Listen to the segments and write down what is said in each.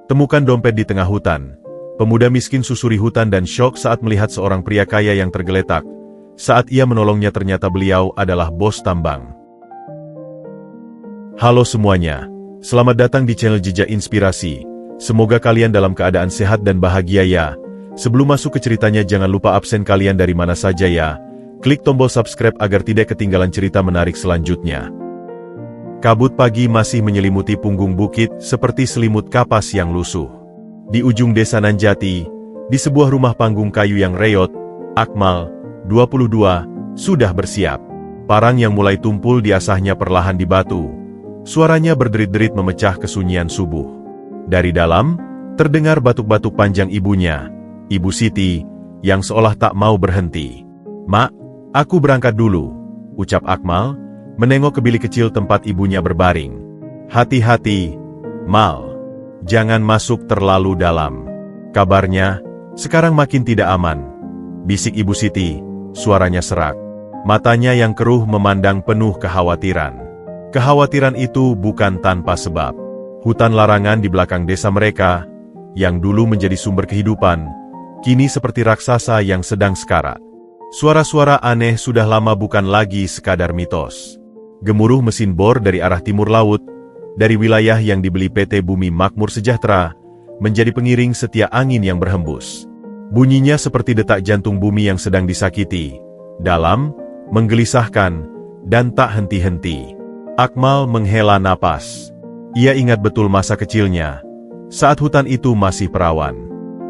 Temukan dompet di tengah hutan. Pemuda miskin susuri hutan dan syok saat melihat seorang pria kaya yang tergeletak. Saat ia menolongnya ternyata beliau adalah bos tambang. Halo semuanya, selamat datang di channel Jejak Inspirasi. Semoga kalian dalam keadaan sehat dan bahagia ya. Sebelum masuk ke ceritanya jangan lupa absen kalian dari mana saja ya. Klik tombol subscribe agar tidak ketinggalan cerita menarik selanjutnya. Kabut pagi masih menyelimuti punggung bukit seperti selimut kapas yang lusuh. Di ujung desa Nanjati, di sebuah rumah panggung kayu yang reot, Akmal, 22, sudah bersiap. Parang yang mulai tumpul diasahnya perlahan di batu. Suaranya berderit-derit memecah kesunyian subuh. Dari dalam, terdengar batuk-batuk panjang ibunya, Ibu Siti, yang seolah tak mau berhenti. "Mak, aku berangkat dulu," ucap Akmal, menengok ke bilik kecil tempat ibunya berbaring. "Hati-hati, Mal. Jangan masuk terlalu dalam. Kabarnya, sekarang makin tidak aman," bisik Ibu Siti, suaranya serak. Matanya yang keruh memandang penuh kekhawatiran. Kekhawatiran itu bukan tanpa sebab. Hutan larangan di belakang desa mereka, yang dulu menjadi sumber kehidupan, kini seperti raksasa yang sedang sekarat. Suara-suara aneh sudah lama bukan lagi sekadar mitos. Gemuruh mesin bor dari arah timur laut, dari wilayah yang dibeli PT Bumi Makmur Sejahtera, menjadi pengiring setiap angin yang berhembus. Bunyinya seperti detak jantung bumi yang sedang disakiti, dalam, menggelisahkan, dan tak henti-henti. Akmal menghela napas. Ia ingat betul masa kecilnya, saat hutan itu masih perawan.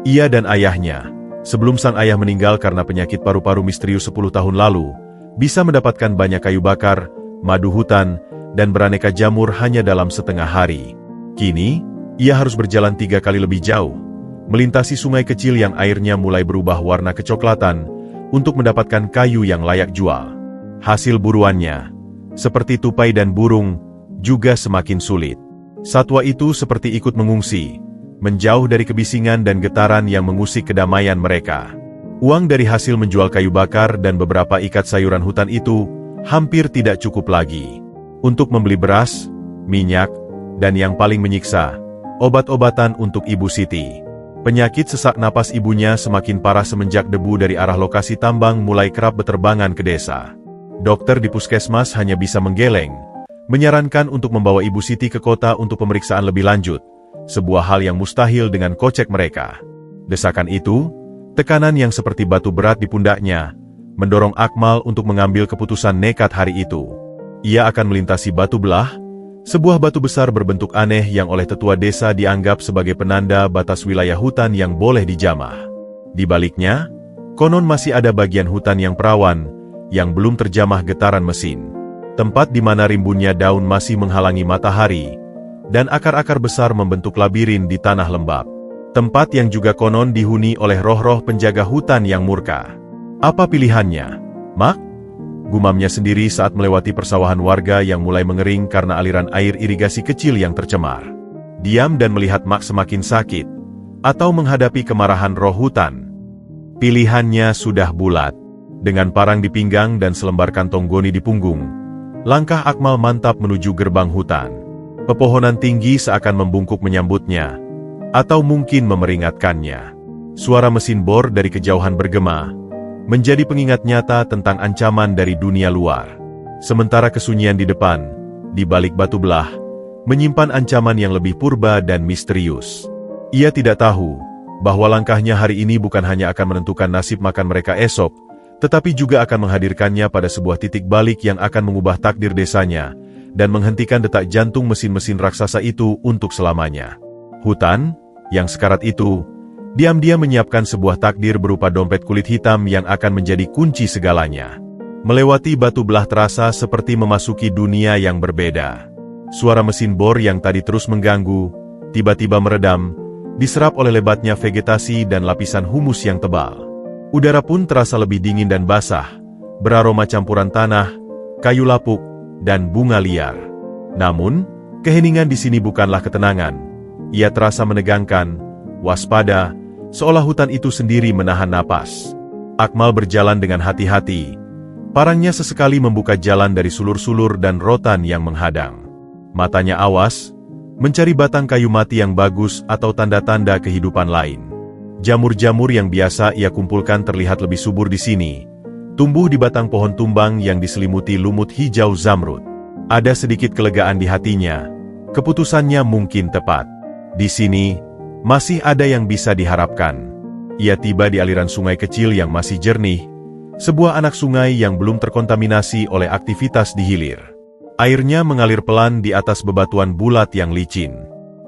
Ia dan ayahnya, sebelum sang ayah meninggal karena penyakit paru-paru misterius 10 tahun lalu, bisa mendapatkan banyak kayu bakar, madu hutan, dan beraneka jamur hanya dalam setengah hari. Kini, ia harus berjalan 3 kali lebih jauh, melintasi sungai kecil yang airnya mulai berubah warna kecoklatan, untuk mendapatkan kayu yang layak jual. Hasil buruannya, seperti tupai dan burung, juga semakin sulit. Satwa itu seperti ikut mengungsi, menjauh dari kebisingan dan getaran yang mengusik kedamaian mereka. Uang dari hasil menjual kayu bakar dan beberapa ikat sayuran hutan itu, hampir tidak cukup lagi untuk membeli beras, minyak, dan yang paling menyiksa, obat-obatan untuk Ibu Siti. Penyakit sesak napas ibunya semakin parah semenjak debu dari arah lokasi tambang mulai kerap berterbangan ke desa. Dokter di puskesmas hanya bisa menggeleng, menyarankan untuk membawa Ibu Siti ke kota untuk pemeriksaan lebih lanjut, sebuah hal yang mustahil dengan kocek mereka. Desakan itu, tekanan yang seperti batu berat di pundaknya, mendorong Akmal untuk mengambil keputusan nekat hari itu. Ia akan melintasi batu belah, sebuah batu besar berbentuk aneh yang oleh tetua desa dianggap sebagai penanda batas wilayah hutan yang boleh dijamah. Di baliknya, konon masih ada bagian hutan yang perawan, yang belum terjamah getaran mesin. Tempat di mana rimbunnya daun masih menghalangi matahari, dan akar-akar besar membentuk labirin di tanah lembab. Tempat yang juga konon dihuni oleh roh-roh penjaga hutan yang murka. "Apa pilihannya, Mak?" gumamnya sendiri saat melewati persawahan warga yang mulai mengering karena aliran air irigasi kecil yang tercemar. Diam dan melihat Mak semakin sakit, atau menghadapi kemarahan roh hutan. Pilihannya sudah bulat. Dengan parang di pinggang dan selembar kantong goni di punggung, langkah Akmal mantap menuju gerbang hutan. Pepohonan tinggi seakan membungkuk menyambutnya, atau mungkin memeringatkannya. Suara mesin bor dari kejauhan bergema, menjadi pengingat nyata tentang ancaman dari dunia luar. Sementara kesunyian di depan, di balik batu belah, menyimpan ancaman yang lebih purba dan misterius. Ia tidak tahu bahwa langkahnya hari ini bukan hanya akan menentukan nasib makan mereka esok, tetapi juga akan menghadirkannya pada sebuah titik balik yang akan mengubah takdir desanya, dan menghentikan detak jantung mesin-mesin raksasa itu untuk selamanya. Hutan, yang sekarat itu, diam-diam menyiapkan sebuah takdir berupa dompet kulit hitam yang akan menjadi kunci segalanya. Melewati batu belah terasa seperti memasuki dunia yang berbeda. Suara mesin bor yang tadi terus mengganggu, tiba-tiba meredam, diserap oleh lebatnya vegetasi dan lapisan humus yang tebal. Udara pun terasa lebih dingin dan basah, beraroma campuran tanah, kayu lapuk, dan bunga liar. Namun, keheningan di sini bukanlah ketenangan. Ia terasa menegangkan, waspada, seolah hutan itu sendiri menahan napas. Akmal berjalan dengan hati-hati. Parangnya sesekali membuka jalan dari sulur-sulur dan rotan yang menghadang. Matanya awas, mencari batang kayu mati yang bagus atau tanda-tanda kehidupan lain. Jamur-jamur yang biasa ia kumpulkan terlihat lebih subur di sini, tumbuh di batang pohon tumbang yang diselimuti lumut hijau zamrud. Ada sedikit kelegaan di hatinya, keputusannya mungkin tepat. Di sini, masih ada yang bisa diharapkan. Ia tiba di aliran sungai kecil yang masih jernih, sebuah anak sungai yang belum terkontaminasi oleh aktivitas di hilir. Airnya mengalir pelan di atas bebatuan bulat yang licin.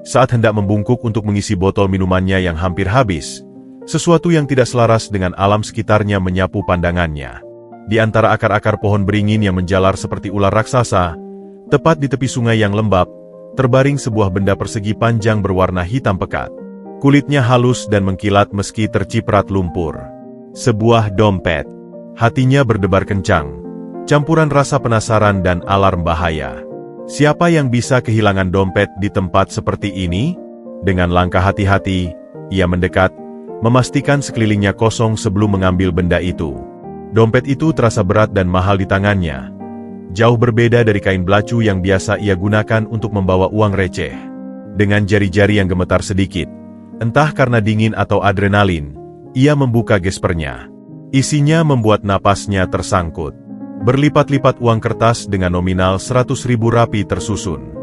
Saat hendak membungkuk untuk mengisi botol minumannya yang hampir habis, sesuatu yang tidak selaras dengan alam sekitarnya menyapu pandangannya. Di antara akar-akar pohon beringin yang menjalar seperti ular raksasa, tepat di tepi sungai yang lembab, terbaring sebuah benda persegi panjang berwarna hitam pekat. Kulitnya halus dan mengkilat meski terciprat lumpur. Sebuah dompet. Hatinya berdebar kencang, campuran rasa penasaran dan alarm bahaya. Siapa yang bisa kehilangan dompet di tempat seperti ini? Dengan langkah hati-hati, ia mendekat, memastikan sekelilingnya kosong sebelum mengambil benda itu. Dompet itu terasa berat dan mahal di tangannya. Jauh berbeda dari kain belacu yang biasa ia gunakan untuk membawa uang receh. Dengan jari-jari yang gemetar sedikit, entah karena dingin atau adrenalin, ia membuka gespernya. Isinya membuat napasnya tersangkut. Berlipat-lipat uang kertas dengan nominal 100.000 rapi tersusun.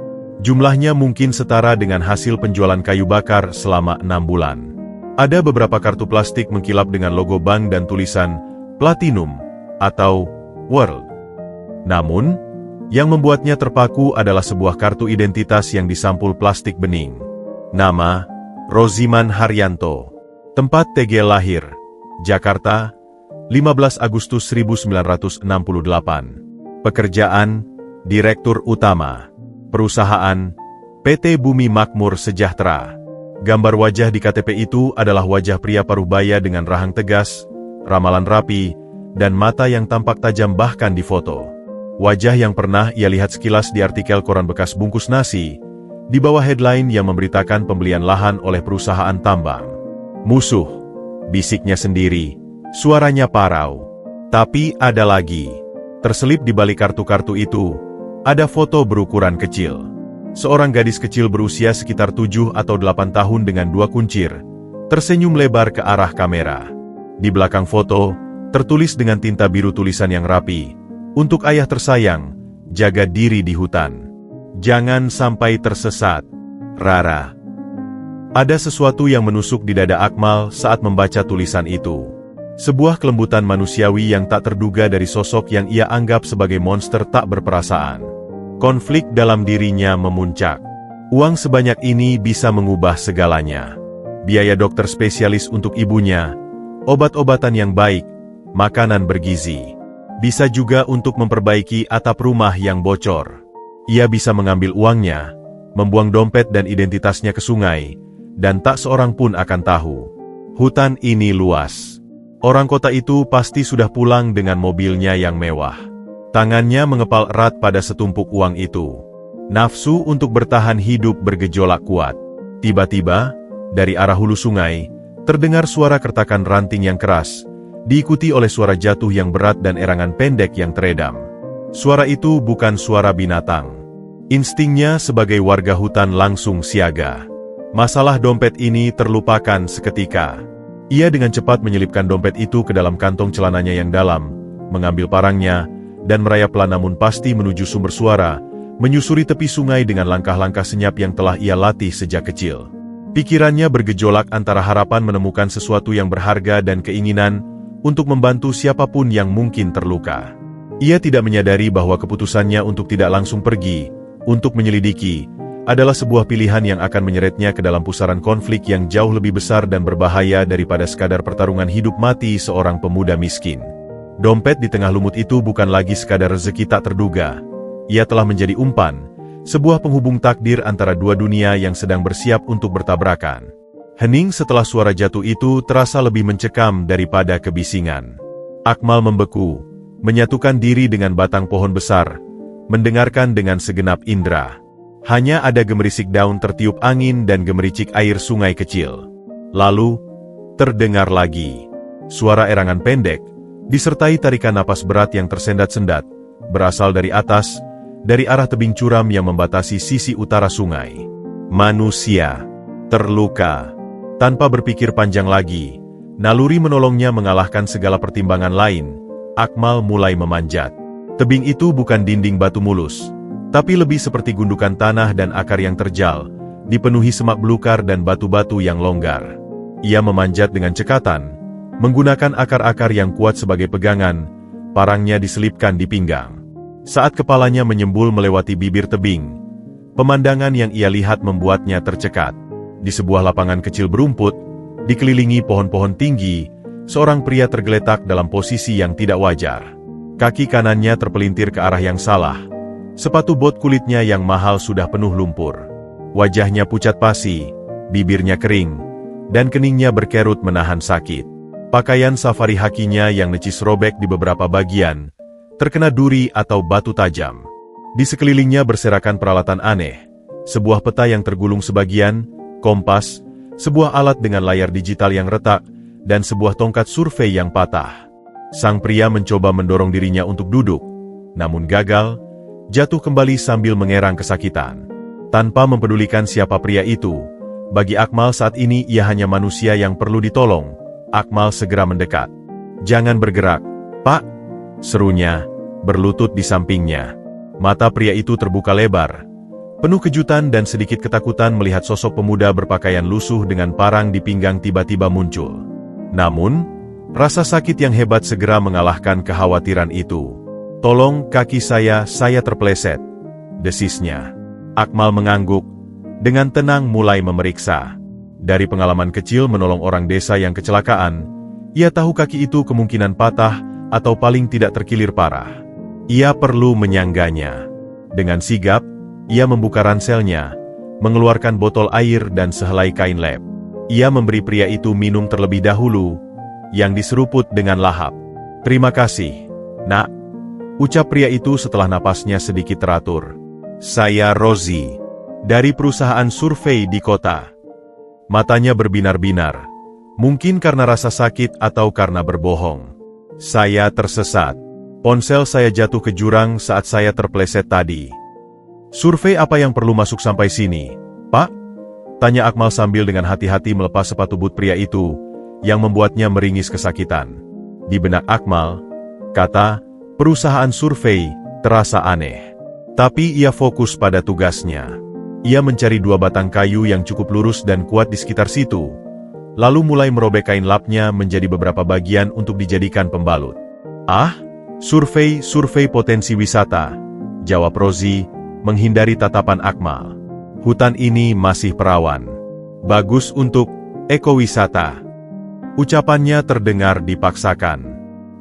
Jumlahnya mungkin setara dengan hasil penjualan kayu bakar selama 6 bulan. Ada beberapa kartu plastik mengkilap dengan logo bank dan tulisan Platinum atau World. Namun, yang membuatnya terpaku adalah sebuah kartu identitas yang disampul plastik bening. Nama, Roziman Haryanto. Tempat TG lahir, Jakarta, 15 Agustus 1968. Pekerjaan, Direktur Utama. Perusahaan, PT Bumi Makmur Sejahtera. Gambar wajah di KTP itu adalah wajah pria parubaya dengan rahang tegas, ramalan rapi, dan mata yang tampak tajam bahkan di foto. Wajah yang pernah ia lihat sekilas di artikel koran bekas bungkus nasi, di bawah headline yang memberitakan pembelian lahan oleh perusahaan tambang. Musuh, bisiknya sendiri. Suaranya parau. Tapi ada lagi. Terselip di balik kartu-kartu itu, ada foto berukuran kecil. Seorang gadis kecil berusia sekitar 7 atau 8 tahun dengan 2 kuncir, tersenyum lebar ke arah kamera. Di belakang foto, tertulis dengan tinta biru tulisan yang rapi, "Untuk ayah tersayang, jaga diri di hutan. Jangan sampai tersesat. Rara." Ada sesuatu yang menusuk di dada Akmal saat membaca tulisan itu. Sebuah kelembutan manusiawi yang tak terduga dari sosok yang ia anggap sebagai monster tak berperasaan. Konflik dalam dirinya memuncak. Uang sebanyak ini bisa mengubah segalanya. Biaya dokter spesialis untuk ibunya, obat-obatan yang baik, makanan bergizi. Bisa juga untuk memperbaiki atap rumah yang bocor. Ia bisa mengambil uangnya, membuang dompet dan identitasnya ke sungai, dan tak seorang pun akan tahu. Hutan ini luas. Orang kota itu pasti sudah pulang dengan mobilnya yang mewah. Tangannya mengepal erat pada setumpuk uang itu. Nafsu untuk bertahan hidup bergejolak kuat. Tiba-tiba, dari arah hulu sungai, terdengar suara kertakan ranting yang keras, diikuti oleh suara jatuh yang berat dan erangan pendek yang teredam. Suara itu bukan suara binatang. Instingnya sebagai warga hutan langsung siaga. Masalah dompet ini terlupakan seketika. Ia dengan cepat menyelipkan dompet itu ke dalam kantong celananya yang dalam, mengambil parangnya, dan merayap pelan namun pasti menuju sumber suara, menyusuri tepi sungai dengan langkah-langkah senyap yang telah ia latih sejak kecil. Pikirannya bergejolak antara harapan menemukan sesuatu yang berharga dan keinginan untuk membantu siapapun yang mungkin terluka. Ia tidak menyadari bahwa keputusannya untuk tidak langsung pergi, untuk menyelidiki, adalah sebuah pilihan yang akan menyeretnya ke dalam pusaran konflik yang jauh lebih besar dan berbahaya daripada sekadar pertarungan hidup mati seorang pemuda miskin. Dompet di tengah lumut itu bukan lagi sekadar rezeki tak terduga. Ia telah menjadi umpan, sebuah penghubung takdir antara dua dunia yang sedang bersiap untuk bertabrakan. Hening setelah suara jatuh itu terasa lebih mencekam daripada kebisingan. Akmal membeku, menyatukan diri dengan batang pohon besar, mendengarkan dengan segenap indera. Hanya ada gemerisik daun tertiup angin dan gemericik air sungai kecil. Lalu, terdengar lagi suara erangan pendek, disertai tarikan napas berat yang tersendat-sendat, berasal dari atas, dari arah tebing curam yang membatasi sisi utara sungai. Manusia terluka. Tanpa berpikir panjang lagi, naluri menolongnya mengalahkan segala pertimbangan lain. Akmal mulai memanjat. Tebing itu bukan dinding batu mulus, tapi lebih seperti gundukan tanah dan akar yang terjal, dipenuhi semak belukar dan batu-batu yang longgar. Ia memanjat dengan cekatan, menggunakan akar-akar yang kuat sebagai pegangan, parangnya diselipkan di pinggang. Saat kepalanya menyembul melewati bibir tebing, pemandangan yang ia lihat membuatnya tercekat. Di sebuah lapangan kecil berumput, dikelilingi pohon-pohon tinggi, seorang pria tergeletak dalam posisi yang tidak wajar. Kaki kanannya terpelintir ke arah yang salah. Sepatu bot kulitnya yang mahal sudah penuh lumpur. Wajahnya pucat pasi, bibirnya kering, dan keningnya berkerut menahan sakit. Pakaian safari hakinya yang necis robek di beberapa bagian, terkena duri atau batu tajam. Di sekelilingnya berserakan peralatan aneh, sebuah peta yang tergulung sebagian, kompas, sebuah alat dengan layar digital yang retak, dan sebuah tongkat survei yang patah. Sang pria mencoba mendorong dirinya untuk duduk, namun gagal, jatuh kembali sambil mengerang kesakitan. Tanpa mempedulikan siapa pria itu, bagi Akmal saat ini ia hanya manusia yang perlu ditolong. Akmal segera mendekat. "Jangan bergerak, Pak," serunya, berlutut di sampingnya. Mata pria itu terbuka lebar, penuh kejutan dan sedikit ketakutan melihat sosok pemuda berpakaian lusuh dengan parang di pinggang tiba-tiba muncul. Namun, rasa sakit yang hebat segera mengalahkan kekhawatiran itu. "Tolong, kaki saya terpeleset," desisnya. Akmal mengangguk, dengan tenang mulai memeriksa. Dari pengalaman kecil menolong orang desa yang kecelakaan, ia tahu kaki itu kemungkinan patah atau paling tidak terkilir parah. Ia perlu menyangganya. Dengan sigap, ia membuka ranselnya, mengeluarkan botol air dan sehelai kain lap. Ia memberi pria itu minum terlebih dahulu, yang diseruput dengan lahap. "Terima kasih, Nak," ucap pria itu setelah napasnya sedikit teratur. "Saya Rozi, dari perusahaan survei di kota." Matanya berbinar-binar, mungkin karena rasa sakit atau karena berbohong. "Saya tersesat. Ponsel saya jatuh ke jurang saat saya terpeleset tadi." "Survei apa yang perlu masuk sampai sini, Pak?" tanya Akmal sambil dengan hati-hati melepas sepatu but pria itu, yang membuatnya meringis kesakitan. Di benak Akmal, kata "perusahaan survei" terasa aneh. Tapi ia fokus pada tugasnya. Ia mencari 2 batang kayu yang cukup lurus dan kuat di sekitar situ, lalu mulai merobek kain lapnya menjadi beberapa bagian untuk dijadikan pembalut. "Ah, survei potensi wisata," jawab Rozi, menghindari tatapan Akmal. "Hutan ini masih perawan. Bagus untuk ekowisata." Ucapannya terdengar dipaksakan.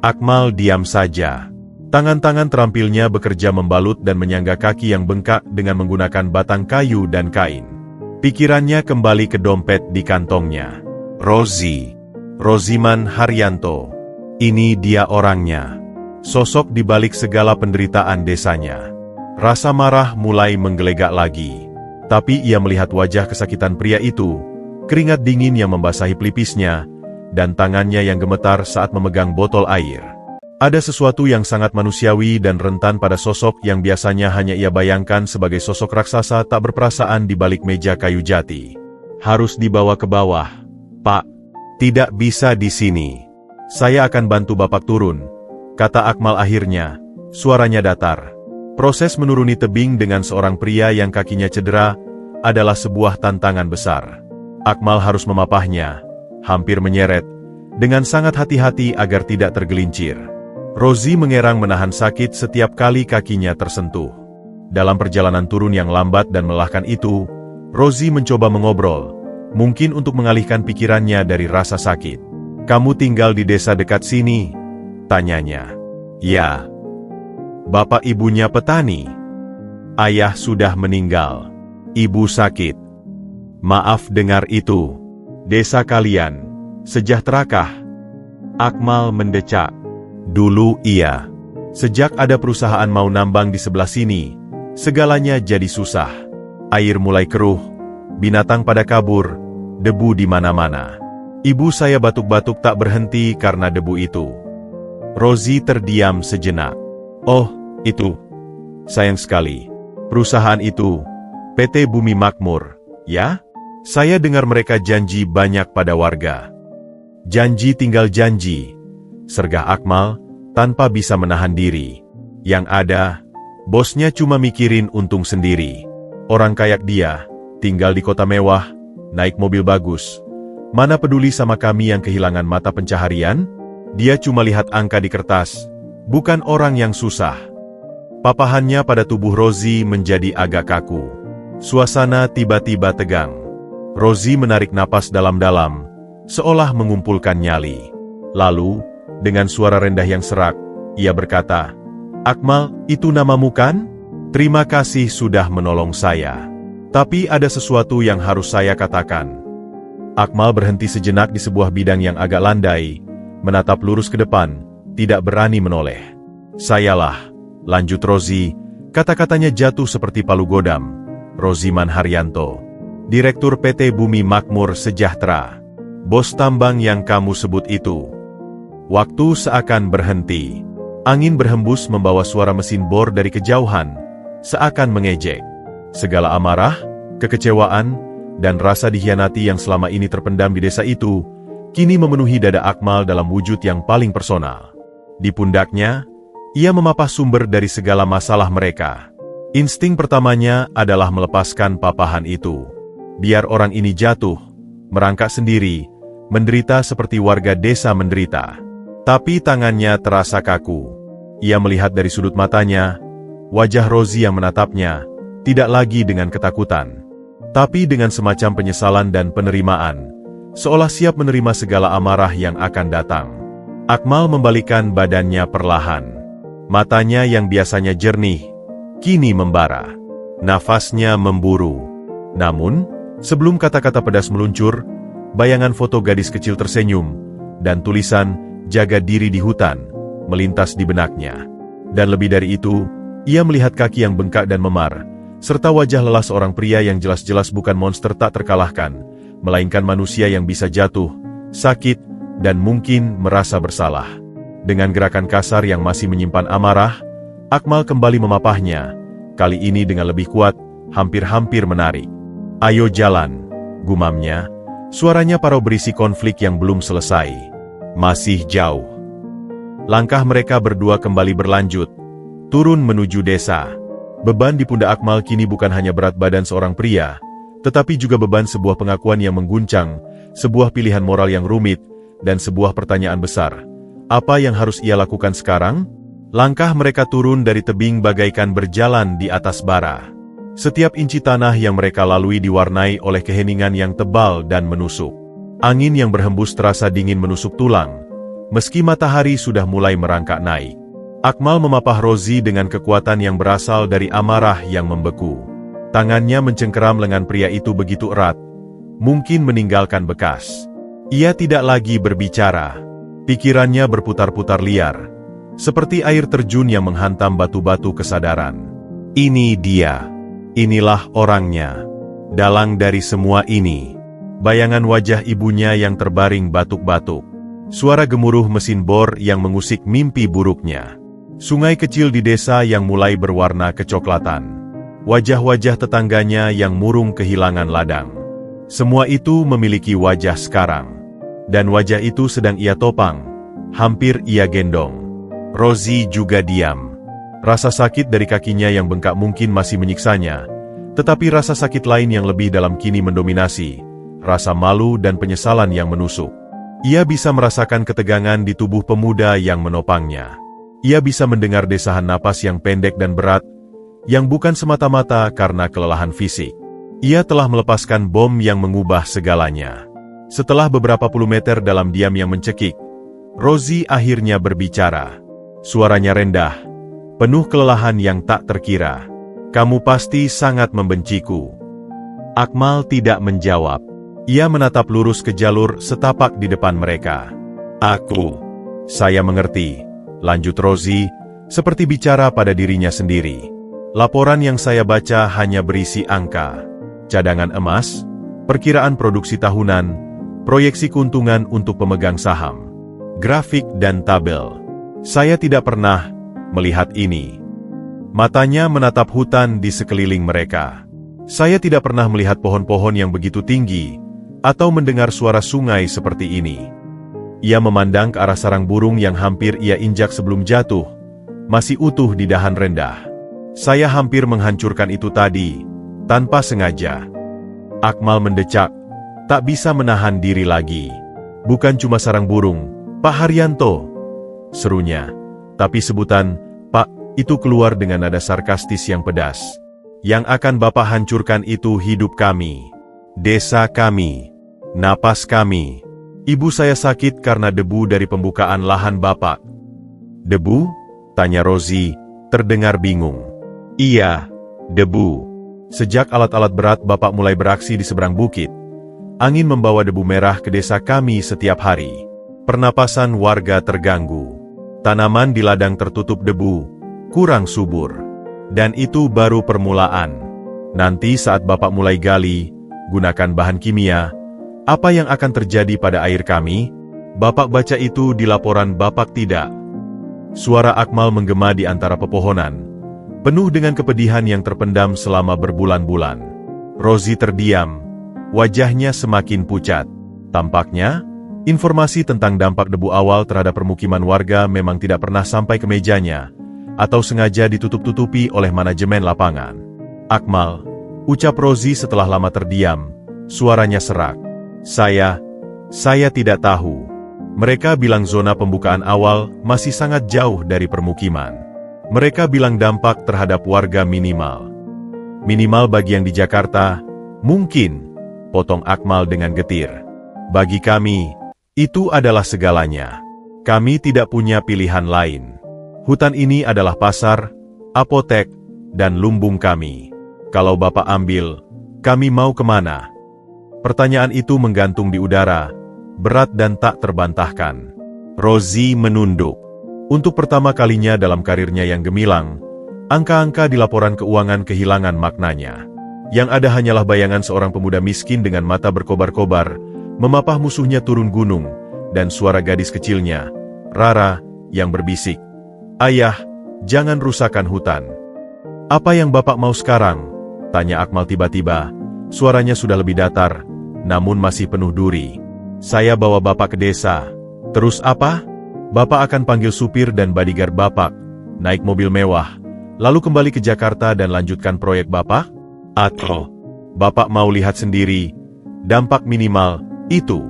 Akmal diam saja. Tangan-tangan terampilnya bekerja membalut dan menyangga kaki yang bengkak dengan menggunakan batang kayu dan kain. Pikirannya kembali ke dompet di kantongnya. Roziman Haryanto. Ini dia orangnya. Sosok di balik segala penderitaan desanya. Rasa marah mulai menggelegak lagi. Tapi ia melihat wajah kesakitan pria itu, keringat dingin yang membasahi pelipisnya, dan tangannya yang gemetar saat memegang botol air. Ada sesuatu yang sangat manusiawi dan rentan pada sosok yang biasanya hanya ia bayangkan sebagai sosok raksasa tak berperasaan di balik meja kayu jati. "Harus dibawa ke bawah, Pak." "Tidak bisa di sini. Saya akan bantu Bapak turun," kata Akmal akhirnya, suaranya datar. Proses menuruni tebing dengan seorang pria yang kakinya cedera adalah sebuah tantangan besar. Akmal harus memapahnya, hampir menyeret, dengan sangat hati-hati agar tidak tergelincir. Rozi mengerang menahan sakit setiap kali kakinya tersentuh. Dalam perjalanan turun yang lambat dan melelahkan itu, Rozi mencoba mengobrol, mungkin untuk mengalihkan pikirannya dari rasa sakit. "Kamu tinggal di desa dekat sini?" tanyanya. "Ya." "Bapak ibunya petani?" "Ayah sudah meninggal. Ibu sakit." "Maaf dengar itu. Desa kalian sejahterakah?" Akmal mendecak. "Dulu iya. Sejak ada perusahaan mau nambang di sebelah sini, segalanya jadi susah. Air mulai keruh, binatang pada kabur, debu di mana-mana. Ibu saya batuk-batuk tak berhenti karena debu itu." Rozi terdiam sejenak. "Oh, itu. Sayang sekali. Perusahaan itu, PT Bumi Makmur, Ya? Saya dengar mereka janji banyak pada warga. Janji tinggal janji, sergah Akmal, tanpa bisa menahan diri. Yang ada, bosnya cuma mikirin untung sendiri. Orang kayak dia, tinggal di kota mewah, naik mobil bagus. Mana peduli sama kami yang kehilangan mata pencaharian? Dia cuma lihat angka di kertas, bukan orang yang susah. Papahannya pada tubuh Rozi menjadi agak kaku. Suasana tiba-tiba tegang. Rozi menarik napas dalam-dalam, seolah mengumpulkan nyali. Lalu, dengan suara rendah yang serak, ia berkata, "Akmal, itu namamu kan? Terima kasih sudah menolong saya. Tapi ada sesuatu yang harus saya katakan." Akmal berhenti sejenak di sebuah bidang yang agak landai, menatap lurus ke depan, tidak berani menoleh. "Sayalah," lanjut Rozi, kata-katanya jatuh seperti palu godam. "Roziman Haryanto, Direktur PT Bumi Makmur Sejahtera. Bos tambang yang kamu sebut itu." Waktu seakan berhenti. Angin berhembus membawa suara mesin bor dari kejauhan, seakan mengejek. Segala amarah, kekecewaan, dan rasa dikhianati yang selama ini terpendam di desa itu, kini memenuhi dada Akmal dalam wujud yang paling personal. Di pundaknya, ia memapah sumber dari segala masalah mereka. Insting pertamanya adalah melepaskan papahan itu. Biar orang ini jatuh, merangkak sendiri, menderita seperti warga desa menderita. Tapi tangannya terasa kaku. Ia melihat dari sudut matanya, wajah Rozi yang menatapnya, tidak lagi dengan ketakutan, tapi dengan semacam penyesalan dan penerimaan, seolah siap menerima segala amarah yang akan datang. Akmal membalikkan badannya perlahan. Matanya yang biasanya jernih, kini membara. Nafasnya memburu. Namun, sebelum kata-kata pedas meluncur, bayangan foto gadis kecil tersenyum, dan tulisan, "Jaga diri di hutan," melintas di benaknya. Dan lebih dari itu, ia melihat kaki yang bengkak dan memar, serta wajah lelah seorang pria yang jelas-jelas bukan monster tak terkalahkan, melainkan manusia yang bisa jatuh, sakit, dan mungkin merasa bersalah. Dengan gerakan kasar yang masih menyimpan amarah, Akmal kembali memapahnya, kali ini dengan lebih kuat, hampir-hampir menarik. "Ayo jalan," gumamnya, suaranya parau berisi konflik yang belum selesai. "Masih jauh." Langkah mereka berdua kembali berlanjut, turun menuju desa. Beban di pundak Akmal kini bukan hanya berat badan seorang pria, tetapi juga beban sebuah pengakuan yang mengguncang, sebuah pilihan moral yang rumit, dan sebuah pertanyaan besar. Apa yang harus ia lakukan sekarang? Langkah mereka turun dari tebing bagaikan berjalan di atas bara. Setiap inci tanah yang mereka lalui diwarnai oleh keheningan yang tebal dan menusuk. Angin yang berhembus terasa dingin menusuk tulang, meski matahari sudah mulai merangkak naik. Akmal memapah Rozi dengan kekuatan yang berasal dari amarah yang membeku. Tangannya mencengkeram lengan pria itu begitu erat, mungkin meninggalkan bekas. Ia tidak lagi berbicara. Pikirannya berputar-putar liar, seperti air terjun yang menghantam batu-batu kesadaran. Ini dia. Inilah orangnya. Dalang dari semua ini, bayangan wajah ibunya yang terbaring batuk-batuk. Suara gemuruh mesin bor yang mengusik mimpi buruknya. Sungai kecil di desa yang mulai berwarna kecoklatan. Wajah-wajah tetangganya yang murung kehilangan ladang. Semua itu memiliki wajah sekarang. Dan wajah itu sedang ia topang, hampir ia gendong. Rozi juga diam. Rasa sakit dari kakinya yang bengkak mungkin masih menyiksanya, tetapi rasa sakit lain yang lebih dalam kini mendominasi, rasa malu dan penyesalan yang menusuk. Ia bisa merasakan ketegangan di tubuh pemuda yang menopangnya. Ia bisa mendengar desahan napas yang pendek dan berat, yang bukan semata-mata karena kelelahan fisik. Ia telah melepaskan bom yang mengubah segalanya. Setelah beberapa puluh meter dalam diam yang mencekik, Rozi akhirnya berbicara. Suaranya rendah, penuh kelelahan yang tak terkira. "Kamu pasti sangat membenciku." Akmal tidak menjawab. Ia menatap lurus ke jalur setapak di depan mereka. Saya mengerti," lanjut Rozi, seperti bicara pada dirinya sendiri. "Laporan yang saya baca hanya berisi angka. Cadangan emas, perkiraan produksi tahunan, proyeksi keuntungan untuk pemegang saham, grafik dan tabel. Saya tidak pernah melihat ini." Matanya menatap hutan di sekeliling mereka. Saya tidak pernah melihat pohon-pohon yang begitu tinggi, atau mendengar suara sungai seperti ini. Ia memandang ke arah sarang burung yang hampir ia injak sebelum jatuh, masih utuh di dahan rendah. Saya hampir menghancurkan itu tadi, tanpa sengaja. Akmal mendecak, tak bisa menahan diri lagi. Bukan cuma sarang burung, Pak Haryanto, serunya. Tapi sebutan, Pak, itu keluar dengan nada sarkastis yang pedas. Yang akan Bapak hancurkan itu hidup kami, desa kami, napas kami. Ibu saya sakit karena debu dari pembukaan lahan Bapak. Debu? Tanya Rozi, terdengar bingung. Iya, debu. Sejak alat-alat berat Bapak mulai beraksi di seberang bukit, angin membawa debu merah ke desa kami setiap hari. Pernapasan warga terganggu. Tanaman di ladang tertutup debu, kurang subur. Dan itu baru permulaan. Nanti saat Bapak mulai gali, gunakan bahan kimia, apa yang akan terjadi pada air kami? Bapak baca itu di laporan Bapak tidak? Suara Akmal menggema di antara pepohonan, penuh dengan kepedihan yang terpendam selama berbulan-bulan. Rozi terdiam, wajahnya semakin pucat. Tampaknya, informasi tentang dampak debu awal terhadap permukiman warga memang tidak pernah sampai ke mejanya, atau sengaja ditutup-tutupi oleh manajemen lapangan. Akmal, ucap Rozi setelah lama terdiam, suaranya serak. Saya tidak tahu. Mereka bilang zona pembukaan awal masih sangat jauh dari permukiman. Mereka bilang dampak terhadap warga minimal. Minimal bagi yang di Jakarta, mungkin, potong Akmal dengan getir. Bagi kami, itu adalah segalanya. Kami tidak punya pilihan lain. Hutan ini adalah pasar, apotek, dan lumbung kami. Kalau Bapak ambil, kami mau kemana? Pertanyaan itu menggantung di udara, berat dan tak terbantahkan. Rozi menunduk. Untuk pertama kalinya dalam karirnya yang gemilang, angka-angka di laporan keuangan kehilangan maknanya. Yang ada hanyalah bayangan seorang pemuda miskin dengan mata berkobar-kobar, memapah musuhnya turun gunung, dan suara gadis kecilnya, Rara, yang berbisik, "Ayah, jangan rusakkan hutan." "Apa yang Bapak mau sekarang?" tanya Akmal tiba-tiba. Suaranya sudah lebih datar, namun masih penuh duri. "Saya bawa Bapak ke desa." "Terus apa?" "Bapak akan panggil supir dan bodyguard Bapak, naik mobil mewah, lalu kembali ke Jakarta dan lanjutkan proyek Bapak? Atau Bapak mau lihat sendiri, dampak minimal, itu?"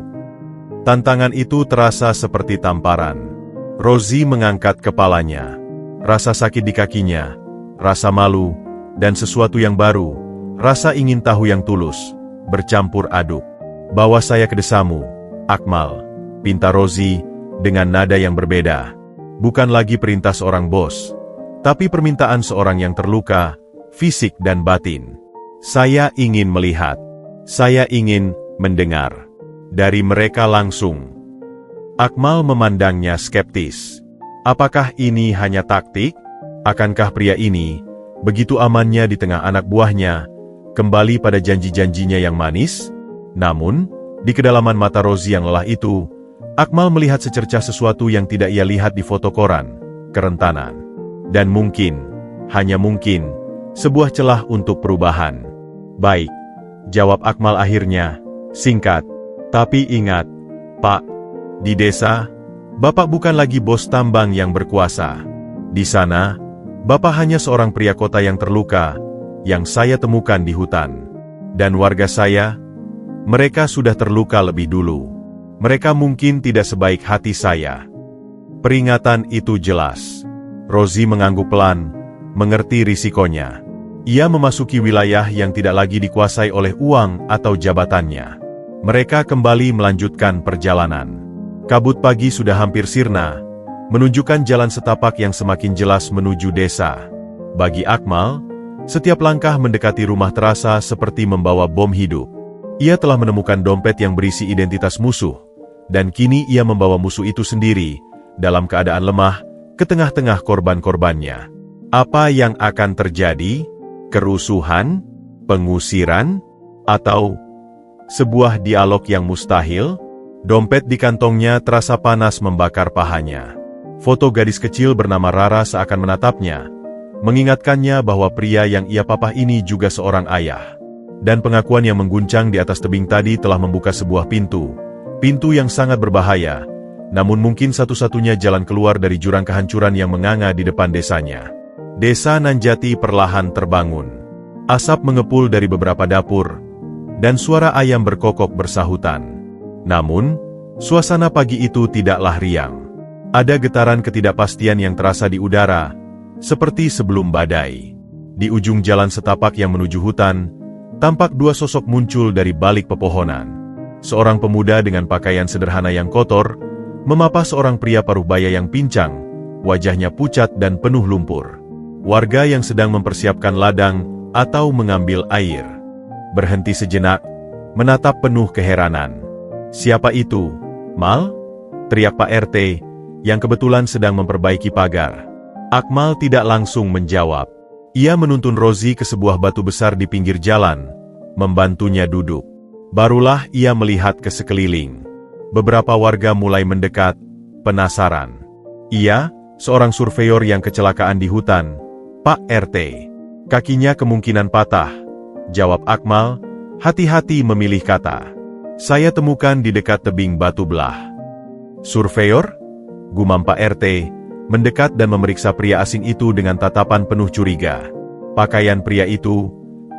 Tantangan itu terasa seperti tamparan. Rozi mengangkat kepalanya. Rasa sakit di kakinya, rasa malu, dan sesuatu yang baru, rasa ingin tahu yang tulus, bercampur aduk. "Bawa saya ke desamu, Akmal," pinta Rozi, dengan nada yang berbeda. Bukan lagi perintah seorang bos, tapi permintaan seorang yang terluka, fisik dan batin. "Saya ingin melihat. Saya ingin mendengar dari mereka langsung." Akmal memandangnya skeptis. Apakah ini hanya taktik? Akankah pria ini, begitu amannya di tengah anak buahnya, kembali pada janji-janjinya yang manis? Namun, di kedalaman mata Rozi yang lelah itu, Akmal melihat secercah sesuatu yang tidak ia lihat di foto koran, kerentanan. Dan mungkin, hanya mungkin, sebuah celah untuk perubahan. "Baik," jawab Akmal akhirnya, singkat. "Tapi ingat, Pak, di desa, Bapak bukan lagi bos tambang yang berkuasa. Di sana, Bapak hanya seorang pria kota yang terluka, yang saya temukan di hutan. Dan warga saya, mereka sudah terluka lebih dulu. Mereka mungkin tidak sebaik hati saya." Peringatan itu jelas. Rozi mengangguk pelan, mengerti risikonya. Ia memasuki wilayah yang tidak lagi dikuasai oleh uang atau jabatannya. Mereka kembali melanjutkan perjalanan. Kabut pagi sudah hampir sirna, menunjukkan jalan setapak yang semakin jelas menuju desa. Bagi Akmal, setiap langkah mendekati rumah terasa seperti membawa bom hidup. Ia telah menemukan dompet yang berisi identitas musuh, dan kini ia membawa musuh itu sendiri, dalam keadaan lemah, ke tengah-tengah korban-korbannya. Apa yang akan terjadi? Kerusuhan? Pengusiran? Atau sebuah dialog yang mustahil? Dompet di kantongnya terasa panas membakar pahanya. Foto gadis kecil bernama Rara seakan menatapnya, mengingatkannya bahwa pria yang ia papah ini juga seorang ayah. Dan pengakuan yang mengguncang di atas tebing tadi telah membuka sebuah pintu. Pintu yang sangat berbahaya, namun mungkin satu-satunya jalan keluar dari jurang kehancuran yang menganga di depan desanya. Desa Nanjati perlahan terbangun. Asap mengepul dari beberapa dapur, dan suara ayam berkokok bersahutan. Namun, suasana pagi itu tidaklah riang. Ada getaran ketidakpastian yang terasa di udara, seperti sebelum badai. Di ujung jalan setapak yang menuju hutan, tampak dua sosok muncul dari balik pepohonan. Seorang pemuda dengan pakaian sederhana yang kotor, memapa seorang pria paruh baya yang pincang, wajahnya pucat dan penuh lumpur. Warga yang sedang mempersiapkan ladang atau mengambil air berhenti sejenak, menatap penuh keheranan. "Siapa itu, Mal?" teriak Pak RT, yang kebetulan sedang memperbaiki pagar. Akmal tidak langsung menjawab. Ia menuntun Rozi ke sebuah batu besar di pinggir jalan, membantunya duduk. Barulah ia melihat ke sekeliling. Beberapa warga mulai mendekat, penasaran. "Ia, seorang surveyor yang kecelakaan di hutan, Pak RT. Kakinya kemungkinan patah," jawab Akmal, hati-hati memilih kata. "Saya temukan di dekat tebing batu belah." "Surveyor?" gumam Pak RT, mendekat dan memeriksa pria asing itu dengan tatapan penuh curiga. Pakaian pria itu,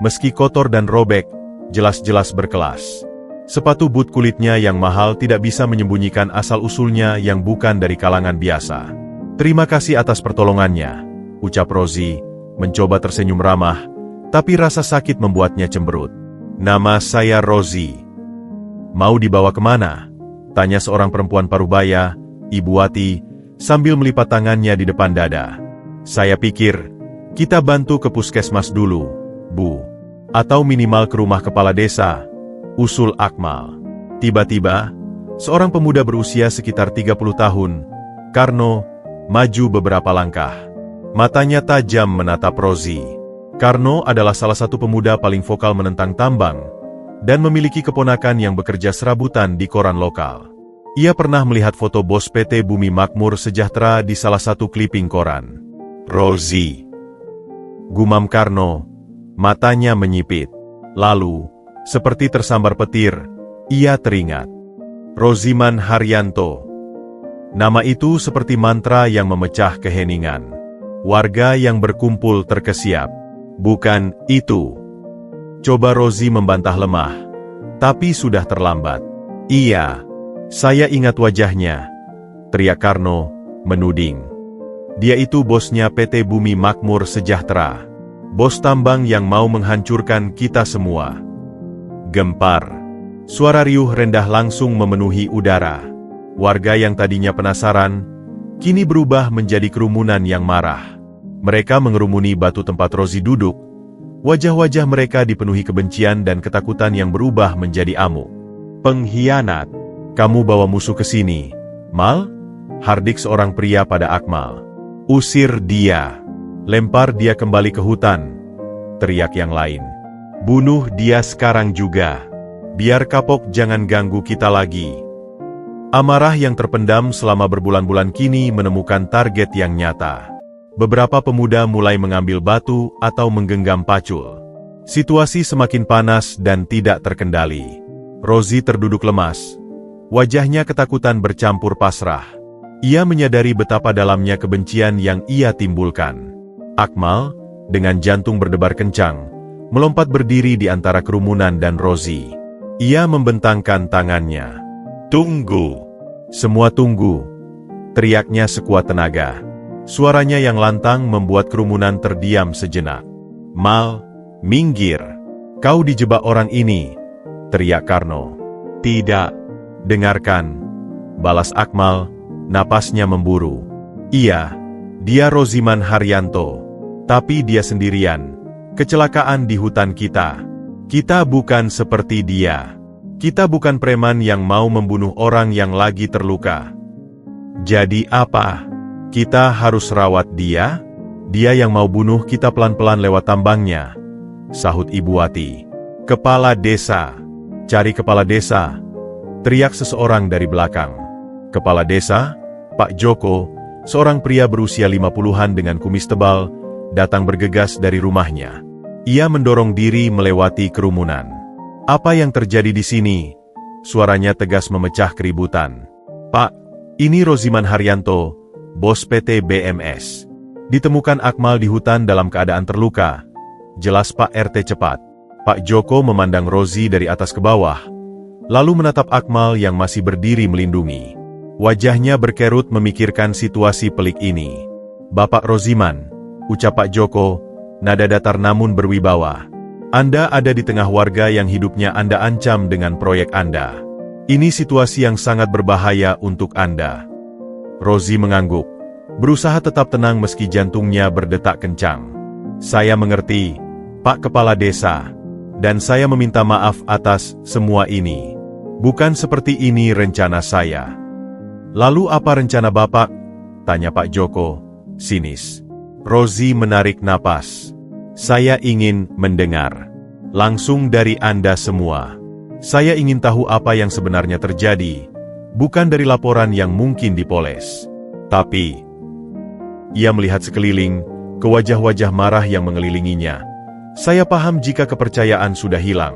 meski kotor dan robek, jelas-jelas berkelas. Sepatu but kulitnya yang mahal tidak bisa menyembunyikan asal-usulnya yang bukan dari kalangan biasa. "Terima kasih atas pertolongannya," ucap Rozi, mencoba tersenyum ramah, tapi rasa sakit membuatnya cemberut. "Nama saya Rozi." "Mau dibawa kemana?" tanya seorang perempuan parubaya, Ibu Wati, sambil melipat tangannya di depan dada. "Saya pikir, kita bantu ke puskesmas dulu, Bu. Atau minimal ke rumah kepala desa," usul Akmal. Tiba-tiba, seorang pemuda berusia sekitar 30 tahun, Karno, maju beberapa langkah. Matanya tajam menatap Rozi. Karno adalah salah satu pemuda paling vokal menentang tambang, dan memiliki keponakan yang bekerja serabutan di koran lokal. Ia pernah melihat foto bos PT Bumi Makmur Sejahtera di salah satu kliping koran. "Rozi," gumam Karno, matanya menyipit. Lalu, seperti tersambar petir, ia teringat. Roziman Haryanto. Nama itu seperti mantra yang memecah keheningan. Warga yang berkumpul terkesiap. "Bukan itu." Coba Rozi membantah lemah, tapi sudah terlambat. "Iya, saya ingat wajahnya," teriak Karno, menuding. "Dia itu bosnya PT Bumi Makmur Sejahtera. Bos tambang yang mau menghancurkan kita semua." Gempar. Suara riuh rendah langsung memenuhi udara. Warga yang tadinya penasaran, kini berubah menjadi kerumunan yang marah. Mereka mengerumuni batu tempat Rozi duduk. Wajah-wajah mereka dipenuhi kebencian dan ketakutan yang berubah menjadi amuk. "Pengkhianat! Kamu bawa musuh ke sini, Mal?" hardik seorang pria pada Akmal. "Usir dia. Lempar dia kembali ke hutan," teriak yang lain. "Bunuh dia sekarang juga. Biar kapok jangan ganggu kita lagi." Amarah yang terpendam selama berbulan-bulan kini menemukan target yang nyata. Beberapa pemuda mulai mengambil batu atau menggenggam pacul. Situasi semakin panas dan tidak terkendali. Rozi terduduk lemas. Wajahnya ketakutan bercampur pasrah. Ia menyadari betapa dalamnya kebencian yang ia timbulkan. Akmal, dengan jantung berdebar kencang, melompat berdiri di antara kerumunan dan Rozi. Ia membentangkan tangannya. "Tunggu!" "Semua tunggu!" teriaknya sekuat tenaga. Suaranya yang lantang membuat kerumunan terdiam sejenak. "Mal, minggir! Kau dijebak orang ini!" teriak Karno. "Tidak. Dengarkan," balas Akmal, napasnya memburu. "Iya, dia Roziman Haryanto. Tapi dia sendirian. Kecelakaan di hutan kita. Kita bukan seperti dia. Kita bukan preman yang mau membunuh orang yang lagi terluka. Jadi apa? Kita harus rawat dia? Dia yang mau bunuh kita pelan-pelan lewat tambangnya," sahut Ibu Wati. "Kepala desa. Cari kepala desa," teriak seseorang dari belakang. Kepala desa, Pak Joko, seorang pria berusia 50-an dengan kumis tebal, datang bergegas dari rumahnya. Ia mendorong diri melewati kerumunan. "Apa yang terjadi di sini?" Suaranya tegas memecah keributan. "Pak, ini Roziman Haryanto, bos PT BMS. Ditemukan Akmal di hutan dalam keadaan terluka. Jelas Pak RT cepat." Pak Joko memandang Rozi dari atas ke bawah, lalu menatap Akmal yang masih berdiri melindungi. Wajahnya berkerut memikirkan situasi pelik ini. "Bapak Roziman," ucap Pak Joko, nada datar namun berwibawa. "Anda ada di tengah warga yang hidupnya Anda ancam dengan proyek Anda. Ini situasi yang sangat berbahaya untuk Anda." Rozi mengangguk, berusaha tetap tenang meski jantungnya berdetak kencang. "Saya mengerti, Pak Kepala Desa. Dan saya meminta maaf atas semua ini. Bukan seperti ini rencana saya." "Lalu apa rencana Bapak?" tanya Pak Joko, sinis. Rozi menarik napas. "Saya ingin mendengar langsung dari Anda semua. Saya ingin tahu apa yang sebenarnya terjadi, bukan dari laporan yang mungkin dipoles. Tapi..." Ia melihat sekeliling, ke wajah-wajah marah yang mengelilinginya. "Saya paham jika kepercayaan sudah hilang."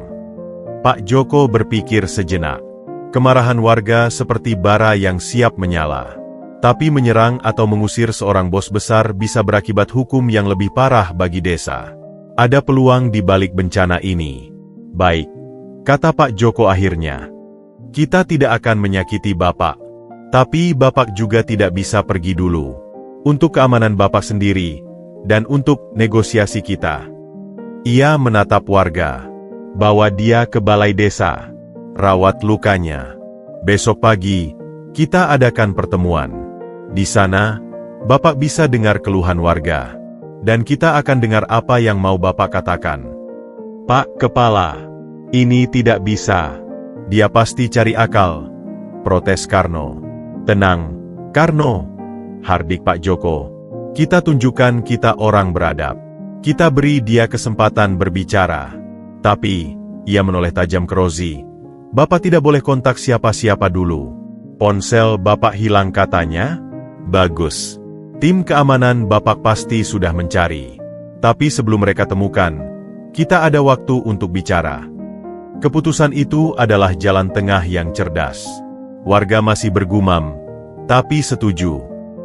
Pak Joko berpikir sejenak. Kemarahan warga seperti bara yang siap menyala. Tapi menyerang atau mengusir seorang bos besar bisa berakibat hukum yang lebih parah bagi desa. "Ada peluang di balik bencana ini." "Baik," kata Pak Joko akhirnya. "Kita tidak akan menyakiti Bapak. Tapi Bapak juga tidak bisa pergi dulu. Untuk keamanan Bapak sendiri, dan untuk negosiasi kita." Ia menatap warga. "Bawa dia ke balai desa. Rawat lukanya. Besok pagi, kita adakan pertemuan. Di sana, Bapak bisa dengar keluhan warga. Dan kita akan dengar apa yang mau Bapak katakan." "Pak Kepala, ini tidak bisa. Dia pasti cari akal," protes Karno. "Tenang, Karno," hardik Pak Joko. "Kita tunjukkan kita orang beradab. Kita beri dia kesempatan berbicara." "Tapi," ia menoleh tajam ke Rozi, "Bapak tidak boleh kontak siapa-siapa dulu." "Ponsel Bapak hilang katanya?" "Bagus. Tim keamanan Bapak pasti sudah mencari. Tapi sebelum mereka temukan, kita ada waktu untuk bicara." Keputusan itu adalah jalan tengah yang cerdas. Warga masih bergumam, tapi setuju.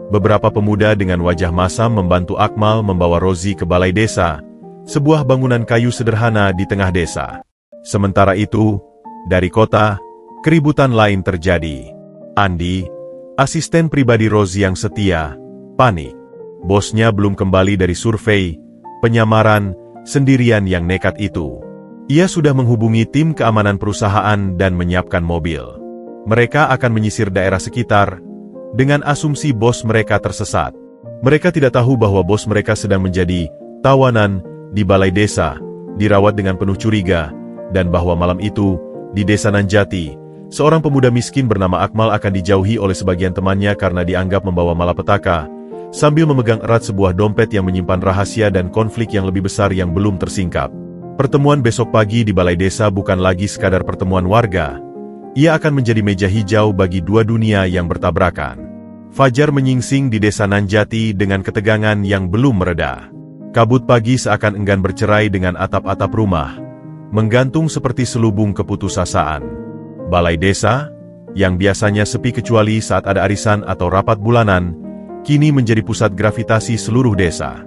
Beberapa pemuda dengan wajah masam membantu Akmal membawa Rozi ke balai desa, sebuah bangunan kayu sederhana di tengah desa. Sementara itu, dari kota, keributan lain terjadi. Andi, asisten pribadi Rozi yang setia, panik. Bosnya belum kembali dari survei, penyamaran, sendirian yang nekat itu. Ia sudah menghubungi tim keamanan perusahaan dan menyiapkan mobil. Mereka akan menyisir daerah sekitar, dengan asumsi bos mereka tersesat. Mereka tidak tahu bahwa bos mereka sedang menjadi tawanan di balai desa, dirawat dengan penuh curiga, dan bahwa malam itu, di desa Nanjati, seorang pemuda miskin bernama Akmal akan dijauhi oleh sebagian temannya karena dianggap membawa malapetaka, sambil memegang erat sebuah dompet yang menyimpan rahasia dan konflik yang lebih besar yang belum tersingkap. Pertemuan besok pagi di balai desa bukan lagi sekadar pertemuan warga. Ia akan menjadi meja hijau bagi dua dunia yang bertabrakan. Fajar menyingsing di desa Nanjati dengan ketegangan yang belum mereda. Kabut pagi seakan enggan bercerai dengan atap-atap rumah, menggantung seperti selubung keputusasaan. Balai desa, yang biasanya sepi kecuali saat ada arisan atau rapat bulanan, kini menjadi pusat gravitasi seluruh desa.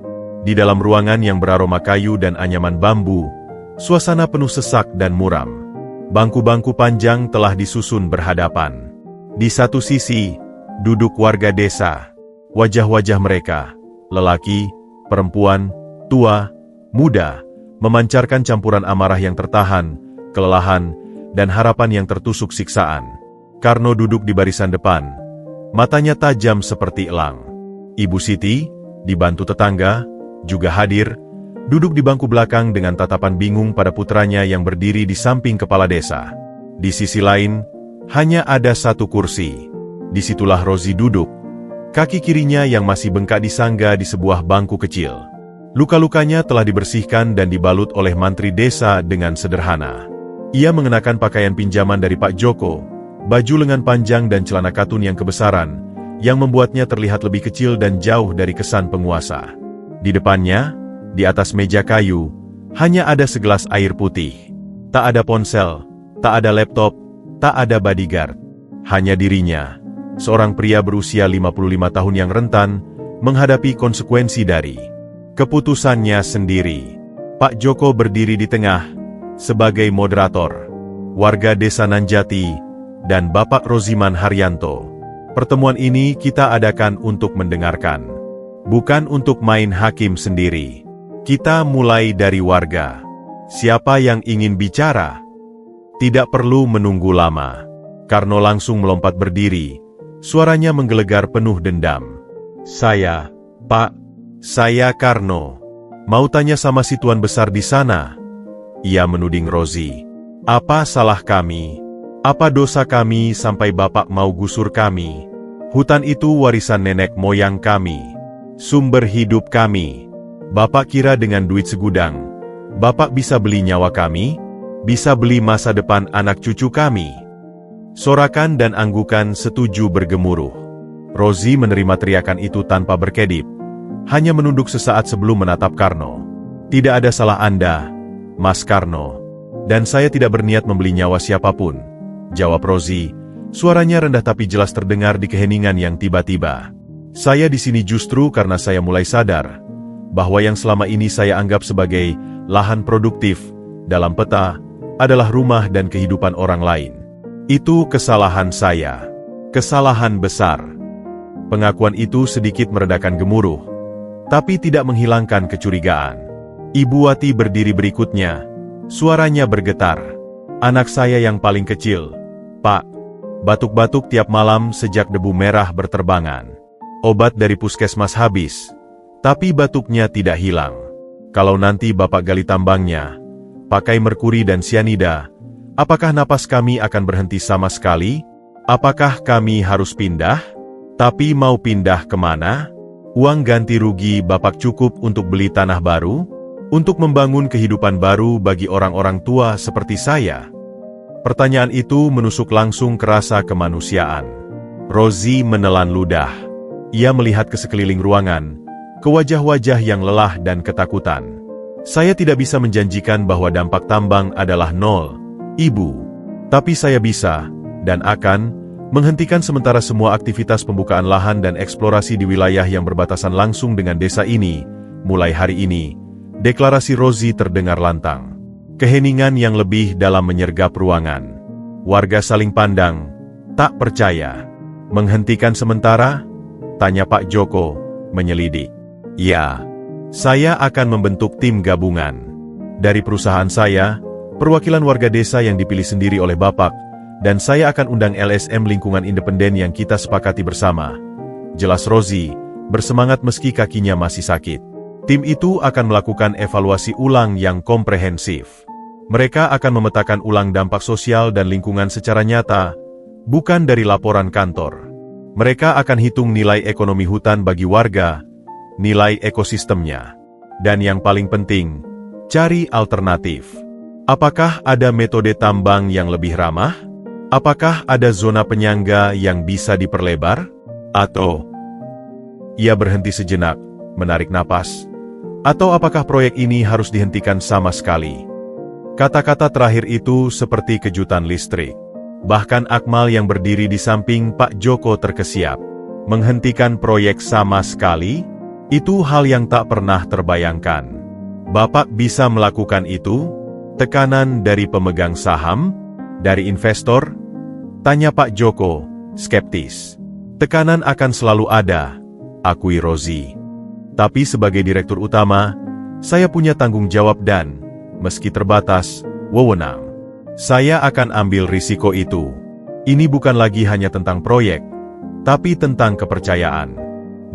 Di dalam ruangan yang beraroma kayu dan anyaman bambu, suasana penuh sesak dan muram. Bangku-bangku panjang telah disusun berhadapan. Di satu sisi, duduk warga desa. Wajah-wajah mereka, lelaki, perempuan, tua, muda, memancarkan campuran amarah yang tertahan, kelelahan, dan harapan yang tertusuk siksaan. Karno duduk di barisan depan, matanya tajam seperti elang. Ibu Siti, dibantu tetangga, juga hadir, duduk di bangku belakang dengan tatapan bingung pada putranya yang berdiri di samping kepala desa. Di sisi lain, hanya ada satu kursi. Disitulah Rozi duduk, kaki kirinya yang masih bengkak disangga di sebuah bangku kecil. Luka-lukanya telah dibersihkan dan dibalut oleh mantri desa dengan sederhana. Ia mengenakan pakaian pinjaman dari Pak Joko, baju lengan panjang dan celana katun yang kebesaran, yang membuatnya terlihat lebih kecil dan jauh dari kesan penguasa. Di depannya, di atas meja kayu, Hanya ada segelas air putih. Tak ada ponsel, tak ada laptop, tak ada bodyguard. Hanya dirinya, seorang pria berusia 55 tahun yang rentan, menghadapi konsekuensi dari keputusannya sendiri. Pak Joko berdiri di tengah, sebagai moderator. Warga desa Nanjati, dan Bapak Roziman Haryanto. Pertemuan ini kita adakan untuk mendengarkan. Bukan untuk main hakim sendiri. Kita mulai dari warga. Siapa yang ingin bicara? Tidak perlu menunggu lama. Karno langsung melompat berdiri. Suaranya menggelegar penuh dendam. Saya, Pak. Saya Karno. Mau tanya sama si tuan besar di sana? Ia menuding Rozi. Apa salah kami? Apa dosa kami sampai Bapak mau gusur kami? Hutan itu warisan nenek moyang kami. Sumber hidup kami. Bapak kira dengan duit segudang, Bapak bisa beli nyawa kami? Bisa beli masa depan anak cucu kami? Sorakan dan anggukan setuju bergemuruh. Rozi menerima teriakan itu tanpa berkedip. Hanya menunduk sesaat sebelum menatap Karno. Tidak ada salah Anda, Mas Karno. Dan saya tidak berniat membeli nyawa siapapun, jawab Rozi. Suaranya rendah tapi jelas terdengar di keheningan yang tiba-tiba. Saya di sini justru karena saya mulai sadar bahwa yang selama ini saya anggap sebagai lahan produktif dalam peta adalah rumah dan kehidupan orang lain. Itu kesalahan saya. Kesalahan besar. Pengakuan itu sedikit meredakan gemuruh, tapi tidak menghilangkan kecurigaan. Ibu Wati berdiri berikutnya. Suaranya bergetar. Anak saya yang paling kecil, Pak. Batuk-batuk tiap malam sejak debu merah berterbangan. Obat dari puskesmas habis, tapi batuknya tidak hilang. Kalau nanti Bapak gali tambangnya, pakai merkuri dan sianida, apakah napas kami akan berhenti sama sekali? Apakah kami harus pindah? Tapi mau pindah kemana? Uang ganti rugi Bapak cukup untuk beli tanah baru? Untuk membangun kehidupan baru bagi orang-orang tua seperti saya? Pertanyaan itu menusuk langsung ke rasa kemanusiaan. Rozi menelan ludah. Ia melihat ke sekeliling ruangan, ke wajah-wajah yang lelah dan ketakutan. Saya tidak bisa menjanjikan bahwa dampak tambang adalah nol, Ibu. Tapi saya bisa, dan akan, menghentikan sementara semua aktivitas pembukaan lahan dan eksplorasi di wilayah yang berbatasan langsung dengan desa ini, mulai hari ini. Deklarasi Rozi terdengar lantang. Keheningan yang lebih dalam menyergap ruangan. Warga saling pandang, tak percaya. Menghentikan sementara? Tanya Pak Joko, menyelidik. Ya, saya akan membentuk tim gabungan. Dari perusahaan saya, perwakilan warga desa yang dipilih sendiri oleh Bapak, dan saya akan undang LSM lingkungan independen yang kita sepakati bersama. Jelas Rozi, bersemangat meski kakinya masih sakit. Tim itu akan melakukan evaluasi ulang yang komprehensif. Mereka akan memetakan ulang dampak sosial dan lingkungan secara nyata, bukan dari laporan kantor. Mereka akan hitung nilai ekonomi hutan bagi warga, nilai ekosistemnya. Dan yang paling penting, cari alternatif. Apakah ada metode tambang yang lebih ramah? Apakah ada zona penyangga yang bisa diperlebar? Atau... Ia berhenti sejenak, menarik napas. Atau apakah proyek ini harus dihentikan sama sekali? Kata-kata terakhir itu seperti kejutan listrik. Bahkan Akmal yang berdiri di samping Pak Joko terkesiap. Menghentikan proyek sama sekali? Itu hal yang tak pernah terbayangkan. Bapak bisa melakukan itu? Tekanan dari pemegang saham? Dari investor? Tanya Pak Joko, skeptis. Tekanan akan selalu ada, akui Rozi. Tapi sebagai direktur utama, saya punya tanggung jawab dan, meski terbatas, wewenang. Saya akan ambil risiko itu. Ini bukan lagi hanya tentang proyek, tapi tentang kepercayaan.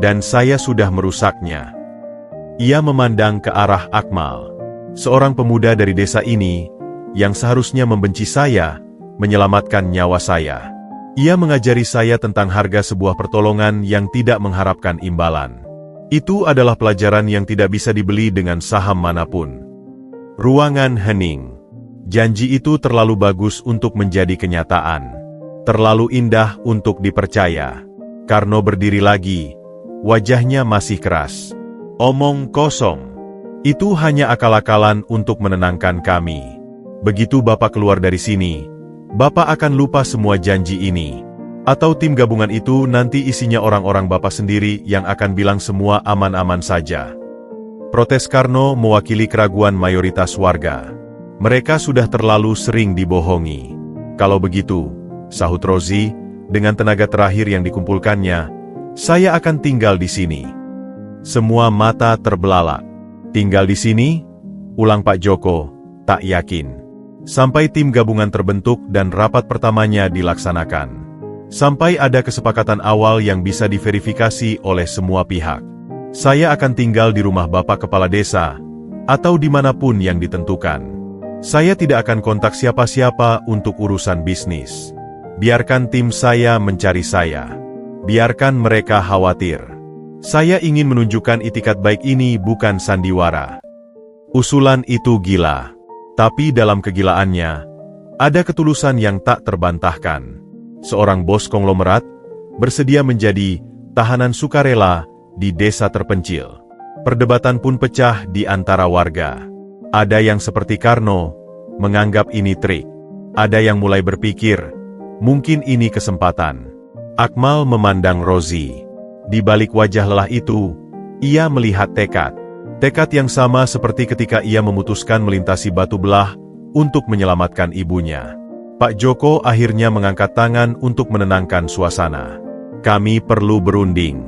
Dan saya sudah merusaknya. Ia memandang ke arah Akmal, seorang pemuda dari desa ini, yang seharusnya membenci saya, menyelamatkan nyawa saya. Ia mengajari saya tentang harga sebuah pertolongan yang tidak mengharapkan imbalan. Itu adalah pelajaran yang tidak bisa dibeli dengan saham manapun. Ruangan hening. Janji itu terlalu bagus untuk menjadi kenyataan. Terlalu indah untuk dipercaya. Karno berdiri lagi. Wajahnya masih keras. Omong kosong. Itu hanya akal-akalan untuk menenangkan kami. Begitu Bapak keluar dari sini, Bapak akan lupa semua janji ini. Atau tim gabungan itu nanti isinya orang-orang Bapak sendiri yang akan bilang semua aman-aman saja. Protes Karno mewakili keraguan mayoritas warga. Mereka sudah terlalu sering dibohongi. Kalau begitu, sahut Rozi, dengan tenaga terakhir yang dikumpulkannya, saya akan tinggal di sini. Semua mata terbelalak. Tinggal di sini? Ulang Pak Joko, tak yakin. Sampai tim gabungan terbentuk dan rapat pertamanya dilaksanakan. Sampai ada kesepakatan awal yang bisa diverifikasi oleh semua pihak. Saya akan tinggal di rumah Bapak Kepala Desa, atau dimanapun yang ditentukan. Saya tidak akan kontak siapa-siapa untuk urusan bisnis. Biarkan tim saya mencari saya. Biarkan mereka khawatir. Saya ingin menunjukkan itikat baik ini bukan sandiwara. Usulan itu gila. Tapi dalam kegilaannya, ada ketulusan yang tak terbantahkan. Seorang bos konglomerat bersedia menjadi tahanan sukarela di desa terpencil. Perdebatan pun pecah di antara warga. Ada yang seperti Karno, menganggap ini trik. Ada yang mulai berpikir, mungkin ini kesempatan. Akmal memandang Rozi. Di balik wajah lelah itu, ia melihat tekad. Tekad yang sama seperti ketika ia memutuskan melintasi batu belah untuk menyelamatkan ibunya. Pak Joko akhirnya mengangkat tangan untuk menenangkan suasana. Kami perlu berunding.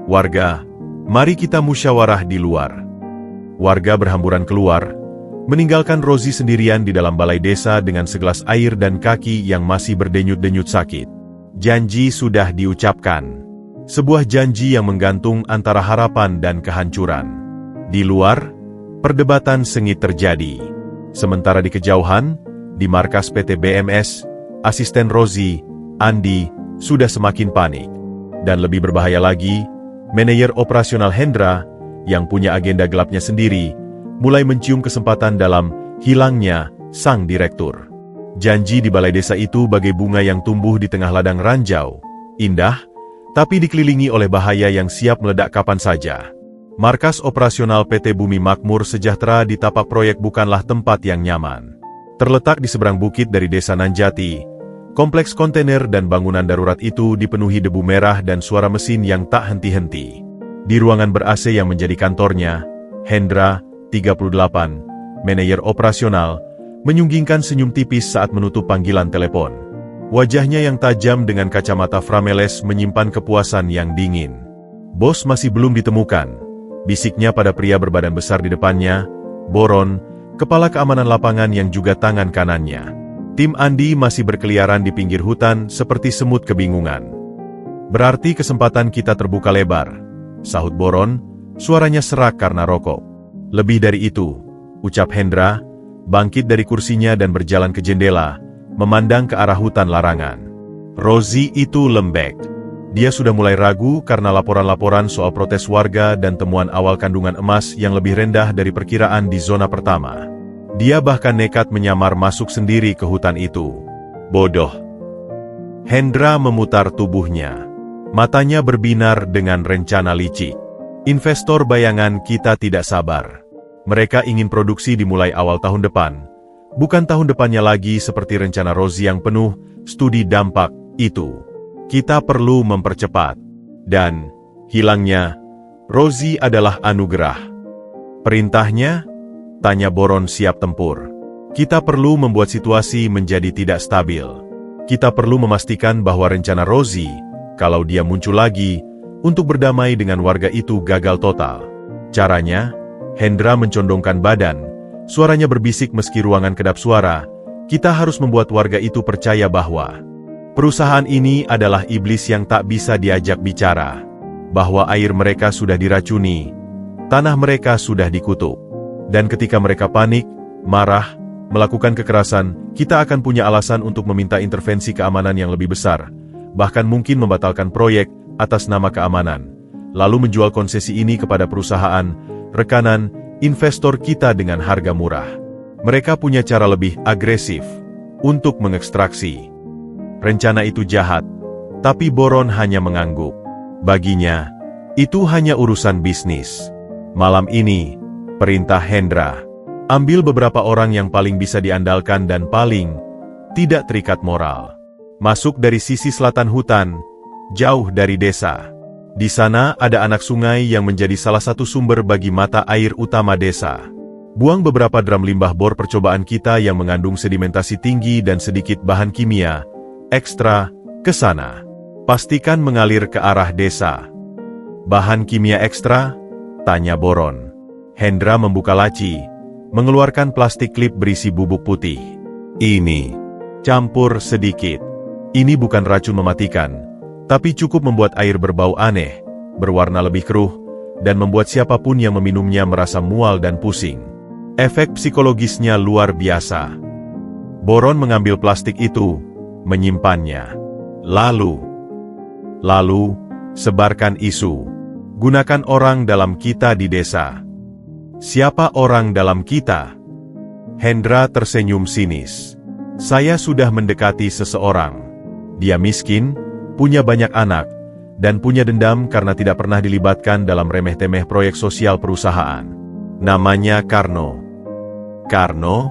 Warga, mari kita musyawarah di luar. Warga berhamburan keluar, meninggalkan Rozi sendirian di dalam balai desa dengan segelas air dan kaki yang masih berdenyut-denyut sakit. Janji sudah diucapkan. Sebuah janji yang menggantung antara harapan dan kehancuran. Di luar, perdebatan sengit terjadi. Sementara di kejauhan, di markas PT BMS, asisten Rozi, Andi, sudah semakin panik. Dan lebih berbahaya lagi, manajer operasional Hendra, yang punya agenda gelapnya sendiri, mulai mencium kesempatan dalam hilangnya sang direktur. Janji di balai desa itu bagai bunga yang tumbuh di tengah ladang ranjau, indah, tapi dikelilingi oleh bahaya yang siap meledak kapan saja. Markas operasional PT Bumi Makmur Sejahtera di tapak proyek bukanlah tempat yang nyaman. Terletak di seberang bukit dari desa Nanjati, kompleks kontainer dan bangunan darurat itu dipenuhi debu merah dan suara mesin yang tak henti-henti. Di ruangan ber-AC yang menjadi kantornya, Hendra, 38, manajer operasional, menyunggingkan senyum tipis saat menutup panggilan telepon. Wajahnya yang tajam dengan kacamata frameles menyimpan kepuasan yang dingin. Bos masih belum ditemukan, bisiknya pada pria berbadan besar di depannya, Boron, kepala keamanan lapangan yang juga tangan kanannya. Tim Andi masih berkeliaran di pinggir hutan seperti semut kebingungan. Berarti kesempatan kita terbuka lebar, sahut Boron, suaranya serak karena rokok. Lebih dari itu, ucap Hendra, bangkit dari kursinya dan berjalan ke jendela, memandang ke arah hutan larangan. Rozi itu lembek. Dia sudah mulai ragu karena laporan-laporan soal protes warga dan temuan awal kandungan emas yang lebih rendah dari perkiraan di zona pertama. Dia bahkan nekat menyamar masuk sendiri ke hutan itu. Bodoh. Hendra memutar tubuhnya. Matanya berbinar dengan rencana licik. Investor bayangan kita tidak sabar. Mereka ingin produksi dimulai awal tahun depan. Bukan tahun depannya lagi seperti rencana Rozi yang penuh studi dampak itu. Kita perlu mempercepat. Dan, hilangnya, Rozi adalah anugerah. Perintahnya? Tanya Boron siap tempur. Kita perlu membuat situasi menjadi tidak stabil. Kita perlu memastikan bahwa rencana Rozi, kalau dia muncul lagi, untuk berdamai dengan warga itu gagal total. Caranya, Hendra mencondongkan badan. Suaranya berbisik meski ruangan kedap suara, kita harus membuat warga itu percaya bahwa perusahaan ini adalah iblis yang tak bisa diajak bicara. Bahwa air mereka sudah diracuni, tanah mereka sudah dikutuk. Dan ketika mereka panik, marah, melakukan kekerasan, kita akan punya alasan untuk meminta intervensi keamanan yang lebih besar. Bahkan mungkin membatalkan proyek atas nama keamanan. Lalu menjual konsesi ini kepada perusahaan, rekanan, investor kita dengan harga murah. Mereka punya cara lebih agresif untuk mengekstraksi. Rencana itu jahat, tapi Boron hanya mengangguk. Baginya, itu hanya urusan bisnis. Malam ini, Perintah Hendra. Ambil beberapa orang yang paling bisa diandalkan dan paling tidak terikat moral. Masuk dari sisi selatan hutan, jauh dari desa. Di sana ada anak sungai yang menjadi salah satu sumber bagi mata air utama desa. Buang beberapa drum limbah bor percobaan kita yang mengandung sedimentasi tinggi dan sedikit bahan kimia ekstra ke sana. Pastikan mengalir ke arah desa. Bahan kimia ekstra? Tanya Boron. Hendra membuka laci, mengeluarkan plastik klip berisi bubuk putih. Ini. Campur sedikit. Ini bukan racun mematikan, tapi cukup membuat air berbau aneh, berwarna lebih keruh, dan membuat siapapun yang meminumnya merasa mual dan pusing. Efek psikologisnya luar biasa. Boron mengambil plastik itu, menyimpannya. Lalu, sebarkan isu. Gunakan orang dalam kita di desa. Siapa orang dalam kita? Hendra tersenyum sinis. Saya sudah mendekati seseorang. Dia miskin, punya banyak anak, dan punya dendam karena tidak pernah dilibatkan dalam remeh-temeh proyek sosial perusahaan. Namanya Karno. Karno?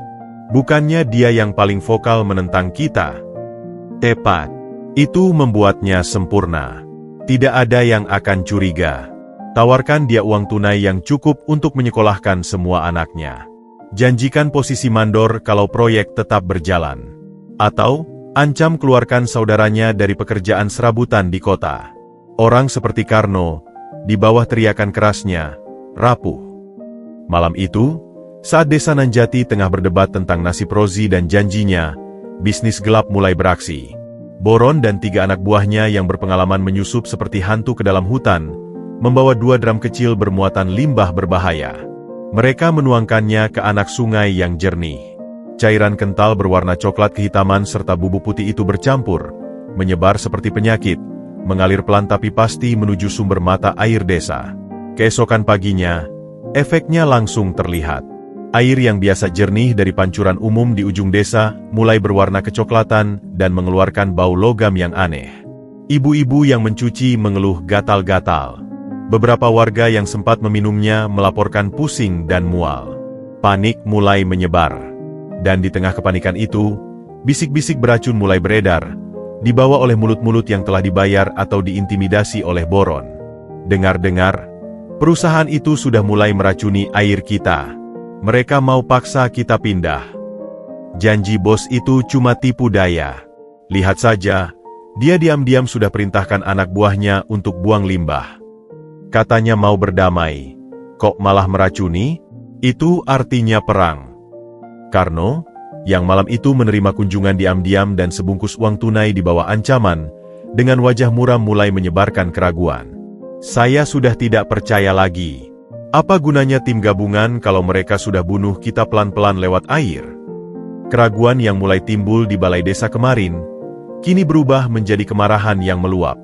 Bukannya dia yang paling vokal menentang kita? Tepat. Itu membuatnya sempurna. Tidak ada yang akan curiga. Tawarkan dia uang tunai yang cukup untuk menyekolahkan semua anaknya. Janjikan posisi mandor kalau proyek tetap berjalan. Atau, ancam keluarkan saudaranya dari pekerjaan serabutan di kota. Orang seperti Karno, di bawah teriakan kerasnya, rapuh. Malam itu, saat desa Nanjati tengah berdebat tentang nasib Rozi dan janjinya, bisnis gelap mulai beraksi. Boron dan 3 anak buahnya yang berpengalaman menyusup seperti hantu ke dalam hutan, membawa 2 drum kecil bermuatan limbah berbahaya. Mereka menuangkannya ke anak sungai yang jernih. Cairan kental berwarna coklat kehitaman serta bubuk putih itu bercampur, menyebar seperti penyakit, mengalir pelan tapi pasti menuju sumber mata air desa. Keesokan paginya, efeknya langsung terlihat. Air yang biasa jernih dari pancuran umum di ujung desa mulai berwarna kecoklatan dan mengeluarkan bau logam yang aneh. Ibu-ibu yang mencuci mengeluh gatal-gatal. Beberapa warga yang sempat meminumnya melaporkan pusing dan mual. Panik mulai menyebar. Dan di tengah kepanikan itu, bisik-bisik beracun mulai beredar, dibawa oleh mulut-mulut yang telah dibayar atau diintimidasi oleh Boron. Dengar-dengar, perusahaan itu sudah mulai meracuni air kita. Mereka mau paksa kita pindah. Janji bos itu cuma tipu daya. Lihat saja, dia diam-diam sudah perintahkan anak buahnya untuk buang limbah. Katanya mau berdamai. Kok malah meracuni? Itu artinya perang. Karno, yang malam itu menerima kunjungan diam-diam dan sebungkus uang tunai di bawah ancaman, dengan wajah muram mulai menyebarkan keraguan. Saya sudah tidak percaya lagi. Apa gunanya tim gabungan kalau mereka sudah bunuh kita pelan-pelan lewat air? Keraguan yang mulai timbul di balai desa kemarin, kini berubah menjadi kemarahan yang meluap.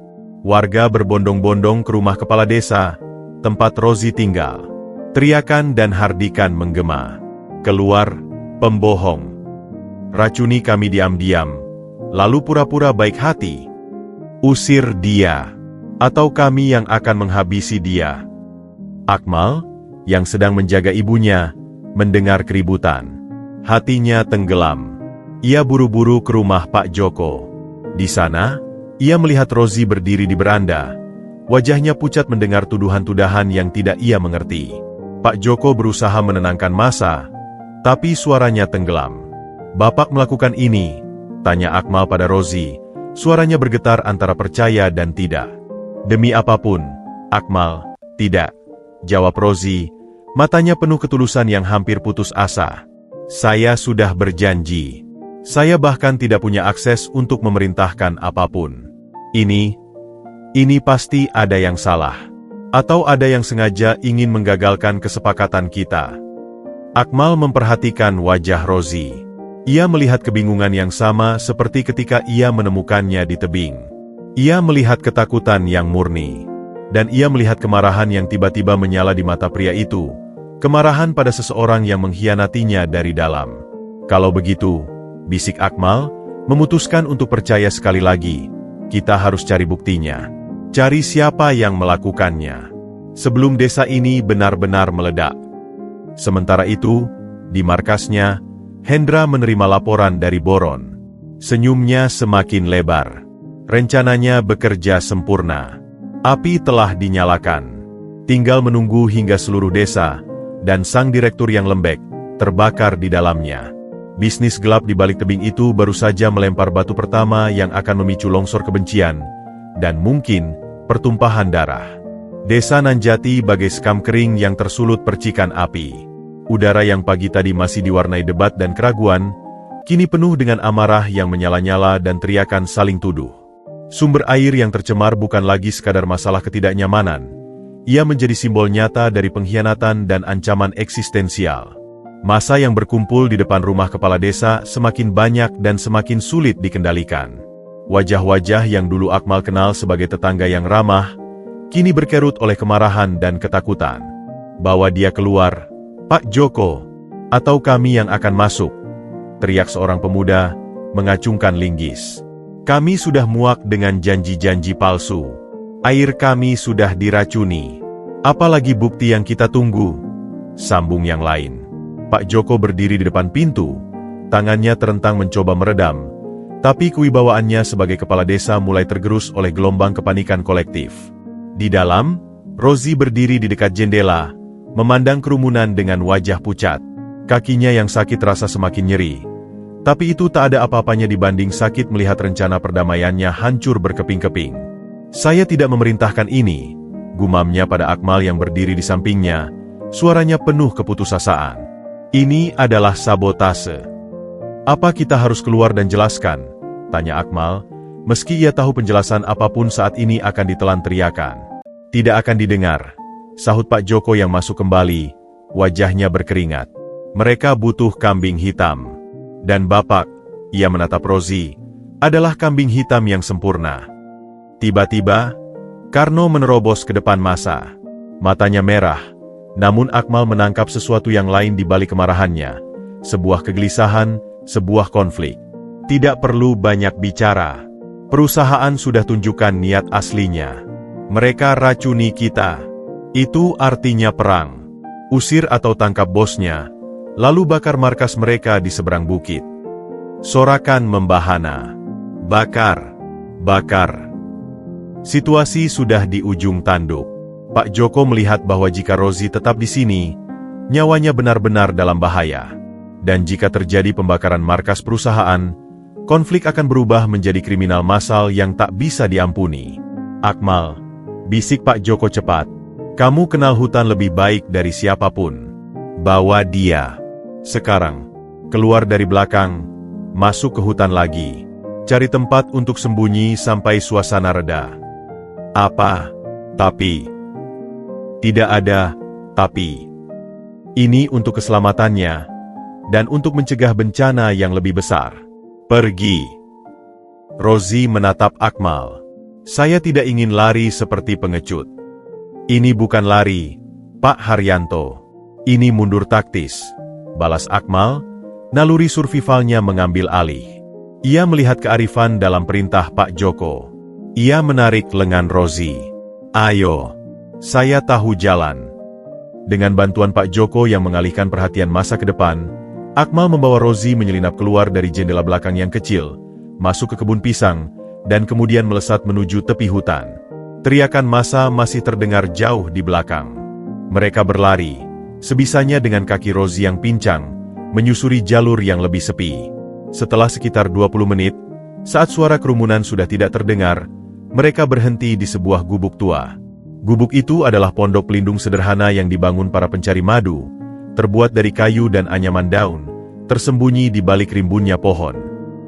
Warga berbondong-bondong ke rumah kepala desa, tempat Rozi tinggal. Teriakan dan hardikan menggema. Keluar, pembohong. Racuni kami diam-diam, lalu pura-pura baik hati. Usir dia, atau kami yang akan menghabisi dia. Akmal, yang sedang menjaga ibunya, mendengar keributan. Hatinya tenggelam. Ia buru-buru ke rumah Pak Joko. Di sana, ia melihat Rozi berdiri di beranda. Wajahnya pucat mendengar tuduhan-tuduhan yang tidak ia mengerti. Pak Joko berusaha menenangkan massa, tapi suaranya tenggelam. "Bapak melakukan ini?" tanya Akmal pada Rozi. Suaranya bergetar antara percaya dan tidak. "Demi apapun, Akmal, tidak," jawab Rozi, matanya penuh ketulusan yang hampir putus asa. "Saya sudah berjanji. Saya bahkan tidak punya akses untuk memerintahkan apapun. Ini pasti ada yang salah. Atau ada yang sengaja ingin menggagalkan kesepakatan kita." Akmal memperhatikan wajah Rozi. Ia melihat kebingungan yang sama seperti ketika ia menemukannya di tebing. Ia melihat ketakutan yang murni. Dan ia melihat kemarahan yang tiba-tiba menyala di mata pria itu. Kemarahan pada seseorang yang mengkhianatinya dari dalam. "Kalau begitu," bisik Akmal, memutuskan untuk percaya sekali lagi. "Kita harus cari buktinya. Cari siapa yang melakukannya. Sebelum desa ini benar-benar meledak." Sementara itu, di markasnya, Hendra menerima laporan dari Boron. Senyumnya semakin lebar. Rencananya bekerja sempurna. Api telah dinyalakan. Tinggal menunggu hingga seluruh desa, dan sang direktur yang lembek, terbakar di dalamnya. Bisnis gelap di balik tebing itu baru saja melempar batu pertama yang akan memicu longsor kebencian, dan mungkin pertumpahan darah. Desa Nanjati bagai sekam kering yang tersulut percikan api. Udara yang pagi tadi masih diwarnai debat dan keraguan, kini penuh dengan amarah yang menyala-nyala dan teriakan saling tuduh. Sumber air yang tercemar bukan lagi sekadar masalah ketidaknyamanan. Ia menjadi simbol nyata dari pengkhianatan dan ancaman eksistensial. Massa yang berkumpul di depan rumah kepala desa semakin banyak dan semakin sulit dikendalikan. Wajah-wajah yang dulu Akmal kenal sebagai tetangga yang ramah, kini berkerut oleh kemarahan dan ketakutan. Bawa dia keluar, Pak Joko, atau kami yang akan masuk, teriak seorang pemuda, mengacungkan linggis. Kami sudah muak dengan janji-janji palsu. Air kami sudah diracuni. Apalagi bukti yang kita tunggu? Sambung yang lain. Pak Joko berdiri di depan pintu, tangannya terentang mencoba meredam, tapi kewibawaannya sebagai kepala desa mulai tergerus oleh gelombang kepanikan kolektif. Di dalam, Rozi berdiri di dekat jendela, memandang kerumunan dengan wajah pucat. Kakinya yang sakit terasa semakin nyeri. Tapi itu tak ada apa-apanya dibanding sakit melihat rencana perdamaiannya hancur berkeping-keping. Saya tidak memerintahkan ini, gumamnya pada Akmal yang berdiri di sampingnya, suaranya penuh keputusasaan. Ini adalah sabotase. Apa kita harus keluar dan jelaskan? Tanya Akmal, meski ia tahu penjelasan apapun saat ini akan ditelan teriakan. Tidak akan didengar, sahut Pak Joko yang masuk kembali, wajahnya berkeringat. Mereka butuh kambing hitam. Dan Bapak, ia menatap Rozi, adalah kambing hitam yang sempurna. Tiba-tiba, Karno menerobos ke depan massa. Matanya merah, namun Akmal menangkap sesuatu yang lain di balik kemarahannya. Sebuah kegelisahan, sebuah konflik. Tidak perlu banyak bicara. Perusahaan sudah tunjukkan niat aslinya. Mereka racuni kita. Itu artinya perang. Usir atau tangkap bosnya, lalu bakar markas mereka di seberang bukit. Sorakan membahana. Bakar. Bakar. Situasi sudah di ujung tanduk. Pak Joko melihat bahwa jika Rozi tetap di sini, nyawanya benar-benar dalam bahaya. Dan jika terjadi pembakaran markas perusahaan, konflik akan berubah menjadi kriminal massal yang tak bisa diampuni. Akmal, bisik Pak Joko cepat. Kamu kenal hutan lebih baik dari siapapun. Bawa dia. Sekarang, keluar dari belakang, masuk ke hutan lagi. Cari tempat untuk sembunyi sampai suasana reda. Apa? Tapi. Tidak ada, tapi. Ini untuk keselamatannya, dan untuk mencegah bencana yang lebih besar. Pergi. Rozi menatap Akmal. Saya tidak ingin lari seperti pengecut. Ini bukan lari, Pak Haryanto. Ini mundur taktis. Balas Akmal, naluri survivalnya mengambil alih. Ia melihat kearifan dalam perintah Pak Joko. Ia menarik lengan Rozi. Ayo, saya tahu jalan. Dengan bantuan Pak Joko yang mengalihkan perhatian massa ke depan, Akmal membawa Rozi menyelinap keluar dari jendela belakang yang kecil, masuk ke kebun pisang, dan kemudian melesat menuju tepi hutan. Teriakan massa masih terdengar jauh di belakang. Mereka berlari, sebisanya dengan kaki Rozi yang pincang, menyusuri jalur yang lebih sepi. Setelah sekitar 20 menit, saat suara kerumunan sudah tidak terdengar, mereka berhenti di sebuah gubuk tua. Gubuk itu adalah pondok pelindung sederhana yang dibangun para pencari madu, terbuat dari kayu dan anyaman daun, tersembunyi di balik rimbunnya pohon.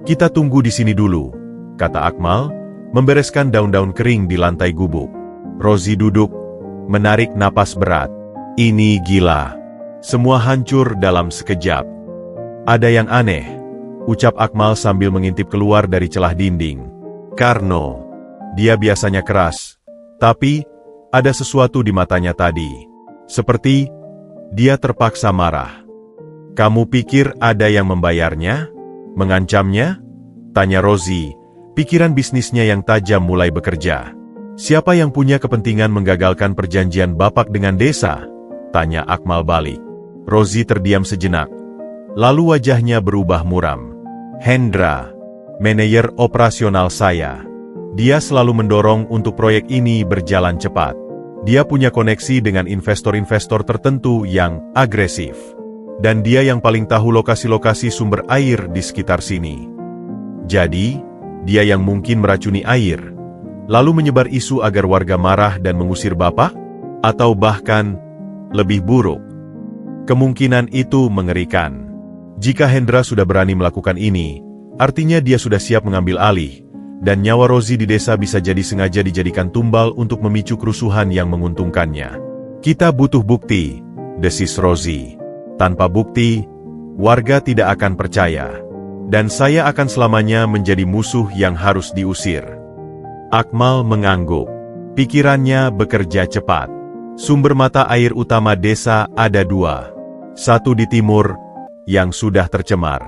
Kita tunggu di sini dulu, kata Akmal, membereskan daun-daun kering di lantai gubuk. Rozi duduk, menarik napas berat. Ini gila. Semua hancur dalam sekejap. Ada yang aneh, ucap Akmal sambil mengintip keluar dari celah dinding. Karno. Dia biasanya keras, tapi ada sesuatu di matanya tadi. Seperti dia terpaksa marah. Kamu pikir ada yang membayarnya? Mengancamnya? Tanya Rozi, pikiran bisnisnya yang tajam mulai bekerja. Siapa yang punya kepentingan menggagalkan perjanjian Bapak dengan desa? Tanya Akmal balik. Rozi terdiam sejenak. Lalu wajahnya berubah muram. Hendra, manajer operasional saya. Dia selalu mendorong untuk proyek ini berjalan cepat. Dia punya koneksi dengan investor-investor tertentu yang agresif. Dan dia yang paling tahu lokasi-lokasi sumber air di sekitar sini. Jadi, dia yang mungkin meracuni air, lalu menyebar isu agar warga marah dan mengusir Bapak? Atau bahkan, lebih buruk. Kemungkinan itu mengerikan. Jika Hendra sudah berani melakukan ini, artinya dia sudah siap mengambil alih, dan nyawa Rozi di desa bisa jadi sengaja dijadikan tumbal untuk memicu kerusuhan yang menguntungkannya. Kita butuh bukti, desis Rozi. Tanpa bukti, warga tidak akan percaya. Dan saya akan selamanya menjadi musuh yang harus diusir. Akmal mengangguk. Pikirannya bekerja cepat. Sumber mata air utama desa ada 2. Satu di timur, yang sudah tercemar.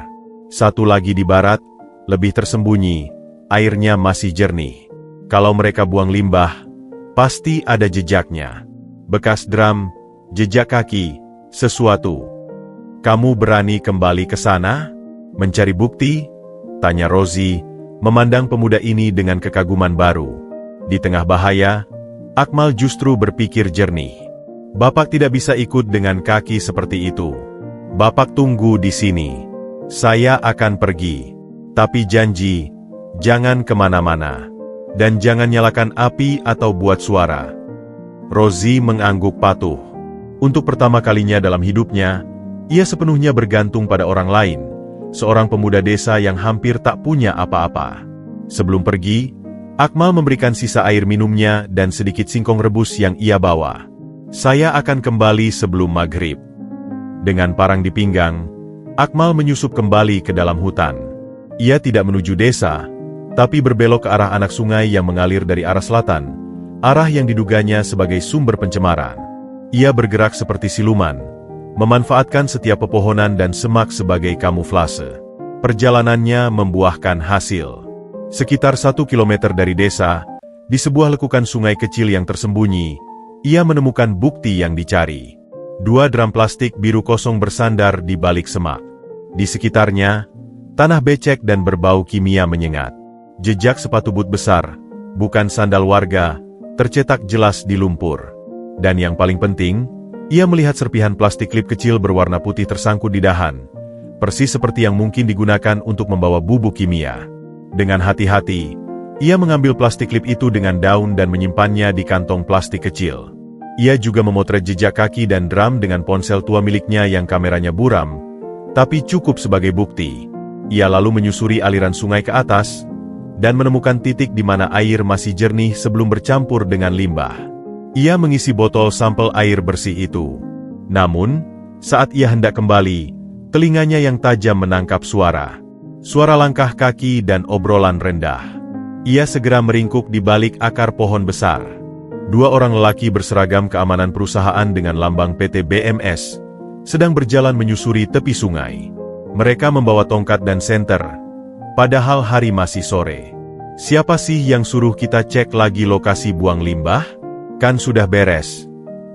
Satu lagi di barat, lebih tersembunyi, airnya masih jernih. Kalau mereka buang limbah, pasti ada jejaknya. Bekas drum, jejak kaki, sesuatu. Kamu berani kembali ke sana? Mencari bukti? Tanya Rozi, memandang pemuda ini dengan kekaguman baru. Di tengah bahaya, Akmal justru berpikir jernih. Bapak tidak bisa ikut dengan kaki seperti itu. Bapak tunggu di sini. Saya akan pergi. Tapi janji, jangan kemana-mana. Dan jangan nyalakan api atau buat suara. Rozi mengangguk patuh. Untuk pertama kalinya dalam hidupnya, ia sepenuhnya bergantung pada orang lain. Seorang pemuda desa yang hampir tak punya apa-apa. Sebelum pergi, Akmal memberikan sisa air minumnya dan sedikit singkong rebus yang ia bawa. Saya akan kembali sebelum maghrib. Dengan parang di pinggang, Akmal menyusup kembali ke dalam hutan. Ia tidak menuju desa, tapi berbelok ke arah anak sungai yang mengalir dari arah selatan, arah yang diduganya sebagai sumber pencemaran. Ia bergerak seperti siluman, memanfaatkan setiap pepohonan dan semak sebagai kamuflase. Perjalanannya membuahkan hasil. Sekitar 1 kilometer dari desa, di sebuah lekukan sungai kecil yang tersembunyi, ia menemukan bukti yang dicari. 2 drum plastik biru kosong bersandar di balik semak. Di sekitarnya, tanah becek dan berbau kimia menyengat. Jejak sepatu but besar, bukan sandal warga, tercetak jelas di lumpur. Dan yang paling penting, ia melihat serpihan plastik klip kecil berwarna putih tersangkut di dahan, persis seperti yang mungkin digunakan untuk membawa bubuk kimia. Dengan hati-hati, ia mengambil plastik klip itu dengan daun dan menyimpannya di kantong plastik kecil. Ia juga memotret jejak kaki dan drum dengan ponsel tua miliknya yang kameranya buram, tapi cukup sebagai bukti. Ia lalu menyusuri aliran sungai ke atas, dan menemukan titik di mana air masih jernih sebelum bercampur dengan limbah. Ia mengisi botol sampel air bersih itu. Namun, saat ia hendak kembali, telinganya yang tajam menangkap suara. Suara langkah kaki dan obrolan rendah. Ia segera meringkuk di balik akar pohon besar. 2 orang lelaki berseragam keamanan perusahaan dengan lambang PT BMS, sedang berjalan menyusuri tepi sungai. Mereka membawa tongkat dan senter, padahal hari masih sore. Siapa sih yang suruh kita cek lagi lokasi buang limbah? Kan sudah beres,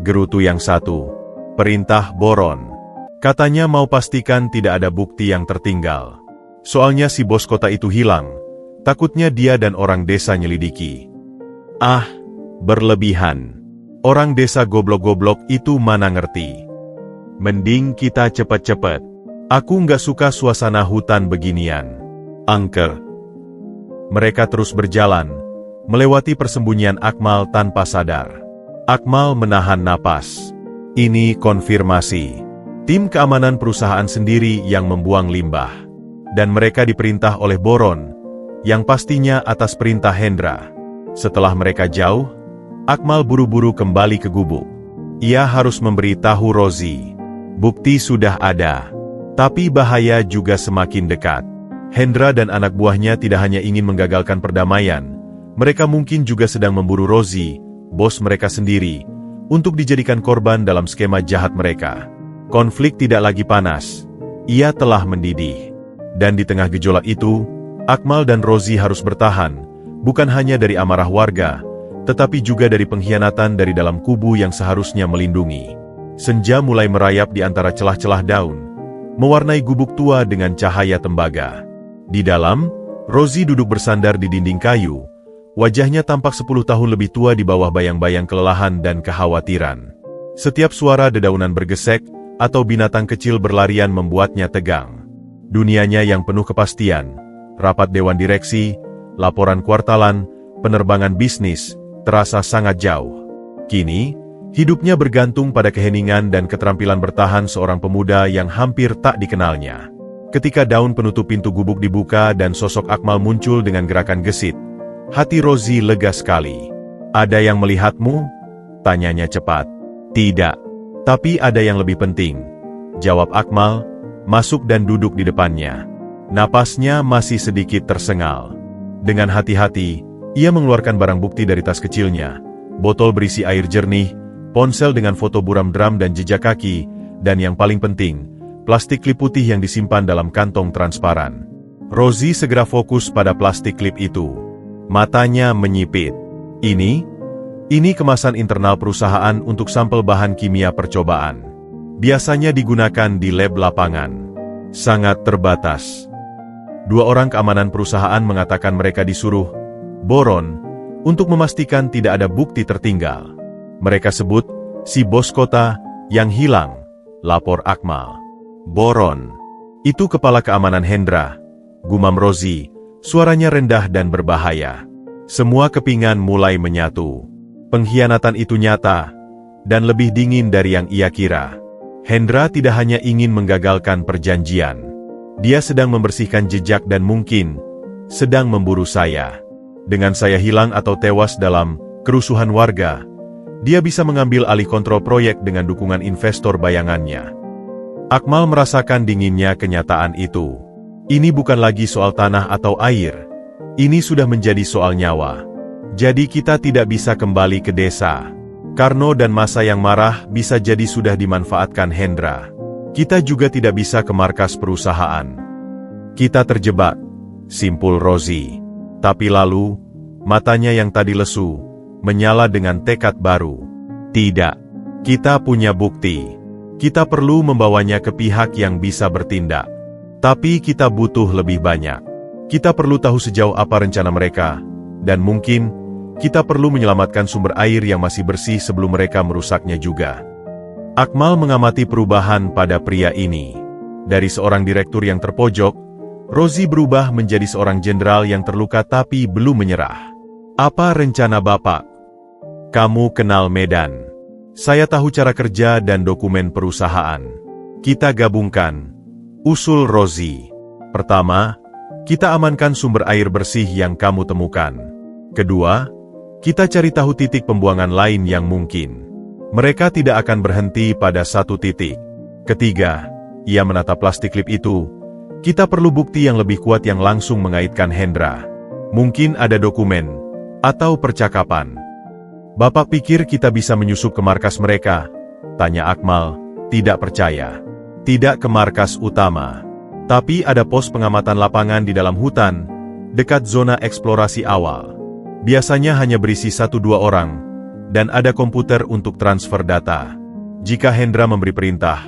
gerutu yang satu. Perintah Boron. Katanya mau pastikan tidak ada bukti yang tertinggal. Soalnya si bos kota itu hilang, takutnya dia dan orang desa nyelidiki. Ah, berlebihan. Orang desa goblok-goblok itu mana ngerti. Mending kita cepet-cepet. Aku nggak suka suasana hutan beginian. Angker. Mereka terus berjalan, melewati persembunyian Akmal tanpa sadar. Akmal menahan napas. Ini konfirmasi. Tim keamanan perusahaan sendiri yang membuang limbah. Dan mereka diperintah oleh Boron, yang pastinya atas perintah Hendra. Setelah mereka jauh, Akmal buru-buru kembali ke gubuk. Ia harus memberitahu Rozi. Bukti sudah ada, tapi bahaya juga semakin dekat. Hendra dan anak buahnya tidak hanya ingin menggagalkan perdamaian, mereka mungkin juga sedang memburu Rozi, bos mereka sendiri, untuk dijadikan korban dalam skema jahat mereka. Konflik tidak lagi panas, ia telah mendidih. Dan di tengah gejolak itu, Akmal dan Rozi harus bertahan, bukan hanya dari amarah warga, tetapi juga dari pengkhianatan dari dalam kubu yang seharusnya melindungi. Senja mulai merayap di antara celah-celah daun, mewarnai gubuk tua dengan cahaya tembaga. Di dalam, Rosie duduk bersandar di dinding kayu. Wajahnya tampak 10 tahun lebih tua di bawah bayang-bayang kelelahan dan kekhawatiran. Setiap suara dedaunan bergesek atau binatang kecil berlarian membuatnya tegang. Dunianya yang penuh kepastian, rapat dewan direksi, laporan kuartalan, penerbangan bisnis, terasa sangat jauh. Kini, hidupnya bergantung pada keheningan dan keterampilan bertahan seorang pemuda yang hampir tak dikenalnya. Ketika daun penutup pintu gubuk dibuka dan sosok Akmal muncul dengan gerakan gesit, hati Rosie lega sekali. "Ada yang melihatmu?" tanyanya cepat. "Tidak. Tapi ada yang lebih penting," jawab Akmal, masuk dan duduk di depannya. Napasnya masih sedikit tersengal. Dengan hati-hati, ia mengeluarkan barang bukti dari tas kecilnya. Botol berisi air jernih, ponsel dengan foto buram drum dan jejak kaki, dan yang paling penting, plastik klip putih yang disimpan dalam kantong transparan. Rosie segera fokus pada plastik klip itu. Matanya menyipit. Ini kemasan internal perusahaan untuk sampel bahan kimia percobaan. Biasanya digunakan di lab lapangan. Sangat terbatas. 2 orang keamanan perusahaan mengatakan mereka disuruh boron untuk memastikan tidak ada bukti tertinggal. Mereka sebut si bos kota yang hilang, lapor Akmal. "Boron, itu kepala keamanan Hendra," gumam Rosie, suaranya rendah dan berbahaya. Semua kepingan mulai menyatu. Pengkhianatan itu nyata, dan lebih dingin dari yang ia kira. Hendra tidak hanya ingin menggagalkan perjanjian. Dia sedang membersihkan jejak dan mungkin sedang memburu saya. Dengan saya hilang atau tewas dalam kerusuhan warga, dia bisa mengambil alih kontrol proyek dengan dukungan investor bayangannya. Akmal merasakan dinginnya kenyataan itu. Ini bukan lagi soal tanah atau air. Ini sudah menjadi soal nyawa. Jadi kita tidak bisa kembali ke desa. Karno dan masa yang marah bisa jadi sudah dimanfaatkan Hendra. Kita juga tidak bisa ke markas perusahaan. Kita terjebak, simpul Rosie. Tapi lalu, matanya yang tadi lesu, menyala dengan tekad baru. Tidak, kita punya bukti. Kita perlu membawanya ke pihak yang bisa bertindak. Tapi kita butuh lebih banyak. Kita perlu tahu sejauh apa rencana mereka, dan mungkin kita perlu menyelamatkan sumber air yang masih bersih sebelum mereka merusaknya juga. Akmal mengamati perubahan pada pria ini. Dari seorang direktur yang terpojok, Rosie berubah menjadi seorang jenderal yang terluka tapi belum menyerah. "Apa rencana Bapak?" "Kamu kenal Medan. Saya tahu cara kerja dan dokumen perusahaan. Kita gabungkan," usul Rosie. "Pertama, kita amankan sumber air bersih yang kamu temukan. Kedua, kita cari tahu titik pembuangan lain yang mungkin. Mereka tidak akan berhenti pada satu titik. Ketiga," ia menatap plastik klip itu, "kita perlu bukti yang lebih kuat yang langsung mengaitkan Hendra. Mungkin ada dokumen atau percakapan." "Bapak pikir kita bisa menyusup ke markas mereka?" tanya Akmal, tidak percaya. "Tidak ke markas utama. Tapi ada pos pengamatan lapangan di dalam hutan, dekat zona eksplorasi awal. Biasanya hanya berisi 1-2 orang, dan ada komputer untuk transfer data. Jika Hendra memberi perintah,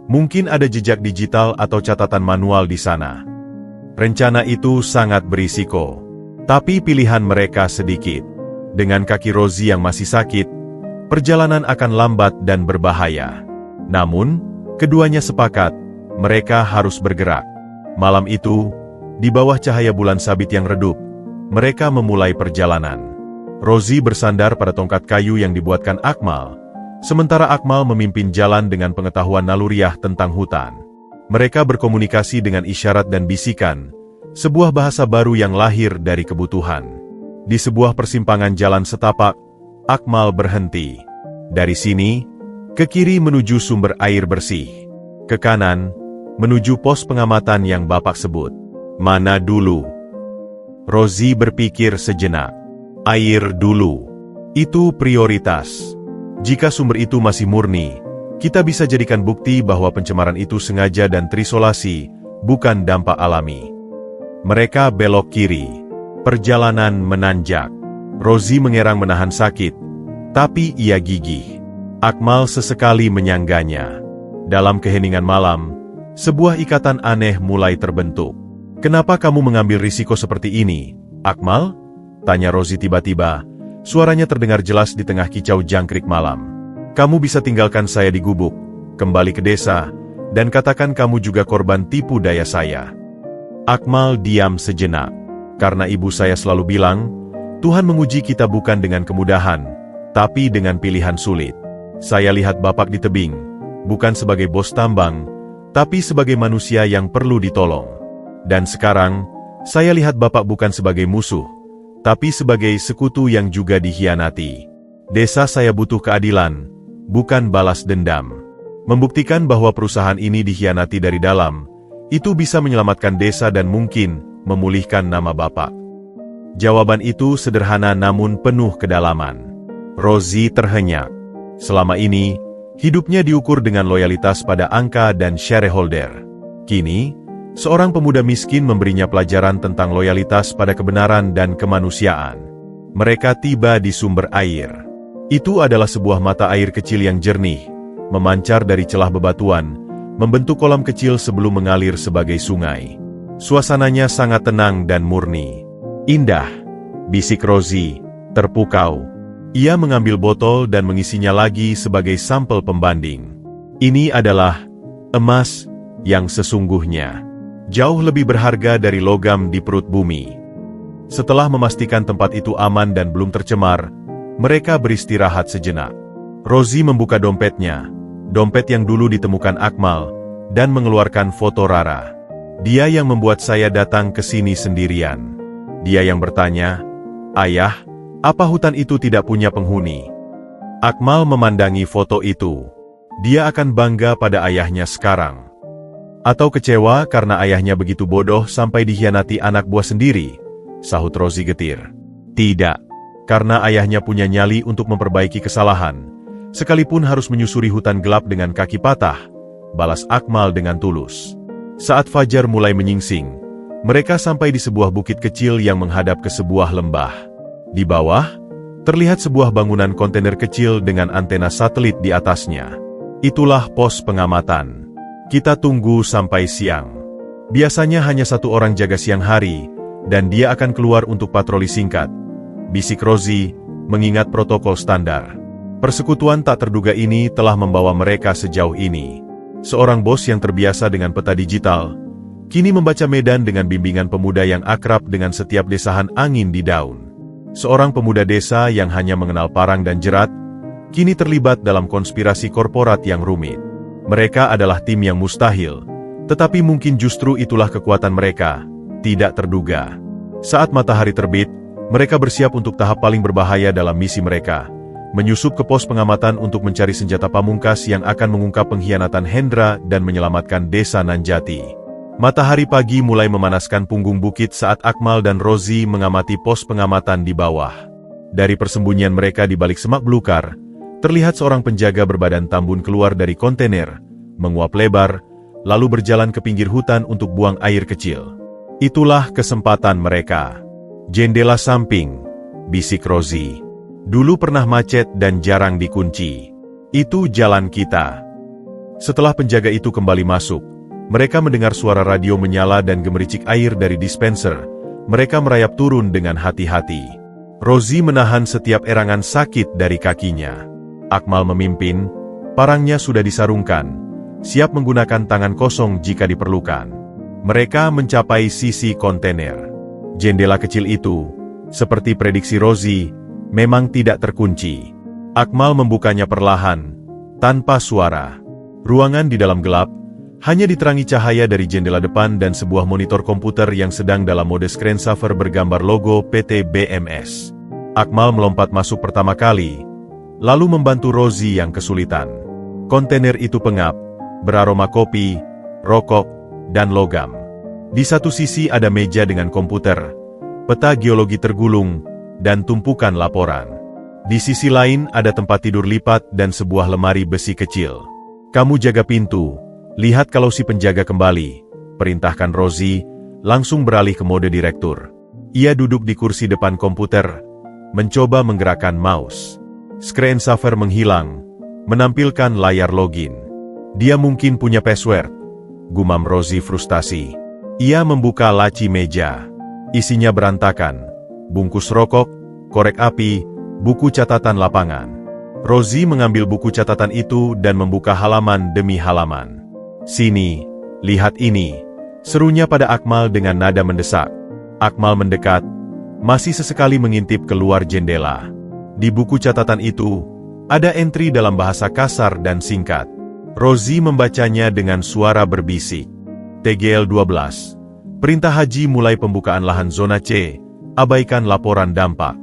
mungkin ada jejak digital atau catatan manual di sana. Rencana itu sangat berisiko. Tapi pilihan mereka sedikit. Dengan kaki Rosie yang masih sakit, perjalanan akan lambat dan berbahaya. Namun, keduanya sepakat, mereka harus bergerak. Malam itu, di bawah cahaya bulan sabit yang redup, mereka memulai perjalanan. Rosie bersandar pada tongkat kayu yang dibuatkan Akmal, sementara Akmal memimpin jalan dengan pengetahuan naluriah tentang hutan. Mereka berkomunikasi dengan isyarat dan bisikan, sebuah bahasa baru yang lahir dari kebutuhan. Di sebuah persimpangan jalan setapak, Akmal berhenti. Dari sini, ke kiri menuju sumber air bersih. Ke kanan, menuju pos pengamatan yang Bapak sebut. Mana dulu? Rosie berpikir sejenak. Air dulu. Itu prioritas. Jika sumber itu masih murni, kita bisa jadikan bukti bahwa pencemaran itu sengaja dan terisolasi, bukan dampak alami. Mereka belok kiri. Perjalanan menanjak. Rosie mengerang menahan sakit, tapi ia gigih. Akmal sesekali menyangganya. Dalam keheningan malam, sebuah ikatan aneh mulai terbentuk. "Kenapa kamu mengambil risiko seperti ini, Akmal?" tanya Rozi tiba-tiba. Suaranya terdengar jelas di tengah kicau jangkrik malam. "Kamu bisa tinggalkan saya di gubuk, kembali ke desa, dan katakan kamu juga korban tipu daya saya." Akmal diam sejenak. "Karena ibu saya selalu bilang, Tuhan menguji kita bukan dengan kemudahan, tapi dengan pilihan sulit. Saya lihat Bapak di tebing, bukan sebagai bos tambang, tapi sebagai manusia yang perlu ditolong. Dan sekarang, saya lihat Bapak bukan sebagai musuh, tapi sebagai sekutu yang juga dikhianati. Desa saya butuh keadilan, bukan balas dendam. Membuktikan bahwa perusahaan ini dikhianati dari dalam, itu bisa menyelamatkan desa dan mungkin memulihkan nama Bapak." Jawaban itu sederhana namun penuh kedalaman. Rozi terhenyak. Selama ini, hidupnya diukur dengan loyalitas pada angka dan shareholder. Kini, seorang pemuda miskin memberinya pelajaran tentang loyalitas pada kebenaran dan kemanusiaan. Mereka tiba di sumber air. Itu adalah sebuah mata air kecil yang jernih, memancar dari celah bebatuan, membentuk kolam kecil sebelum mengalir sebagai sungai. Suasananya sangat tenang dan murni. "Indah," bisik Rozi, terpukau. Ia mengambil botol dan mengisinya lagi sebagai sampel pembanding. "Ini adalah emas yang sesungguhnya. Jauh lebih berharga dari logam di perut bumi." Setelah memastikan tempat itu aman dan belum tercemar, mereka beristirahat sejenak. Rozi membuka dompetnya, dompet yang dulu ditemukan Akmal, dan mengeluarkan foto Rara. "Dia yang membuat saya datang ke sini sendirian." Dia yang bertanya, "Ayah, apa hutan itu tidak punya penghuni?" Akmal memandangi foto itu. Dia akan bangga pada ayahnya sekarang. "Atau kecewa karena ayahnya begitu bodoh sampai dikhianati anak buah sendiri?" sahut Rozi getir. "Tidak, karena ayahnya punya nyali untuk memperbaiki kesalahan, sekalipun harus menyusuri hutan gelap dengan kaki patah," balas Akmal dengan tulus. Saat fajar mulai menyingsing, mereka sampai di sebuah bukit kecil yang menghadap ke sebuah lembah. Di bawah, terlihat sebuah bangunan kontainer kecil dengan antena satelit di atasnya. "Itulah pos pengamatan. Kita tunggu sampai siang. Biasanya hanya satu orang jaga siang hari, dan dia akan keluar untuk patroli singkat," bisik Rozi, mengingat protokol standar. Persekutuan tak terduga ini telah membawa mereka sejauh ini. Seorang bos yang terbiasa dengan peta digital, kini membaca medan dengan bimbingan pemuda yang akrab dengan setiap desahan angin di daun. Seorang pemuda desa yang hanya mengenal parang dan jerat, kini terlibat dalam konspirasi korporat yang rumit. Mereka adalah tim yang mustahil, tetapi mungkin justru itulah kekuatan mereka, tidak terduga. Saat matahari terbit, mereka bersiap untuk tahap paling berbahaya dalam misi mereka, menyusup ke pos pengamatan untuk mencari senjata pamungkas yang akan mengungkap pengkhianatan Hendra dan menyelamatkan desa Nanjati. Matahari pagi mulai memanaskan punggung bukit saat Akmal dan Rozi mengamati pos pengamatan di bawah. Dari persembunyian mereka di balik semak belukar, terlihat seorang penjaga berbadan tambun keluar dari kontainer, menguap lebar, lalu berjalan ke pinggir hutan untuk buang air kecil. "Itulah kesempatan mereka." "Jendela samping," bisik Rozi. "Dulu pernah macet dan jarang dikunci. Itu jalan kita." Setelah penjaga itu kembali masuk, mereka mendengar suara radio menyala dan gemericik air dari dispenser. Mereka merayap turun dengan hati-hati. Rozi menahan setiap erangan sakit dari kakinya. Akmal memimpin, parangnya sudah disarungkan, siap menggunakan tangan kosong jika diperlukan. Mereka mencapai sisi kontainer. Jendela kecil itu, seperti prediksi Rozi, memang tidak terkunci. Akmal membukanya perlahan, tanpa suara. Ruangan di dalam gelap, hanya diterangi cahaya dari jendela depan dan sebuah monitor komputer yang sedang dalam mode screensaver bergambar logo PT BMS. Akmal melompat masuk pertama kali, lalu membantu Rozi yang kesulitan. Kontainer itu pengap, beraroma kopi, rokok, dan logam. Di satu sisi ada meja dengan komputer, peta geologi tergulung, dan tumpukan laporan. Di sisi lain ada tempat tidur lipat dan sebuah lemari besi kecil. "Kamu jaga pintu. Lihat kalau si penjaga kembali," perintahkan Rozi, langsung beralih ke mode direktur. Ia duduk di kursi depan komputer, mencoba menggerakkan mouse. Screensaver menghilang, menampilkan layar login. Dia mungkin punya password, gumam Rosie frustasi. Ia membuka laci meja. Isinya berantakan. Bungkus rokok, korek api, buku catatan lapangan. Rosie mengambil buku catatan itu dan membuka halaman demi halaman. "Sini, lihat ini," serunya pada Akmal dengan nada mendesak. Akmal mendekat, masih sesekali mengintip keluar jendela. Di buku catatan itu, ada entry dalam bahasa kasar dan singkat. Rosie membacanya dengan suara berbisik. TGL 12. Perintah haji mulai pembukaan lahan zona C, abaikan laporan dampak.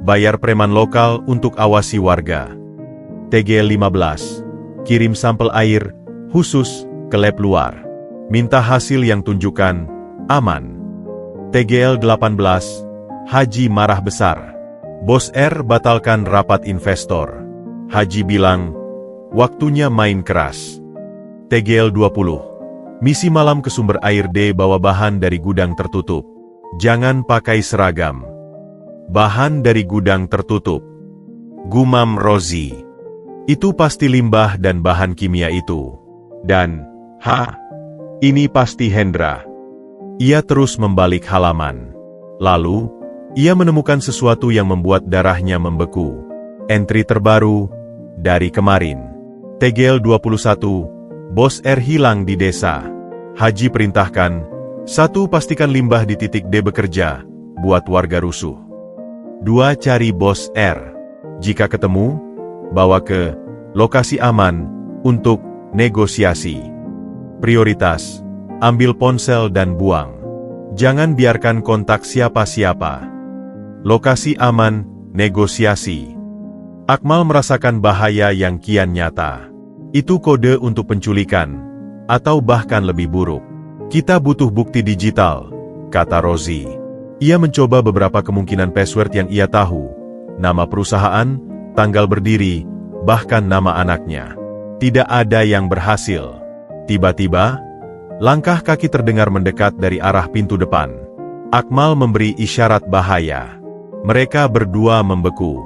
Bayar preman lokal untuk awasi warga. TGL 15. Kirim sampel air, khusus, ke lab luar. Minta hasil yang tunjukkan, aman. TGL 18. Haji marah besar. Bos R batalkan rapat investor. Haji bilang, waktunya main keras. TGL 20. Misi malam ke sumber air D bawa bahan dari gudang tertutup. Jangan pakai seragam. Bahan dari gudang tertutup. Gumam Rosie. Itu pasti limbah dan bahan kimia itu. Dan, ini pasti Hendra. Ia terus membalik halaman. Lalu, ia menemukan sesuatu yang membuat darahnya membeku. Entry terbaru, dari kemarin. TGL 21, Bos R hilang di desa. Haji perintahkan, 1. Pastikan limbah di titik D bekerja, buat warga rusuh. 2. Cari Bos R. Jika ketemu, bawa ke lokasi aman untuk negosiasi. Prioritas, ambil ponsel dan buang. Jangan biarkan kontak siapa-siapa. Lokasi aman, negosiasi. Akmal merasakan bahaya yang kian nyata. Itu kode untuk penculikan, atau bahkan lebih buruk. Kita butuh bukti digital, kata Rosie. Ia mencoba beberapa kemungkinan password yang ia tahu, nama perusahaan, tanggal berdiri, bahkan nama anaknya. Tidak ada yang berhasil. Tiba-tiba, langkah kaki terdengar mendekat dari arah pintu depan. Akmal memberi isyarat bahaya. Mereka berdua membeku.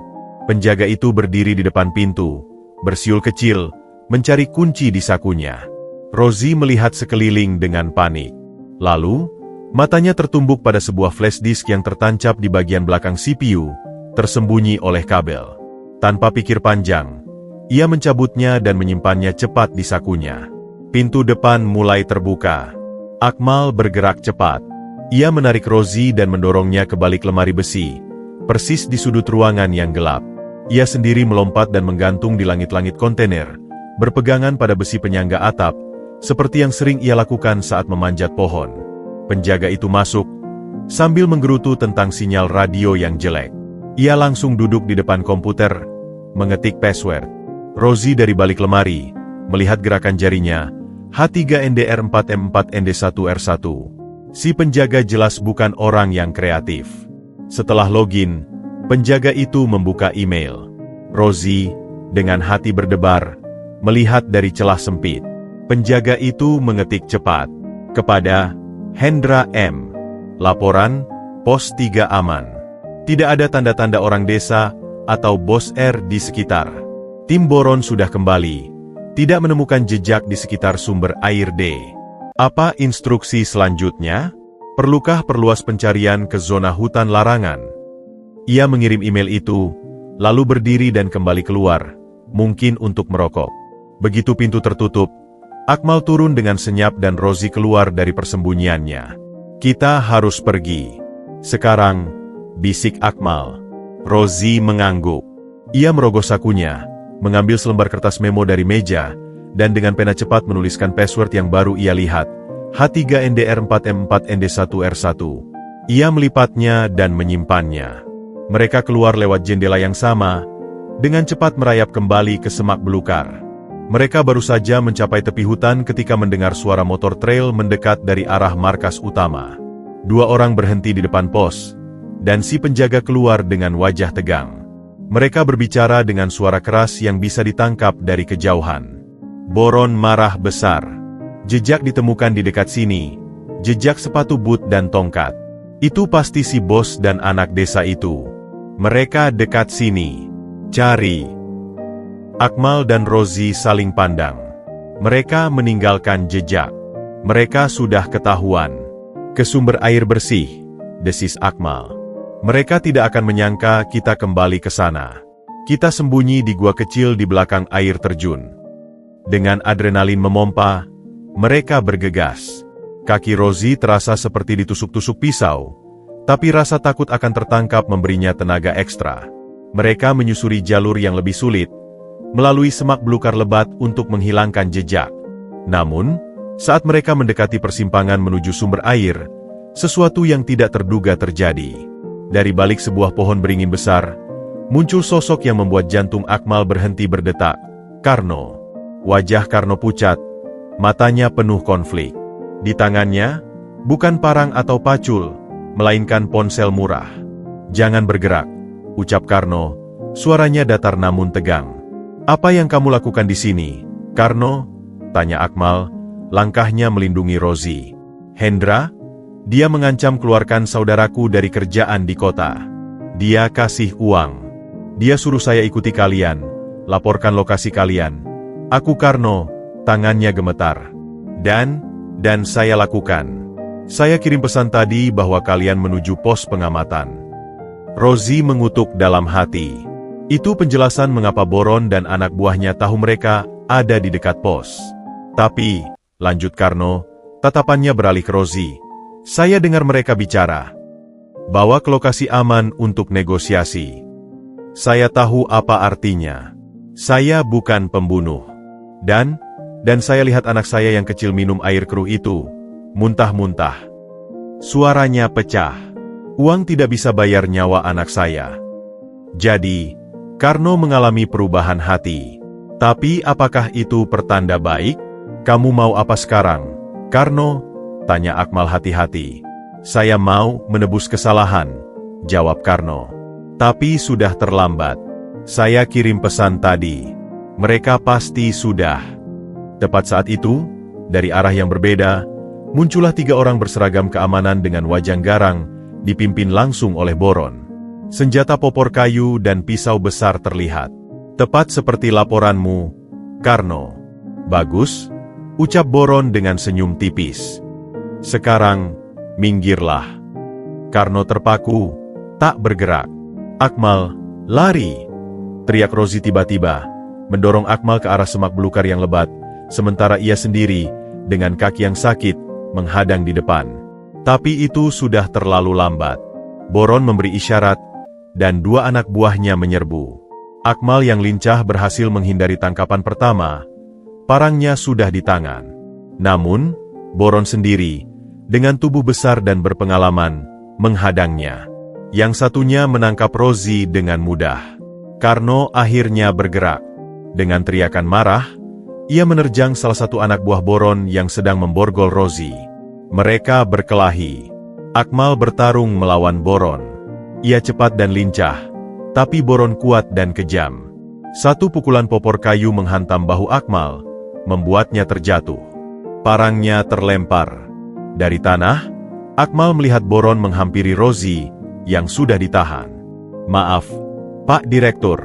Penjaga itu berdiri di depan pintu, bersiul kecil, mencari kunci di sakunya. Rosie melihat sekeliling dengan panik. Lalu, matanya tertumbuk pada sebuah flash disk yang tertancap di bagian belakang CPU, tersembunyi oleh kabel. Tanpa pikir panjang, ia mencabutnya dan menyimpannya cepat di sakunya. Pintu depan mulai terbuka. Akmal bergerak cepat. Ia menarik Rosie dan mendorongnya ke balik lemari besi, persis di sudut ruangan yang gelap. Ia sendiri melompat dan menggantung di langit-langit kontainer, berpegangan pada besi penyangga atap, seperti yang sering ia lakukan saat memanjat pohon. Penjaga itu masuk, sambil menggerutu tentang sinyal radio yang jelek. Ia langsung duduk di depan komputer, mengetik password. Rosie dari balik lemari, melihat gerakan jarinya, H3NDR4M4ND1R1. Si penjaga jelas bukan orang yang kreatif. Setelah login, penjaga itu membuka email. Rosie, dengan hati berdebar, melihat dari celah sempit. Penjaga itu mengetik cepat. Kepada Hendra M. Laporan, Pos 3 aman. Tidak ada tanda-tanda orang desa atau Bos R di sekitar. Tim Boron sudah kembali. Tidak menemukan jejak di sekitar sumber air D. Apa instruksi selanjutnya? Perlukah perluas pencarian ke zona hutan larangan? Ia mengirim email itu, lalu berdiri dan kembali keluar, mungkin untuk merokok. Begitu pintu tertutup, Akmal turun dengan senyap dan Rosie keluar dari persembunyiannya. Kita harus pergi. Sekarang, bisik Akmal. Rosie mengangguk. Ia merogoh sakunya, mengambil selembar kertas memo dari meja, dan dengan pena cepat menuliskan password yang baru ia lihat, H3NDR4M4ND1R1. Ia melipatnya dan menyimpannya. Mereka keluar lewat jendela yang sama, dengan cepat merayap kembali ke semak belukar. Mereka baru saja mencapai tepi hutan ketika mendengar suara motor trail mendekat dari arah markas utama. 2 orang berhenti di depan pos, dan si penjaga keluar dengan wajah tegang. Mereka berbicara dengan suara keras yang bisa ditangkap dari kejauhan. Boron marah besar. Jejak ditemukan di dekat sini, jejak sepatu boot dan tongkat. Itu pasti si bos dan anak desa itu. Mereka dekat sini. Cari. Akmal dan Rozi saling pandang. Mereka meninggalkan jejak. Mereka sudah ketahuan. Ke sumber air bersih, desis Akmal. Mereka tidak akan menyangka kita kembali ke sana. Kita sembunyi di gua kecil di belakang air terjun. Dengan adrenalin memompa, mereka bergegas. Kaki Rozi terasa seperti ditusuk-tusuk pisau, tapi rasa takut akan tertangkap memberinya tenaga ekstra. Mereka menyusuri jalur yang lebih sulit, melalui semak belukar lebat untuk menghilangkan jejak. Namun, saat mereka mendekati persimpangan menuju sumber air, sesuatu yang tidak terduga terjadi. Dari balik sebuah pohon beringin besar, muncul sosok yang membuat jantung Akmal berhenti berdetak. Karno. Wajah Karno pucat, matanya penuh konflik. Di tangannya, bukan parang atau pacul, melainkan ponsel murah. "Jangan bergerak," ucap Karno, suaranya datar namun tegang. "Apa yang kamu lakukan di sini, Karno?" tanya Akmal, langkahnya melindungi Rozi. "Hendra, dia mengancam keluarkan saudaraku dari kerjaan di kota. Dia kasih uang. Dia suruh saya ikuti kalian, laporkan lokasi kalian. Aku Karno," tangannya gemetar. Dan saya lakukan. Saya kirim pesan tadi bahwa kalian menuju pos pengamatan." Rozi mengutuk dalam hati. Itu penjelasan mengapa Boron dan anak buahnya tahu mereka ada di dekat pos. "Tapi," lanjut Karno, tatapannya beralih ke Rozi, "saya dengar mereka bicara. Bawa ke lokasi aman untuk negosiasi. Saya tahu apa artinya. Saya bukan pembunuh. Dan saya lihat anak saya yang kecil minum air keruh itu, muntah-muntah." Suaranya pecah. "Uang tidak bisa bayar nyawa anak saya." Jadi, Karno mengalami perubahan hati. "Tapi apakah itu pertanda baik? Kamu mau apa sekarang, Karno?" tanya Akmal hati-hati. "Saya mau menebus kesalahan," jawab Karno. "Tapi sudah terlambat. Saya kirim pesan tadi. Mereka pasti sudah." Tepat saat itu, dari arah yang berbeda, muncullah 3 orang berseragam keamanan dengan wajah garang, dipimpin langsung oleh Boron. Senjata popor kayu dan pisau besar terlihat. "Tepat seperti laporanmu, Karno." "Bagus," ucap Boron dengan senyum tipis. "Sekarang, minggirlah." Karno terpaku, tak bergerak. "Akmal, lari!" teriak Rozi tiba-tiba, mendorong Akmal ke arah semak belukar yang lebat, sementara ia sendiri, dengan kaki yang sakit, menghadang di depan. Tapi itu sudah terlalu lambat. Boron memberi isyarat, dan 2 anak buahnya menyerbu. Akmal yang lincah berhasil menghindari tangkapan pertama, parangnya sudah di tangan. Namun, Boron sendiri, dengan tubuh besar dan berpengalaman, menghadangnya. Yang satunya menangkap Rozi dengan mudah. Karno akhirnya bergerak. Dengan teriakan marah, ia menerjang salah satu anak buah Boron yang sedang memborgol Rozi. Mereka berkelahi. Akmal bertarung melawan Boron. Ia cepat dan lincah, tapi Boron kuat dan kejam. Satu pukulan popor kayu menghantam bahu Akmal, membuatnya terjatuh. Parangnya terlempar. Dari tanah, Akmal melihat Boron menghampiri Rozi yang sudah ditahan. "Maaf, Pak Direktur.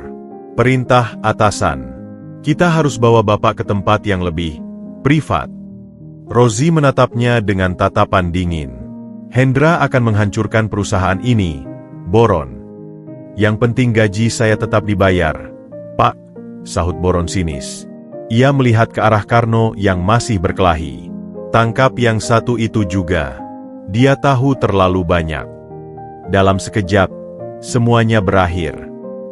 Perintah atasan. Kita harus bawa Bapak ke tempat yang lebih privat." Rozi menatapnya dengan tatapan dingin. "Hendra akan menghancurkan perusahaan ini, Boron. Yang penting gaji saya tetap dibayar, Pak," sahut Boron sinis. Ia melihat ke arah Karno yang masih berkelahi. "Tangkap yang satu itu juga. Dia tahu terlalu banyak." Dalam sekejap, semuanya berakhir.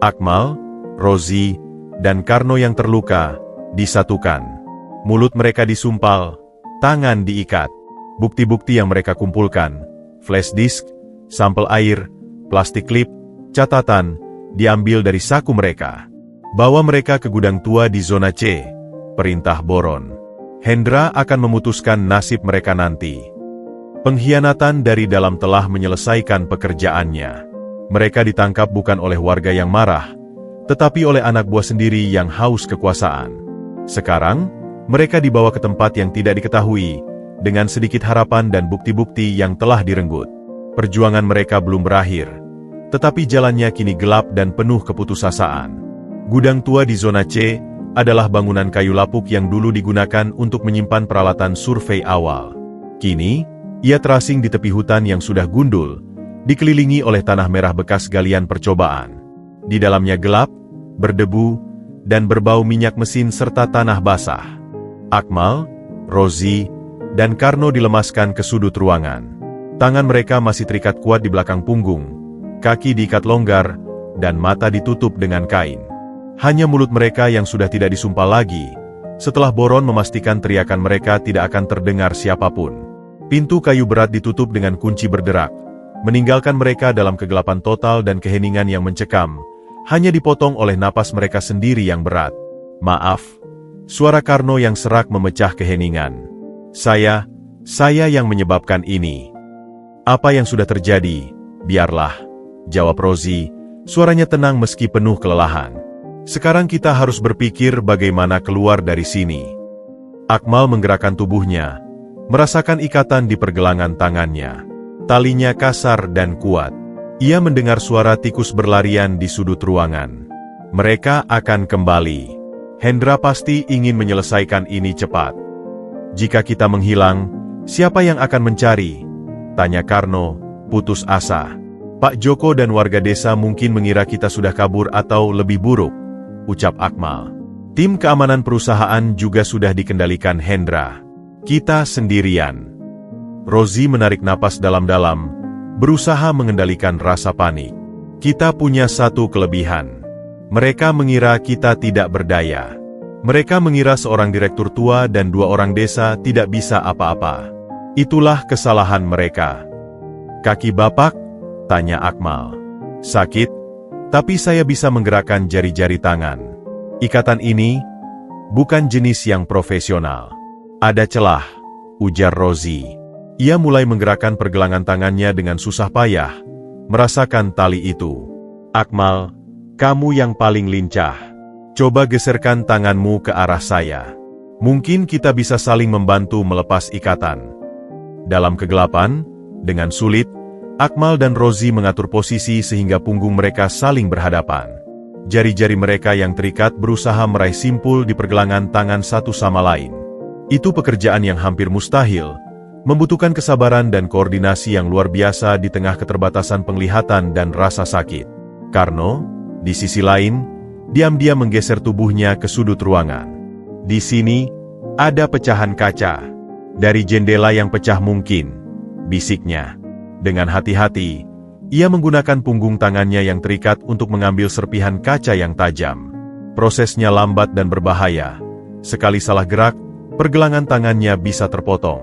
Akmal, Rozi, dan Karno yang terluka, disatukan. Mulut mereka disumpal, tangan diikat. Bukti-bukti yang mereka kumpulkan, flash disk, sampel air, plastik klip, catatan, diambil dari saku mereka. "Bawa mereka ke gudang tua di zona C," perintah Boron. "Hendra akan memutuskan nasib mereka nanti." Pengkhianatan dari dalam telah menyelesaikan pekerjaannya. Mereka ditangkap bukan oleh warga yang marah, tetapi oleh anak buah sendiri yang haus kekuasaan. Sekarang, mereka dibawa ke tempat yang tidak diketahui, dengan sedikit harapan dan bukti-bukti yang telah direnggut. Perjuangan mereka belum berakhir, tetapi jalannya kini gelap dan penuh keputusasaan. Gudang tua di zona C adalah bangunan kayu lapuk yang dulu digunakan untuk menyimpan peralatan survei awal. Kini, ia terasing di tepi hutan yang sudah gundul, dikelilingi oleh tanah merah bekas galian percobaan. Di dalamnya gelap, berdebu, dan berbau minyak mesin serta tanah basah. Akmal, Rozi, dan Karno dilemaskan ke sudut ruangan. Tangan mereka masih terikat kuat di belakang punggung, kaki diikat longgar, dan mata ditutup dengan kain. Hanya mulut mereka yang sudah tidak disumpal lagi, setelah Boron memastikan teriakan mereka tidak akan terdengar siapapun. Pintu kayu berat ditutup dengan kunci berderak, meninggalkan mereka dalam kegelapan total dan keheningan yang mencekam, hanya dipotong oleh napas mereka sendiri yang berat. "Maaf," suara Karno yang serak memecah keheningan. Saya yang menyebabkan ini." "Apa yang sudah terjadi? Biarlah," jawab Rozi, suaranya tenang meski penuh kelelahan. "Sekarang kita harus berpikir bagaimana keluar dari sini." Akmal menggerakkan tubuhnya, merasakan ikatan di pergelangan tangannya. Talinya kasar dan kuat. Ia mendengar suara tikus berlarian di sudut ruangan. Mereka akan kembali. Hendra pasti ingin menyelesaikan ini cepat. "Jika kita menghilang, siapa yang akan mencari?" tanya Karno, putus asa. "Pak Joko dan warga desa mungkin mengira kita sudah kabur atau lebih buruk," ucap Akmal. "Tim keamanan perusahaan juga sudah dikendalikan Hendra. Kita sendirian." Rozi menarik napas dalam-dalam, berusaha mengendalikan rasa panik. "Kita punya satu kelebihan. Mereka mengira kita tidak berdaya. Mereka mengira seorang direktur tua dan 2 orang desa tidak bisa apa-apa. Itulah kesalahan mereka." "Kaki Bapak?" tanya Akmal. "Sakit, tapi saya bisa menggerakkan jari-jari tangan. Ikatan ini bukan jenis yang profesional." "Ada celah," ujar Rozi. Ia mulai menggerakkan pergelangan tangannya dengan susah payah, merasakan tali itu. "Akmal, kamu yang paling lincah. Coba geserkan tanganmu ke arah saya. Mungkin kita bisa saling membantu melepas ikatan." Dalam kegelapan, dengan sulit, Akmal dan Rozi mengatur posisi sehingga punggung mereka saling berhadapan. Jari-jari mereka yang terikat berusaha meraih simpul di pergelangan tangan satu sama lain. Itu pekerjaan yang hampir mustahil, membutuhkan kesabaran dan koordinasi yang luar biasa di tengah keterbatasan penglihatan dan rasa sakit. Karno, di sisi lain, diam-diam menggeser tubuhnya ke sudut ruangan. "Di sini, ada pecahan kaca. Dari jendela yang pecah mungkin," bisiknya. Dengan hati-hati, ia menggunakan punggung tangannya yang terikat untuk mengambil serpihan kaca yang tajam. Prosesnya lambat dan berbahaya. Sekali salah gerak, pergelangan tangannya bisa terpotong.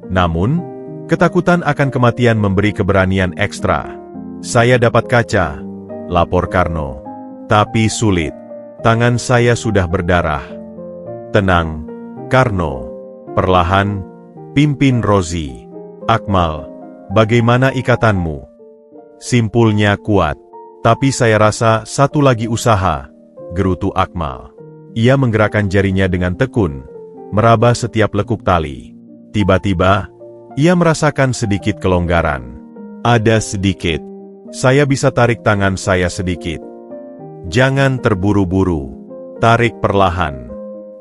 Namun, ketakutan akan kematian memberi keberanian ekstra. "Saya dapat kaca," lapor Karno. "Tapi sulit. Tangan saya sudah berdarah." "Tenang, Karno," perlahan pimpin Rozi. "Akmal, bagaimana ikatanmu?" "Simpulnya kuat. Tapi saya rasa satu lagi usaha," gerutu Akmal. Ia menggerakkan jarinya dengan tekun, meraba setiap lekuk tali. Tiba-tiba, ia merasakan sedikit kelonggaran. "Ada sedikit. Saya bisa tarik tangan saya sedikit." "Jangan terburu-buru. Tarik perlahan.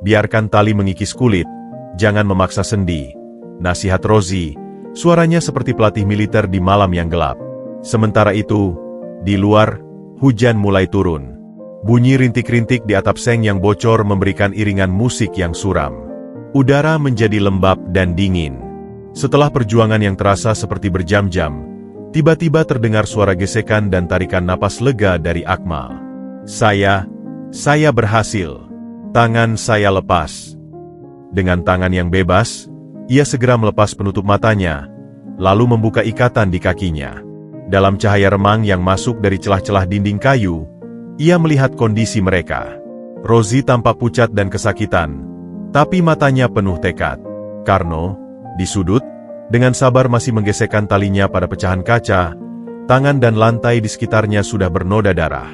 Biarkan tali mengikis kulit, jangan memaksa sendi," nasihat Rozi, suaranya seperti pelatih militer di malam yang gelap. Sementara itu, di luar, hujan mulai turun. Bunyi rintik-rintik di atap seng yang bocor memberikan iringan musik yang suram. Udara menjadi lembab dan dingin. Setelah perjuangan yang terasa seperti berjam-jam, tiba-tiba terdengar suara gesekan dan tarikan napas lega dari Akmal. Saya berhasil. Tangan saya lepas." Dengan tangan yang bebas, ia segera melepas penutup matanya, lalu membuka ikatan di kakinya. Dalam cahaya remang yang masuk dari celah-celah dinding kayu, ia melihat kondisi mereka. Rozi tampak pucat dan kesakitan, tapi matanya penuh tekad. Karno, di sudut, dengan sabar masih menggesekkan talinya pada pecahan kaca, tangan dan lantai di sekitarnya sudah bernoda darah.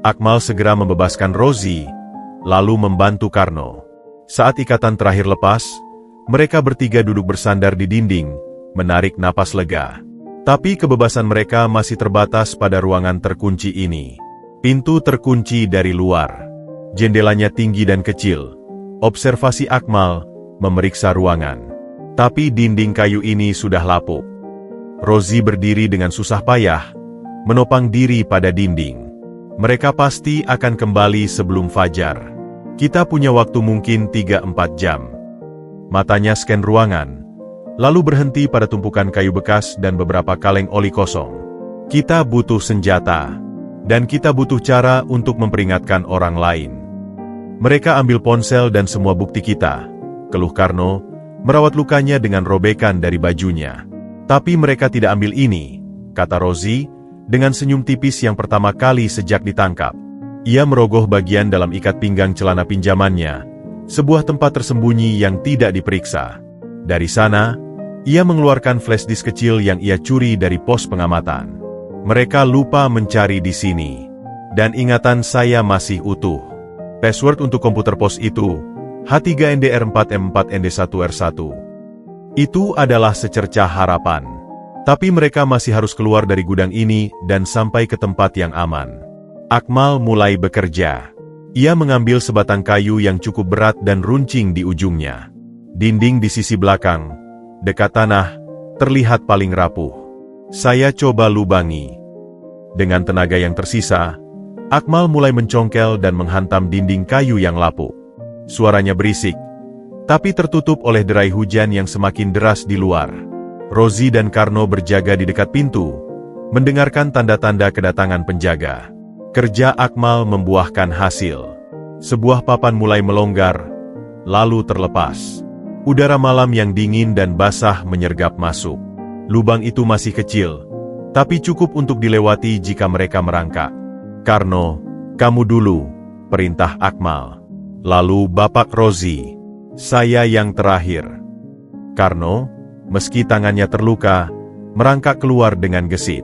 Akmal segera membebaskan Rozi, lalu membantu Karno. Saat ikatan terakhir lepas, mereka bertiga duduk bersandar di dinding, menarik napas lega. Tapi kebebasan mereka masih terbatas pada ruangan terkunci ini. Pintu terkunci dari luar. Jendelanya tinggi dan kecil. Observasi Akmal memeriksa ruangan. Tapi dinding kayu ini sudah lapuk. Rozi berdiri dengan susah payah, menopang diri pada dinding. Mereka pasti akan kembali sebelum fajar. Kita punya waktu mungkin 3-4 jam. Matanya scan ruangan, lalu berhenti pada tumpukan kayu bekas dan beberapa kaleng oli kosong. Kita butuh senjata, dan kita butuh cara untuk memperingatkan orang lain. Mereka ambil ponsel dan semua bukti kita, keluh Karno, merawat lukanya dengan robekan dari bajunya. Tapi mereka tidak ambil ini, kata Rozi, dengan senyum tipis yang pertama kali sejak ditangkap. Ia merogoh bagian dalam ikat pinggang celana pinjamannya, sebuah tempat tersembunyi yang tidak diperiksa. Dari sana, ia mengeluarkan flash disk kecil yang ia curi dari pos pengamatan. Mereka lupa mencari di sini. Dan ingatan saya masih utuh. Password untuk komputer pos itu, H3NDR4M4ND1R1. Itu adalah secercah harapan. Tapi mereka masih harus keluar dari gudang ini dan sampai ke tempat yang aman. Akmal mulai bekerja. Ia mengambil sebatang kayu yang cukup berat dan runcing di ujungnya. Dinding di sisi belakang, dekat tanah, terlihat paling rapuh. Saya coba lubangi. Dengan tenaga yang tersisa, Akmal mulai mencongkel dan menghantam dinding kayu yang lapuk. Suaranya berisik, tapi tertutup oleh derai hujan yang semakin deras di luar. Rozi dan Karno berjaga di dekat pintu, mendengarkan tanda-tanda kedatangan penjaga. Kerja Akmal membuahkan hasil. Sebuah papan mulai melonggar, lalu terlepas. Udara malam yang dingin dan basah menyergap masuk. Lubang itu masih kecil, tapi cukup untuk dilewati jika mereka merangkak. Karno, kamu dulu, perintah Akmal. Lalu Bapak Rozi, saya yang terakhir. Karno, meski tangannya terluka, merangkak keluar dengan gesit.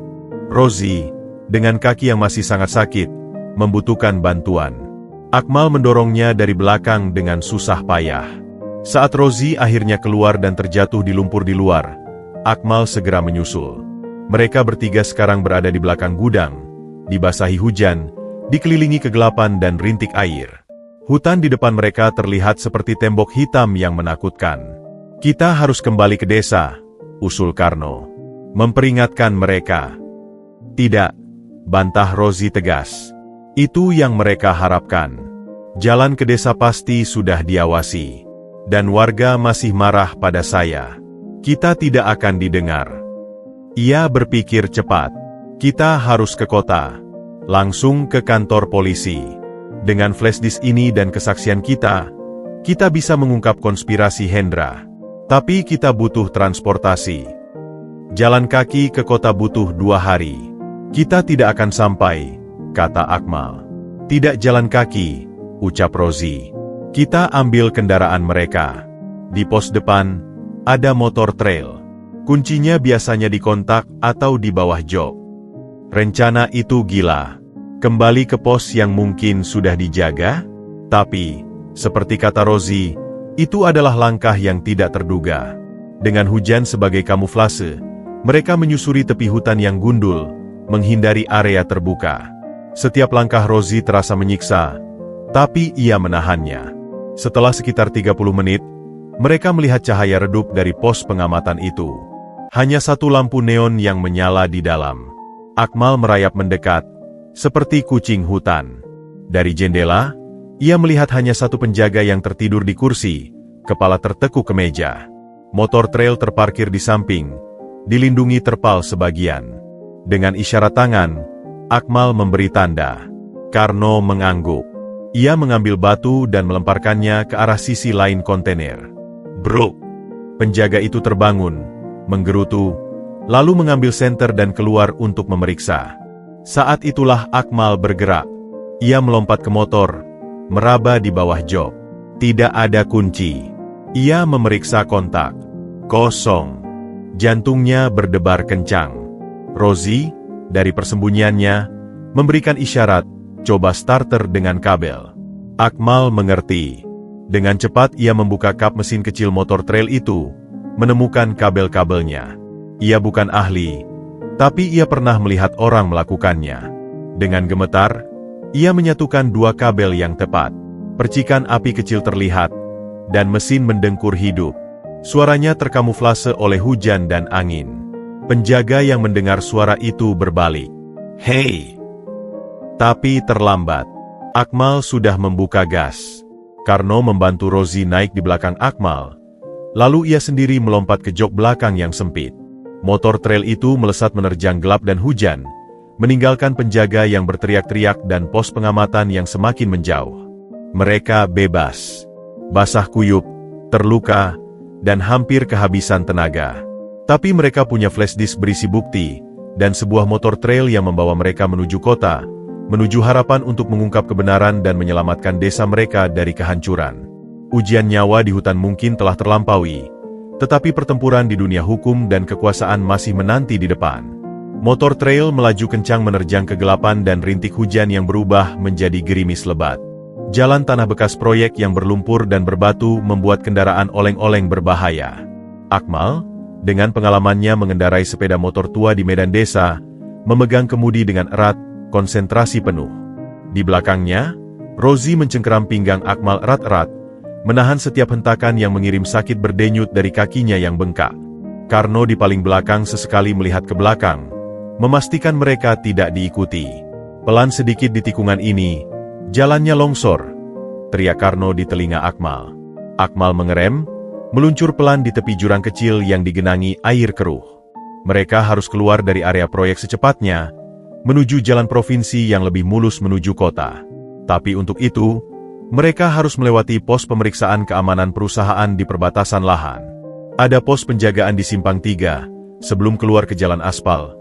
Rozi, dengan kaki yang masih sangat sakit, membutuhkan bantuan. Akmal mendorongnya dari belakang dengan susah payah. Saat Rozi akhirnya keluar dan terjatuh di lumpur di luar, Akmal segera menyusul. Mereka bertiga sekarang berada di belakang gudang, dibasahi hujan, dikelilingi kegelapan dan rintik air. Hutan di depan mereka terlihat seperti tembok hitam yang menakutkan. Kita harus kembali ke desa, usul Karno. Memperingatkan mereka. Tidak, bantah Rozi tegas. Itu yang mereka harapkan. Jalan ke desa pasti sudah diawasi. Dan warga masih marah pada saya. Kita tidak akan didengar. Ia berpikir cepat. Kita harus ke kota. Langsung ke kantor polisi. Dengan flash disk ini dan kesaksian kita bisa mengungkap konspirasi Hendra. Tapi kita butuh transportasi. Jalan kaki ke kota butuh 2 hari. Kita tidak akan sampai, kata Akmal. Tidak jalan kaki, ucap Rozi. Kita ambil kendaraan mereka. Di pos depan, ada motor trail. Kuncinya biasanya di kontak atau di bawah jok. Rencana itu gila. Kembali ke pos yang mungkin sudah dijaga? Tapi, seperti kata Rozi, itu adalah langkah yang tidak terduga. Dengan hujan sebagai kamuflase, mereka menyusuri tepi hutan yang gundul, menghindari area terbuka. Setiap langkah Rozi terasa menyiksa, tapi ia menahannya. Setelah sekitar 30 menit, mereka melihat cahaya redup dari pos pengamatan itu. Hanya satu lampu neon yang menyala di dalam. Akmal merayap mendekat, seperti kucing hutan. Dari jendela, ia melihat hanya satu penjaga yang tertidur di kursi, kepala tertekuk ke meja. Motor trail terparkir di samping, dilindungi terpal sebagian. Dengan isyarat tangan, Akmal memberi tanda. Karno mengangguk. Ia mengambil batu dan melemparkannya ke arah sisi lain kontainer. Bruk! Penjaga itu terbangun, menggerutu, lalu mengambil senter dan keluar untuk memeriksa. Saat itulah Akmal bergerak. Ia melompat ke motor, meraba di bawah jok. Tidak ada kunci. Ia memeriksa kontak. Kosong. Jantungnya berdebar kencang. Rozi, dari persembunyiannya, memberikan isyarat, coba starter dengan kabel. Akmal mengerti. Dengan cepat ia membuka kap mesin kecil motor trail itu, menemukan kabel-kabelnya. Ia bukan ahli, tapi ia pernah melihat orang melakukannya. Dengan gemetar, Ia menyatukan dua kabel yang tepat. Percikan api kecil terlihat, dan mesin mendengkur hidup. Suaranya terkamuflase oleh hujan dan angin. Penjaga yang mendengar suara itu berbalik. "Hei!" Tapi terlambat. Akmal sudah membuka gas. Karno membantu Rosie naik di belakang Akmal. Lalu ia sendiri melompat ke jok belakang yang sempit. Motor trail itu melesat menerjang gelap dan hujan, meninggalkan penjaga yang berteriak-teriak dan pos pengamatan yang semakin menjauh. Mereka bebas, basah kuyup, terluka, dan hampir kehabisan tenaga. Tapi mereka punya flash disk berisi bukti, dan sebuah motor trail yang membawa mereka menuju kota, menuju harapan untuk mengungkap kebenaran dan menyelamatkan desa mereka dari kehancuran. Ujian nyawa di hutan mungkin telah terlampaui, tetapi pertempuran di dunia hukum dan kekuasaan masih menanti di depan. Motor trail melaju kencang menerjang kegelapan dan rintik hujan yang berubah menjadi gerimis lebat. Jalan tanah bekas proyek yang berlumpur dan berbatu membuat kendaraan oleng-oleng berbahaya. Akmal, dengan pengalamannya mengendarai sepeda motor tua di medan desa, memegang kemudi dengan erat, konsentrasi penuh. Di belakangnya, Rosie mencengkeram pinggang Akmal erat-erat, menahan setiap hentakan yang mengirim sakit berdenyut dari kakinya yang bengkak. Karno di paling belakang sesekali melihat ke belakang, memastikan mereka tidak diikuti. Pelan sedikit di tikungan ini, jalannya longsor, teriak Karno di telinga Akmal. Akmal mengerem, meluncur pelan di tepi jurang kecil yang digenangi air keruh. Mereka harus keluar dari area proyek secepatnya, menuju jalan provinsi yang lebih mulus menuju kota. Tapi untuk itu, mereka harus melewati pos pemeriksaan keamanan perusahaan di perbatasan lahan. Ada pos penjagaan di Simpang 3, sebelum keluar ke jalan aspal.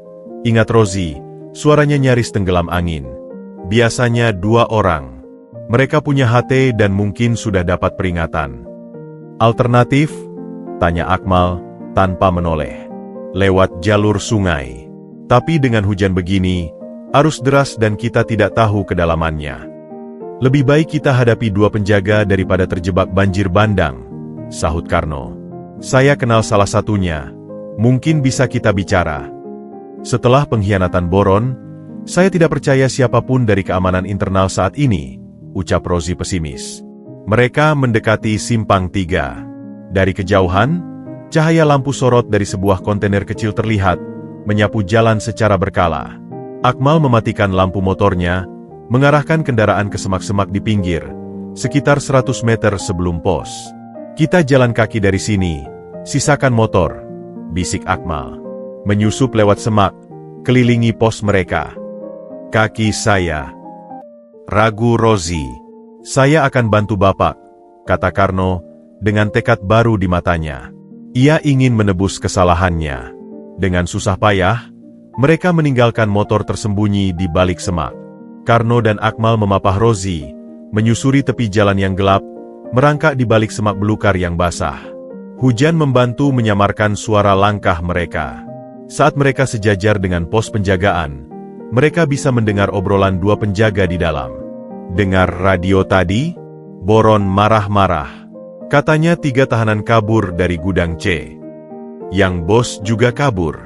Ingat Rosie, suaranya nyaris tenggelam angin. Biasanya 2 orang. Mereka punya HT dan mungkin sudah dapat peringatan. Alternatif? Tanya Akmal, tanpa menoleh. Lewat jalur sungai. Tapi dengan hujan begini, arus deras dan kita tidak tahu kedalamannya. Lebih baik kita hadapi 2 penjaga daripada terjebak banjir bandang, sahut Karno. Saya kenal salah satunya, mungkin bisa kita bicara. Setelah pengkhianatan Boron, saya tidak percaya siapapun dari keamanan internal saat ini, ucap Rosie pesimis. Mereka mendekati Simpang 3. Dari kejauhan, cahaya lampu sorot dari sebuah kontainer kecil terlihat, menyapu jalan secara berkala. Akmal mematikan lampu motornya, mengarahkan kendaraan ke semak-semak di pinggir, sekitar 100 meter sebelum pos. Kita jalan kaki dari sini, sisakan motor, bisik Akmal. Menyusup lewat semak, kelilingi pos mereka. Kaki saya. Ragu Rosie. Saya akan bantu Bapak, kata Karno, dengan tekad baru di matanya. Ia ingin menebus kesalahannya. Dengan susah payah, mereka meninggalkan motor tersembunyi di balik semak. Karno dan Akmal memapah Rosie, menyusuri tepi jalan yang gelap, merangkak di balik semak belukar yang basah. Hujan membantu menyamarkan suara langkah mereka. Saat mereka sejajar dengan pos penjagaan, mereka bisa mendengar obrolan 2 penjaga di dalam. Dengar radio tadi? Boron marah-marah. Katanya 3 tahanan kabur dari gudang C. Yang bos juga kabur.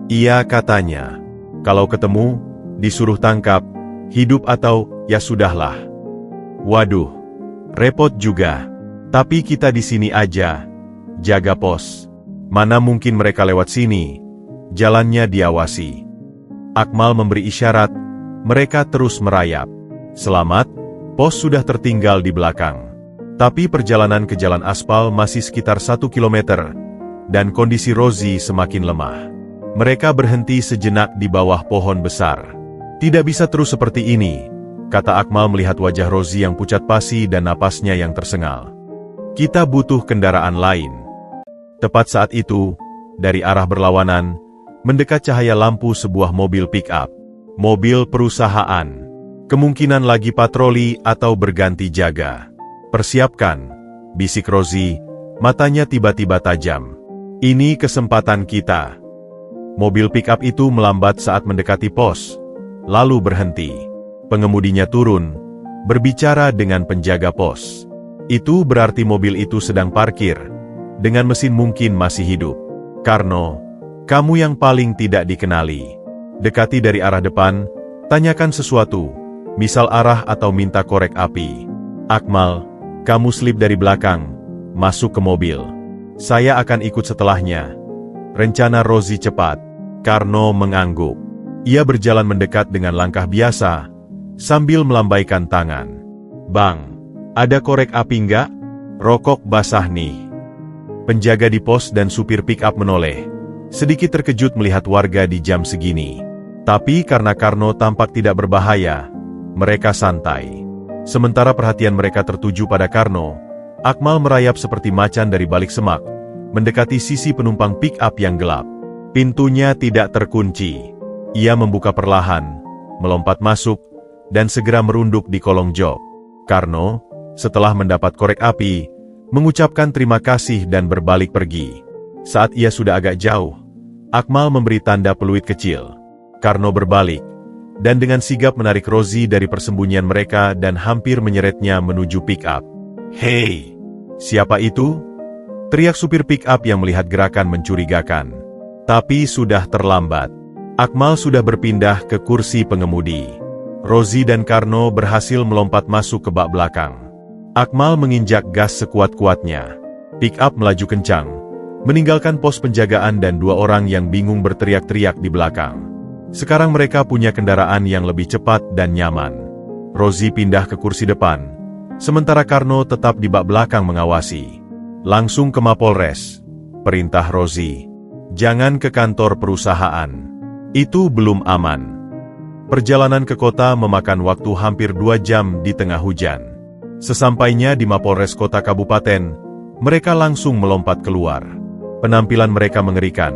Iya katanya. Kalau ketemu, disuruh tangkap, hidup atau, ya sudahlah. Waduh, repot juga. Tapi kita di sini aja, jaga pos. Mana mungkin mereka lewat sini, jalannya diawasi. Akmal memberi isyarat, mereka terus merayap. Selamat, pos sudah tertinggal di belakang. Tapi perjalanan ke jalan aspal masih sekitar 1 kilometer, dan kondisi Rosie semakin lemah. Mereka berhenti sejenak di bawah pohon besar. Tidak bisa terus seperti ini, kata Akmal melihat wajah Rosie yang pucat pasi dan napasnya yang tersengal. Kita butuh kendaraan lain. Tepat saat itu, dari arah berlawanan, mendekat cahaya lampu sebuah mobil pick-up. Mobil perusahaan. Kemungkinan lagi patroli atau berganti jaga. Persiapkan, bisik Rosie, matanya tiba-tiba tajam. Ini kesempatan kita. Mobil pick-up itu melambat saat mendekati pos, lalu berhenti. Pengemudinya turun, berbicara dengan penjaga pos. Itu berarti mobil itu sedang parkir, dengan mesin mungkin masih hidup. Karno, kamu yang paling tidak dikenali. Dekati dari arah depan, tanyakan sesuatu, misal arah atau minta korek api. Akmal, kamu selip dari belakang, masuk ke mobil. Saya akan ikut setelahnya. Rencana Rozi cepat. Karno mengangguk. Ia berjalan mendekat dengan langkah biasa, sambil melambaikan tangan. Bang, ada korek api enggak? Rokok basah nih. Penjaga di pos dan supir pick-up menoleh, sedikit terkejut melihat warga di jam segini. Tapi karena Karno tampak tidak berbahaya, mereka santai. Sementara perhatian mereka tertuju pada Karno, Akmal merayap seperti macan dari balik semak, mendekati sisi penumpang pick-up yang gelap. Pintunya tidak terkunci. Ia membuka perlahan, melompat masuk, dan segera merunduk di kolong jok. Karno, setelah mendapat korek api, mengucapkan terima kasih dan berbalik pergi. Saat ia sudah agak jauh, Akmal memberi tanda peluit kecil. Karno berbalik, dan dengan sigap menarik Rozi dari persembunyian mereka dan hampir menyeretnya menuju pick-up. Hei, siapa itu? Teriak supir pick-up yang melihat gerakan mencurigakan. Tapi sudah terlambat. Akmal sudah berpindah ke kursi pengemudi. Rozi dan Karno berhasil melompat masuk ke bak belakang. Akmal menginjak gas sekuat-kuatnya. Pick-up melaju kencang, meninggalkan pos penjagaan dan dua orang yang bingung berteriak-teriak di belakang. Sekarang mereka punya kendaraan yang lebih cepat dan nyaman. Rozi pindah ke kursi depan, sementara Karno tetap di bak belakang mengawasi. Langsung ke Mapolres, perintah Rozi. Jangan ke kantor perusahaan. Itu belum aman. Perjalanan ke kota memakan waktu hampir 2 jam di tengah hujan. Sesampainya di Mapolres kota kabupaten, mereka langsung melompat keluar. Penampilan mereka mengerikan.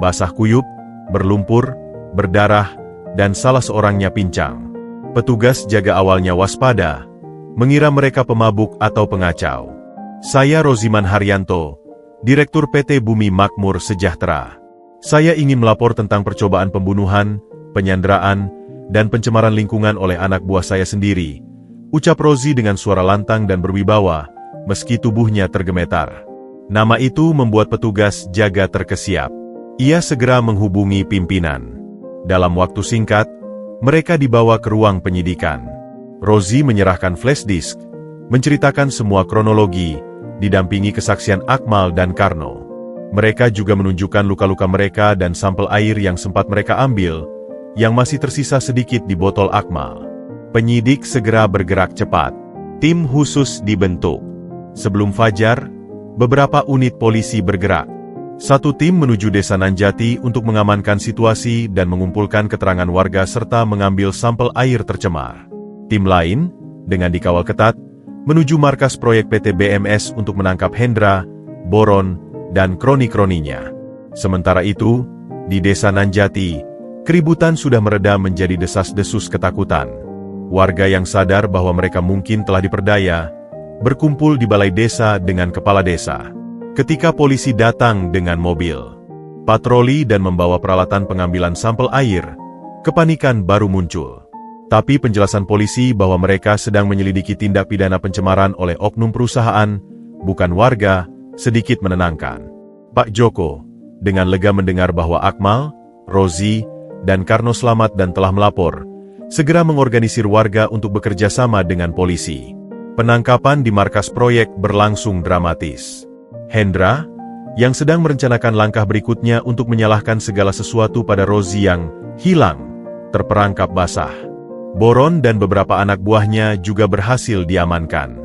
Basah kuyup, berlumpur, berdarah, dan salah seorangnya pincang. Petugas jaga awalnya waspada, mengira mereka pemabuk atau pengacau. Saya Roziman Haryanto, Direktur PT Bumi Makmur Sejahtera. Saya ingin melapor tentang percobaan pembunuhan, penyanderaan, dan pencemaran lingkungan oleh anak buah saya sendiri, ucap Rozi dengan suara lantang dan berwibawa, meski tubuhnya tergemetar. Nama itu membuat petugas jaga terkesiap. Ia segera menghubungi pimpinan. Dalam waktu singkat, mereka dibawa ke ruang penyidikan. Rozi menyerahkan flash disk, menceritakan semua kronologi, didampingi kesaksian Akmal dan Karno. Mereka juga menunjukkan luka-luka mereka dan sampel air yang sempat mereka ambil, yang masih tersisa sedikit di botol Akmal. Penyidik segera bergerak cepat. Tim khusus dibentuk. Sebelum fajar, beberapa unit polisi bergerak. Satu tim menuju Desa Nanjati untuk mengamankan situasi dan mengumpulkan keterangan warga serta mengambil sampel air tercemar. Tim lain, dengan dikawal ketat, menuju markas proyek PT BMS untuk menangkap Hendra, Boron, dan kroni-kroninya. Sementara itu, di Desa Nanjati, keributan sudah mereda menjadi desas-desus ketakutan. Warga yang sadar bahwa mereka mungkin telah diperdaya, berkumpul di balai desa dengan kepala desa. Ketika polisi datang dengan mobil, patroli dan membawa peralatan pengambilan sampel air, kepanikan baru muncul. Tapi penjelasan polisi bahwa mereka sedang menyelidiki tindak pidana pencemaran oleh oknum perusahaan, bukan warga, sedikit menenangkan. Pak Joko, dengan lega mendengar bahwa Akmal, Rozi, dan Karno selamat dan telah melapor, segera mengorganisir warga untuk bekerja sama dengan polisi. Penangkapan di markas proyek berlangsung dramatis. Hendra, yang sedang merencanakan langkah berikutnya untuk menyalahkan segala sesuatu pada Rozi yang hilang, terperangkap basah. Boron dan beberapa anak buahnya juga berhasil diamankan.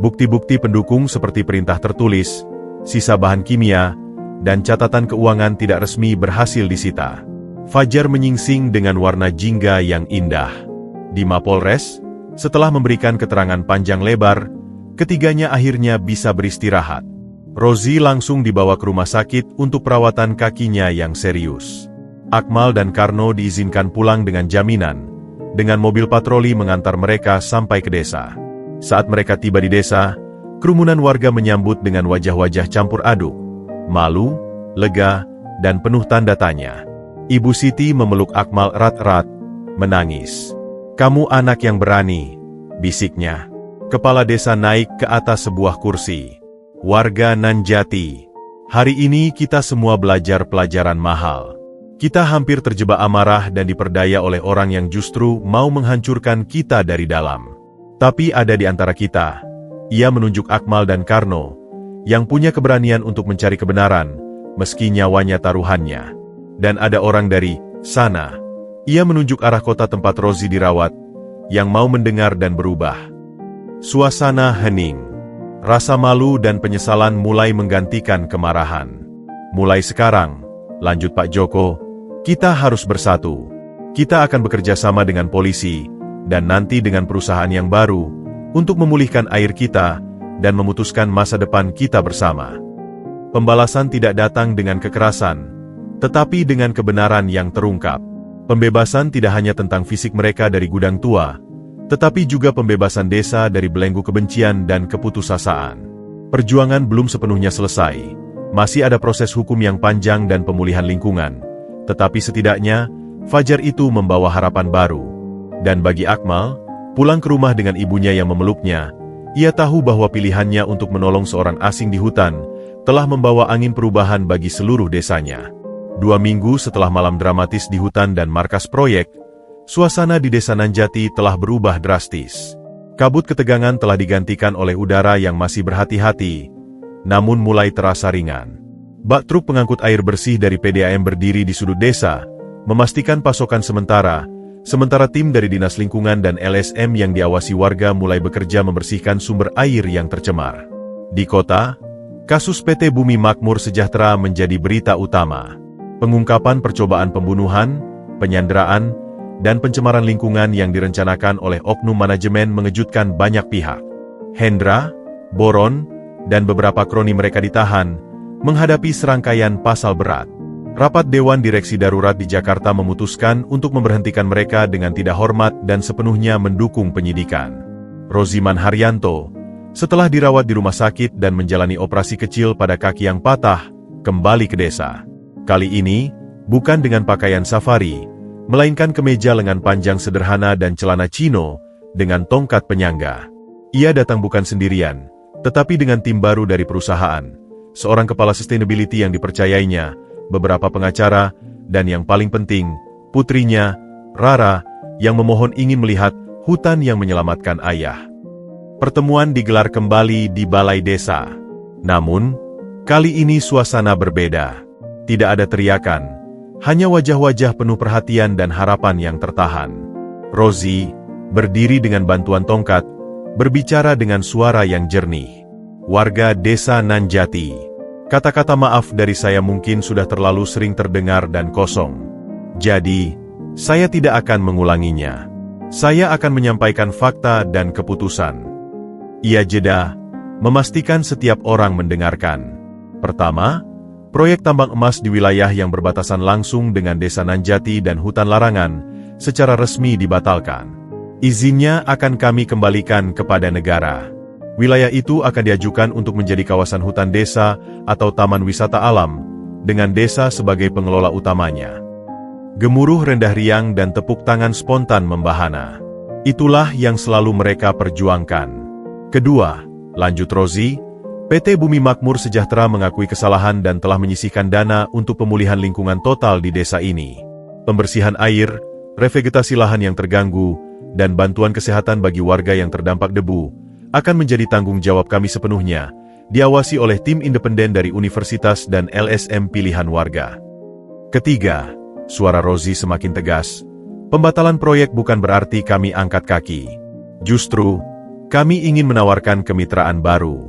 Bukti-bukti pendukung seperti perintah tertulis, sisa bahan kimia, dan catatan keuangan tidak resmi berhasil disita. Fajar menyingsing dengan warna jingga yang indah. Di Mapolres, setelah memberikan keterangan panjang lebar, ketiganya akhirnya bisa beristirahat. Rozi langsung dibawa ke rumah sakit untuk perawatan kakinya yang serius. Akmal dan Karno diizinkan pulang dengan jaminan, dengan mobil patroli mengantar mereka sampai ke desa. Saat mereka tiba di desa, kerumunan warga menyambut dengan wajah-wajah campur aduk, malu, lega, dan penuh tanda tanya. Ibu Siti memeluk Akmal erat-erat, menangis. "Kamu anak yang berani," bisiknya. Kepala desa naik ke atas sebuah kursi. "Warga Nanjati, hari ini kita semua belajar pelajaran mahal. Kita hampir terjebak amarah dan diperdaya oleh orang yang justru mau menghancurkan kita dari dalam. Tapi ada di antara kita, ia menunjuk Akmal dan Karno, yang punya keberanian untuk mencari kebenaran, meski nyawanya taruhannya. Dan ada orang dari sana, ia menunjuk arah kota tempat Rozi dirawat, yang mau mendengar dan berubah. Suasana hening. Rasa malu dan penyesalan mulai menggantikan kemarahan. Mulai sekarang, lanjut Pak Joko, kita harus bersatu. Kita akan bekerja sama dengan polisi, dan nanti dengan perusahaan yang baru, untuk memulihkan air kita, dan memutuskan masa depan kita bersama. Pembalasan tidak datang dengan kekerasan, tetapi dengan kebenaran yang terungkap. Pembebasan tidak hanya tentang fisik mereka dari gudang tua, tetapi juga pembebasan desa dari belenggu kebencian dan keputusasaan. Perjuangan belum sepenuhnya selesai, masih ada proses hukum yang panjang dan pemulihan lingkungan. Tetapi setidaknya, fajar itu membawa harapan baru. Dan bagi Akmal, pulang ke rumah dengan ibunya yang memeluknya, ia tahu bahwa pilihannya untuk menolong seorang asing di hutan telah membawa angin perubahan bagi seluruh desanya. 2 minggu setelah malam dramatis di hutan dan markas proyek, suasana di desa Nanjati telah berubah drastis. Kabut ketegangan telah digantikan oleh udara yang masih berhati-hati, namun mulai terasa ringan. Bak truk pengangkut air bersih dari PDAM berdiri di sudut desa, memastikan pasokan sementara tim dari Dinas Lingkungan dan LSM yang diawasi warga mulai bekerja membersihkan sumber air yang tercemar. Di kota, kasus PT Bumi Makmur Sejahtera menjadi berita utama. Pengungkapan percobaan pembunuhan, penyanderaan, dan pencemaran lingkungan yang direncanakan oleh oknum manajemen mengejutkan banyak pihak. Hendra, Boron, dan beberapa kroni mereka ditahan, menghadapi serangkaian pasal berat. Rapat Dewan Direksi Darurat di Jakarta memutuskan untuk memberhentikan mereka dengan tidak hormat dan sepenuhnya mendukung penyidikan. Roziman Haryanto, setelah dirawat di rumah sakit dan menjalani operasi kecil pada kaki yang patah, kembali ke desa. Kali ini, bukan dengan pakaian safari, melainkan kemeja lengan panjang sederhana dan celana chino dengan tongkat penyangga. Ia datang bukan sendirian, tetapi dengan tim baru dari perusahaan. Seorang kepala sustainability yang dipercayainya, beberapa pengacara, dan yang paling penting, putrinya, Rara, yang memohon ingin melihat hutan yang menyelamatkan ayah. Pertemuan digelar kembali di balai desa. Namun, kali ini suasana berbeda. Tidak ada teriakan, hanya wajah-wajah penuh perhatian dan harapan yang tertahan. Rozi, berdiri dengan bantuan tongkat, berbicara dengan suara yang jernih. Warga desa Nanjati, kata-kata maaf dari saya mungkin sudah terlalu sering terdengar dan kosong. Jadi, saya tidak akan mengulanginya. Saya akan menyampaikan fakta dan keputusan. Ia jeda, memastikan setiap orang mendengarkan. Pertama, proyek tambang emas di wilayah yang berbatasan langsung dengan desa Nanjati dan hutan larangan secara resmi dibatalkan. Izinnya akan kami kembalikan kepada negara. Wilayah itu akan diajukan untuk menjadi kawasan hutan desa atau taman wisata alam, dengan desa sebagai pengelola utamanya. Gemuruh rendah riang dan tepuk tangan spontan membahana. Itulah yang selalu mereka perjuangkan. Kedua, lanjut Rozi, PT Bumi Makmur Sejahtera mengakui kesalahan dan telah menyisihkan dana untuk pemulihan lingkungan total di desa ini. Pembersihan air, revegetasi lahan yang terganggu, dan bantuan kesehatan bagi warga yang terdampak debu, akan menjadi tanggung jawab kami sepenuhnya, diawasi oleh tim independen dari universitas dan LSM pilihan warga. Ketiga, suara Rozi semakin tegas, pembatalan proyek bukan berarti kami angkat kaki. Justru, kami ingin menawarkan kemitraan baru.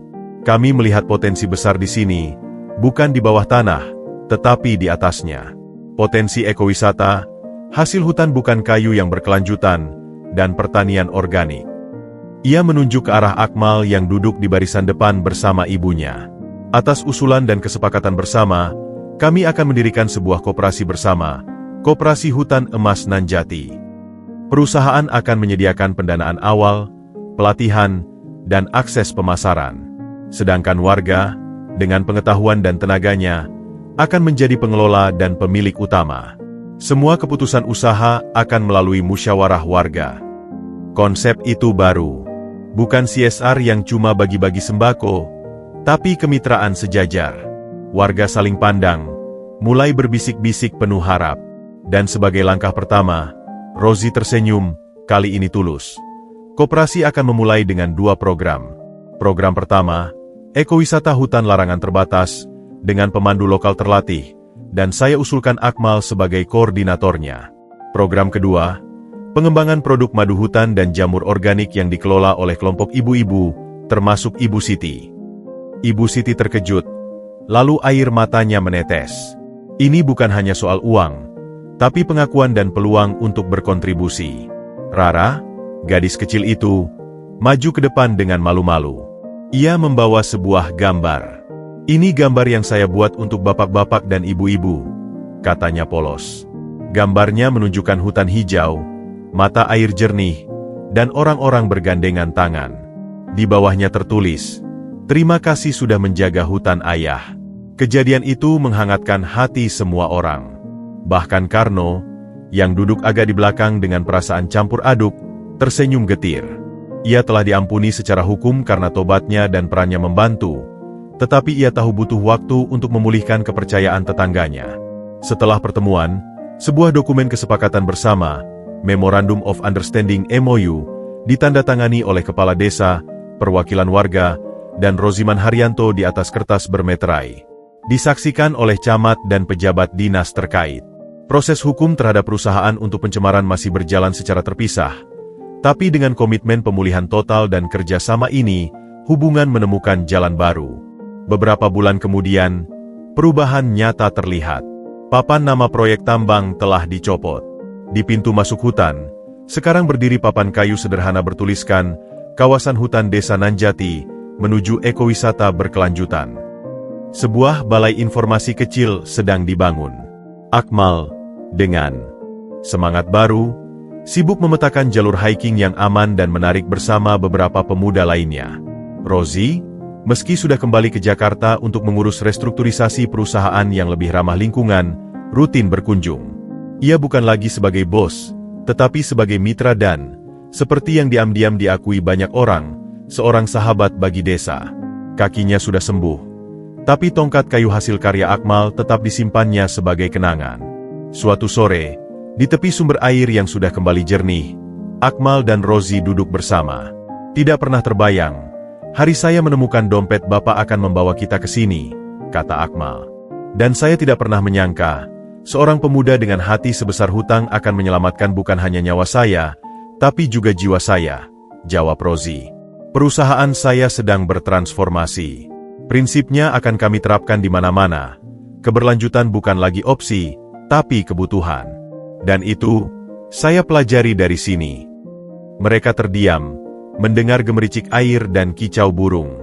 Kami melihat potensi besar di sini, bukan di bawah tanah, tetapi di atasnya. Potensi ekowisata, hasil hutan bukan kayu yang berkelanjutan, dan pertanian organik. Ia menunjuk ke arah Akmal yang duduk di barisan depan bersama ibunya. Atas usulan dan kesepakatan bersama, kami akan mendirikan sebuah koperasi bersama, Koperasi Hutan Emas Nanjati. Perusahaan akan menyediakan pendanaan awal, pelatihan, dan akses pemasaran. Sedangkan warga, dengan pengetahuan dan tenaganya, akan menjadi pengelola dan pemilik utama. Semua keputusan usaha akan melalui musyawarah warga. Konsep itu baru. Bukan CSR yang cuma bagi-bagi sembako, tapi kemitraan sejajar. Warga saling pandang, mulai berbisik-bisik penuh harap. Dan sebagai langkah pertama, Rosie tersenyum, kali ini tulus. Koperasi akan memulai dengan 2 program. Program pertama, ekowisata hutan larangan terbatas, dengan pemandu lokal terlatih, dan saya usulkan Akmal sebagai koordinatornya. Program kedua, pengembangan produk madu hutan dan jamur organik yang dikelola oleh kelompok ibu-ibu, termasuk Ibu Siti. Ibu Siti terkejut, lalu air matanya menetes. Ini bukan hanya soal uang, tapi pengakuan dan peluang untuk berkontribusi. Rara, gadis kecil itu, maju ke depan dengan malu-malu. Ia membawa sebuah gambar. Ini gambar yang saya buat untuk bapak-bapak dan ibu-ibu, katanya polos. Gambarnya menunjukkan hutan hijau, mata air jernih, dan orang-orang bergandengan tangan. Di bawahnya tertulis, "Terima kasih sudah menjaga hutan ayah." Kejadian itu menghangatkan hati semua orang. Bahkan Karno, yang duduk agak di belakang dengan perasaan campur aduk, tersenyum getir. Ia telah diampuni secara hukum karena tobatnya dan perannya membantu, tetapi ia tahu butuh waktu untuk memulihkan kepercayaan tetangganya. Setelah pertemuan, sebuah dokumen kesepakatan bersama, Memorandum of Understanding (MOU), ditandatangani oleh Kepala Desa, perwakilan warga, dan Roziman Haryanto di atas kertas bermeterai. Disaksikan oleh camat dan pejabat dinas terkait. Proses hukum terhadap perusahaan untuk pencemaran masih berjalan secara terpisah. Tapi dengan komitmen pemulihan total dan kerjasama ini, hubungan menemukan jalan baru. Beberapa bulan kemudian, perubahan nyata terlihat. Papan nama proyek tambang telah dicopot. Di pintu masuk hutan, sekarang berdiri papan kayu sederhana bertuliskan, Kawasan Hutan Desa Nanjati, menuju ekowisata berkelanjutan. Sebuah balai informasi kecil sedang dibangun. Akmal, dengan semangat baru, sibuk memetakan jalur hiking yang aman dan menarik bersama beberapa pemuda lainnya. Rosie, meski sudah kembali ke Jakarta untuk mengurus restrukturisasi perusahaan yang lebih ramah lingkungan, rutin berkunjung. Ia bukan lagi sebagai bos, tetapi sebagai mitra dan, seperti yang diam-diam diakui banyak orang, seorang sahabat bagi desa. Kakinya sudah sembuh. Tapi tongkat kayu hasil karya Akmal tetap disimpannya sebagai kenangan. Suatu sore, di tepi sumber air yang sudah kembali jernih, Akmal dan Rosie duduk bersama. Tidak pernah terbayang, hari saya menemukan dompet Bapak akan membawa kita ke sini, kata Akmal. Dan saya tidak pernah menyangka, seorang pemuda dengan hati sebesar hutang akan menyelamatkan bukan hanya nyawa saya, tapi juga jiwa saya, jawab Rosie. Perusahaan saya sedang bertransformasi. Prinsipnya akan kami terapkan di mana-mana. Keberlanjutan bukan lagi opsi, tapi kebutuhan. Dan itu, saya pelajari dari sini. Mereka terdiam, mendengar gemericik air dan kicau burung.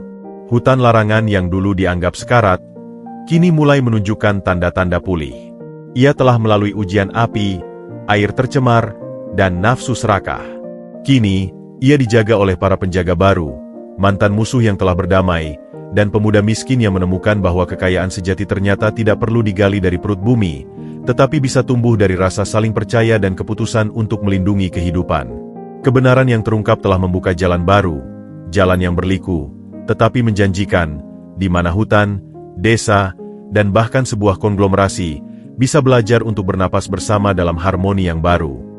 Hutan larangan yang dulu dianggap sekarat, kini mulai menunjukkan tanda-tanda pulih. Ia telah melalui ujian api, air tercemar, dan nafsu serakah. Kini, ia dijaga oleh para penjaga baru, mantan musuh yang telah berdamai, dan pemuda miskin yang menemukan bahwa kekayaan sejati ternyata tidak perlu digali dari perut bumi, tetapi bisa tumbuh dari rasa saling percaya dan keputusan untuk melindungi kehidupan. Kebenaran yang terungkap telah membuka jalan baru, jalan yang berliku, tetapi menjanjikan, di mana hutan, desa, dan bahkan sebuah konglomerasi bisa belajar untuk bernapas bersama dalam harmoni yang baru.